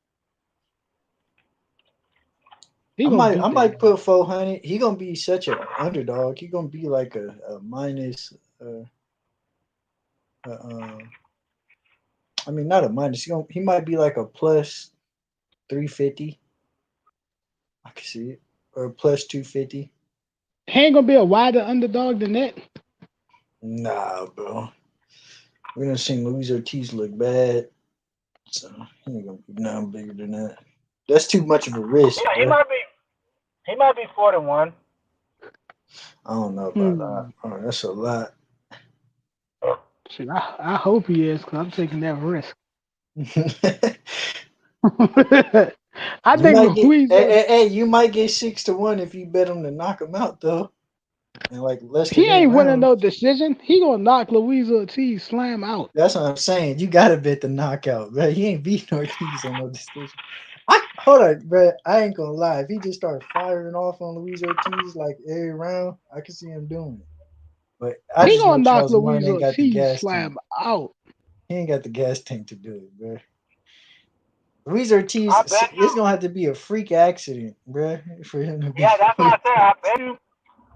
He
I
gonna
might,
beat
I
that
might
nigga.
put 400. He gonna be such an underdog. He gonna be like a minus. I mean, not a minus. He might be like a plus 350. I can see it. Or plus 250.
He ain't gonna be a wider underdog than that.
Nah, bro. We done seen Luis Ortiz look bad. So he ain't gonna be nothing bigger than that. That's too much of a risk,
Yeah, he
bro.
might be 4-1.
I don't know about that. Oh, that's a lot.
Shit, I hope he is, because I'm taking that risk.
You
I think
might get
Luis.
hey, you might get 6-1 if you bet him to knock him out though. And like less than
He
8
ain't winning
rounds.
no decision. He gonna knock Luis Ortiz slam out.
That's what I'm saying. You gotta bet the knockout, bro. He ain't beating Ortiz on no decision. Hold on, bro. I ain't gonna lie. If he just started firing off on Luis Ortiz like every round, I could see him doing it. But I
He
just know
gonna knock
Charles Martin
Luis
ain't got the
Ortiz
gas tank.
slam out.
He ain't got the gas tank to do it, bro. Luis Ortiz,
I bet
it's
you.
gonna have to be a freak accident, bro, for him to be.
Yeah, that's what I said. I bet you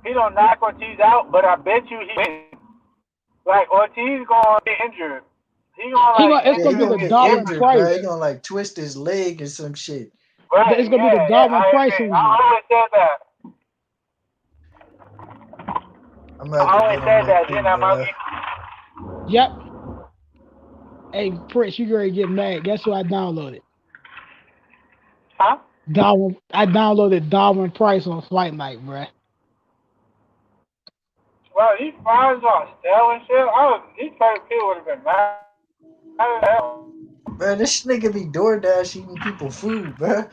he don't knock Ortiz out, but I bet you he wins. Like Ortiz gonna get injured.
It's
Yeah,
gonna
he
be
gonna
the
get
Darwin
injured, bro.
Price.
He gonna like twist his leg or some shit.
Right,
It's gonna be the Darwin
I
Price
agree.
injury.
I always said that.
I'm gonna have to bet on that too, bro.
Yep. Hey, Prince, you ready to get mad? Guess what I downloaded?
Huh?
I downloaded Darwin Price on Fight Night, bruh.
Well, these fries are stale and shit. These people would have been mad as hell.
Bro, this nigga be DoorDash eating people food, bro.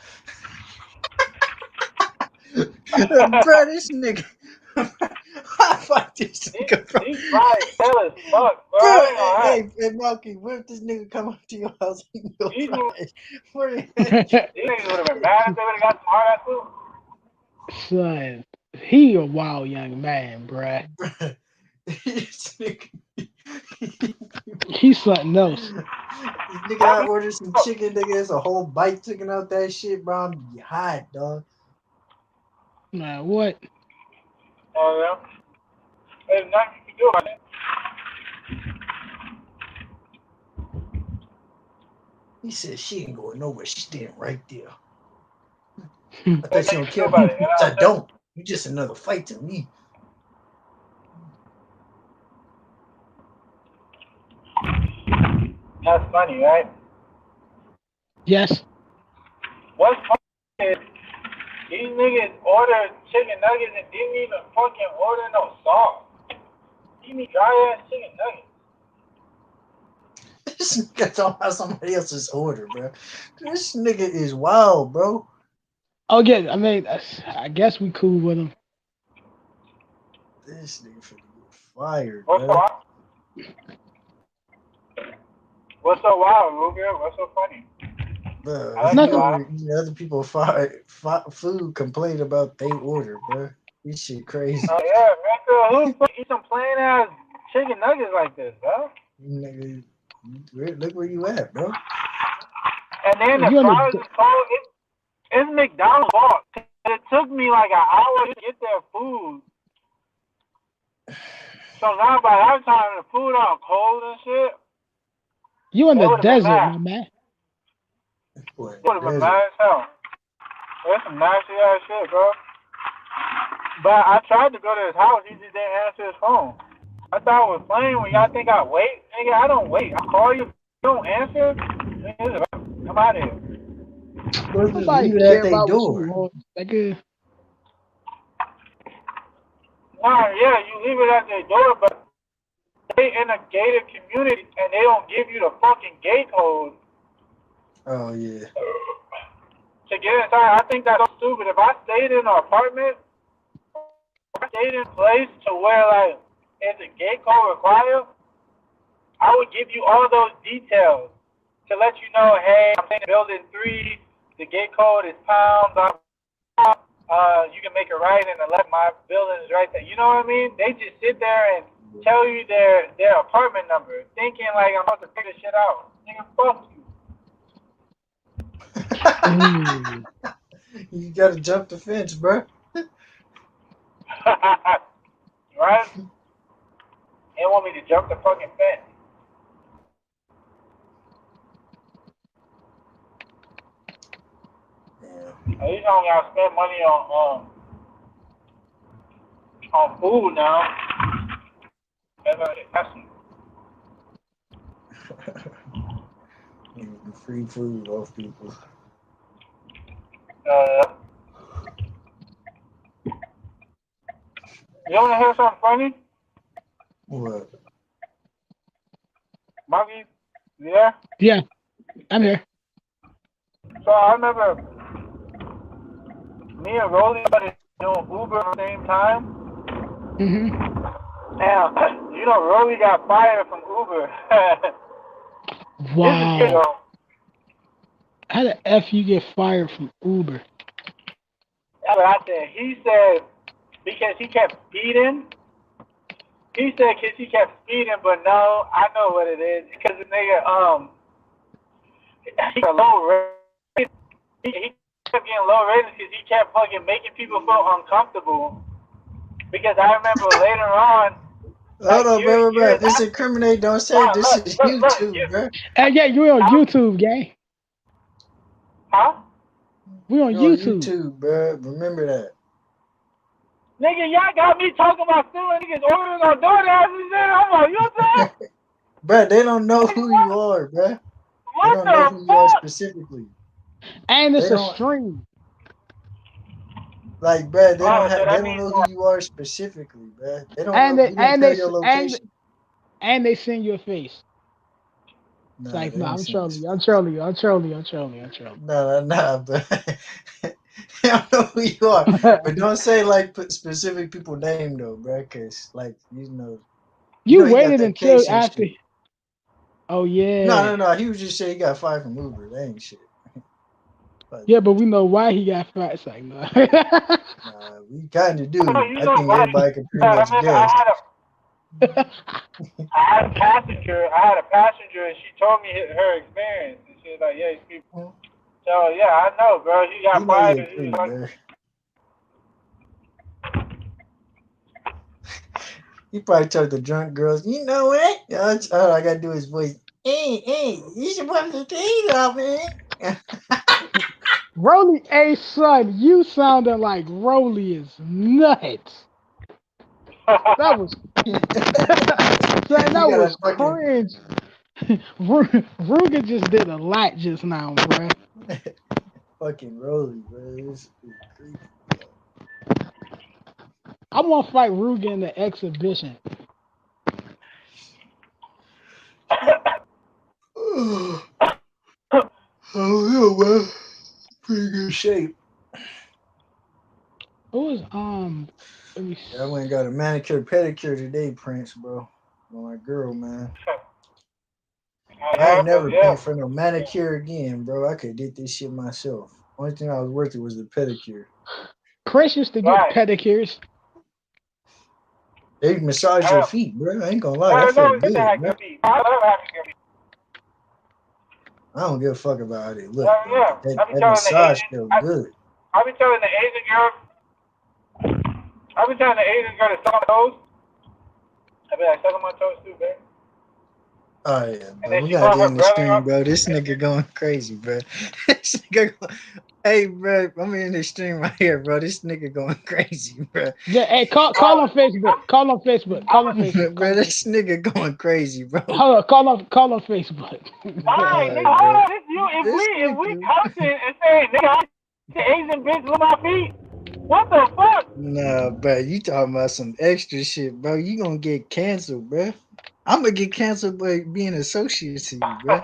Bro, this nigga. Fuck this nigga, bro.
These fries stale as fuck, bro.
Bro,
I ain't gonna lie.
hey, Malky, what if this nigga come up to your house eating your
These
fries?
niggas would have been mad if they would have got some hard ass food.
Son, he a wild young man, bruh.
Bro, this nigga.
He's something else.
Nigga, I ordered some chicken, nigga. It's a whole bite taking out that shit, bro. I'm hot, dog.
Man, what?
Oh, yeah. There's nothing you can do about it.
He said she ain't going nowhere. She's staying right there. I thought
There's
you
nothing
don't
you can do
care
about
about
it.
me. I don't. You just another fight to me.
That's funny, right?
Yes.
What's funny is these niggas ordered chicken nuggets and didn't even fucking order no sauce. Give me dry ass chicken nuggets.
This nigga talking about somebody else's order, bro. This nigga is wild, bro.
Oh yeah, I mean, I guess we cool with him.
This nigga finna get fired,
What's so
bro.
wild? What's so wild, Rubio? What's so funny?
Bro,
I like
you
the vibe.
eat other people food complain about they order, bro. This shit crazy.
Oh yeah, man. Who eat some plain ass chicken nuggets like this, bro?
Nigga, look where you at, bro.
And then the
You
fries
under,
is cold. It's McDonald's fault. It took me like an hour to get their food. So now by that time the food all cold and shit.
you in
They
the
would've been
desert,
mad.
my man.
What?
Would have been mad as hell. That's some nasty ass shit, bro. But I tried to go to his house. He just didn't answer his phone. I thought it was playing. When y'all think I wait, nigga, I don't wait. I call you, you don't answer. Nigga, come out of here.
Bro, just
Nobody
leave it
care
at their
about what you
door.
want. Nigga.
Nah, yeah, you leave it at their door, but they in a gated community and they don't give you the fucking gate code
Oh yeah.
to get inside. I think that's so stupid. If I stayed in an apartment, if I stayed in a place to where like it's a gate code required, I would give you all those details to let you know, hey, I'm in building 3, the gate code is pound, blah, blah, blah. You can make a right and a left, my building is right there. You know what I mean? They just sit there and tell you their apartment number, thinking like I'm about to figure shit out. Nigga, fuck you.
You gotta jump the fence, bro.
Right? They want me to jump the fucking fence.
Yeah.
At least I don't gotta spend money on food now.
Free food off people.
You wanna hear something funny?
What?
Marky, you there?
Yeah, I'm here.
So I remember me and Rolly started doing Uber at the same time. Now, you know, Rolly got fired from Uber.
Wow.
This is good,
How the F you get fired from Uber?
That's what I said. He said because he kept speeding. He said because he kept speeding, but no, I know what it is. Because the nigga, he got low rate. He kept getting low ratings because he kept fucking making people feel uncomfortable. Because I remember later on.
Hold on, bro. This incriminate. Don't say this is YouTube, bro.
Hey, yeah, you on YouTube, gang.
Huh?
We on YouTube.
YouTube, bro. Remember that.
Nigga, y'all got me talking about stealing niggas ordering on DoorDash and shit. I'm like, you know what I'm saying?
Bro, they don't know who you are, bro. They don't know who you are specifically.
And it's a stream.
Like, bro, they don't know who you are specifically, bro. They don't know. Your location.
And they send you a face. It's like, no, I'm trolling you.
Nah, bro. They don't know who you are. But don't say, like, specific people name, though, bro, because, like,
You waited until after. Shit. Oh, yeah.
No. He was just saying he got fired from Uber. That ain't shit.
Yeah, but we know why he got fired. It's like, no.
We kind of do. I think everybody can pretty much guess.
I had a passenger, and she told me her experience. And she was like, yeah, these people. So, yeah, I know, bro. He got fired.
He probably told the drunk girls, you know what? All I got to do is voice, hey, you should put the thing up, man.
Rolly, hey, son, you sounded like Rolly is nuts. That was cringe. Ruger just did a lot just now, bro.
Fucking Rolly, bro. This is creepy.
I want to fight Ruger in the exhibition.
Oh, yeah, man. Pretty good shape.
Who was
I went and got a manicure pedicure today, Prince, bro. My girl, man. I ain't never paid for no manicure again, bro. I could did this shit myself. Only thing I was worth it was the pedicure.
Chris used to get pedicures.
They massage your feet, bro. I ain't gonna lie, that felt good, bro. I don't give a fuck about how they look. That massage felt good.
I be telling the Asian girl to suck on toes. I be like, suck on my toes too, babe.
Oh yeah, bro. We gotta end the stream, bro. This nigga going crazy, bro. This nigga hey, bro, I'm in the stream right here, bro. This nigga going crazy, bro.
Yeah, hey, call on Facebook. Call on Facebook.
Bro, this nigga going crazy, bro.
Hold on, call on Facebook.
Alright, nigga, hold on. If we cussing and saying, nigga, the Asian bitch with my feet. What the fuck?
Nah, bro, you talking about some extra shit, bro. You gonna get canceled, bro. I'm gonna get canceled by being associated to you, bro.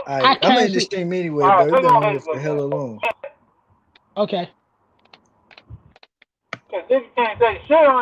I'm in the stream anyway, bro. We've been on here for hella long.
Okay.
Because this can't say shit on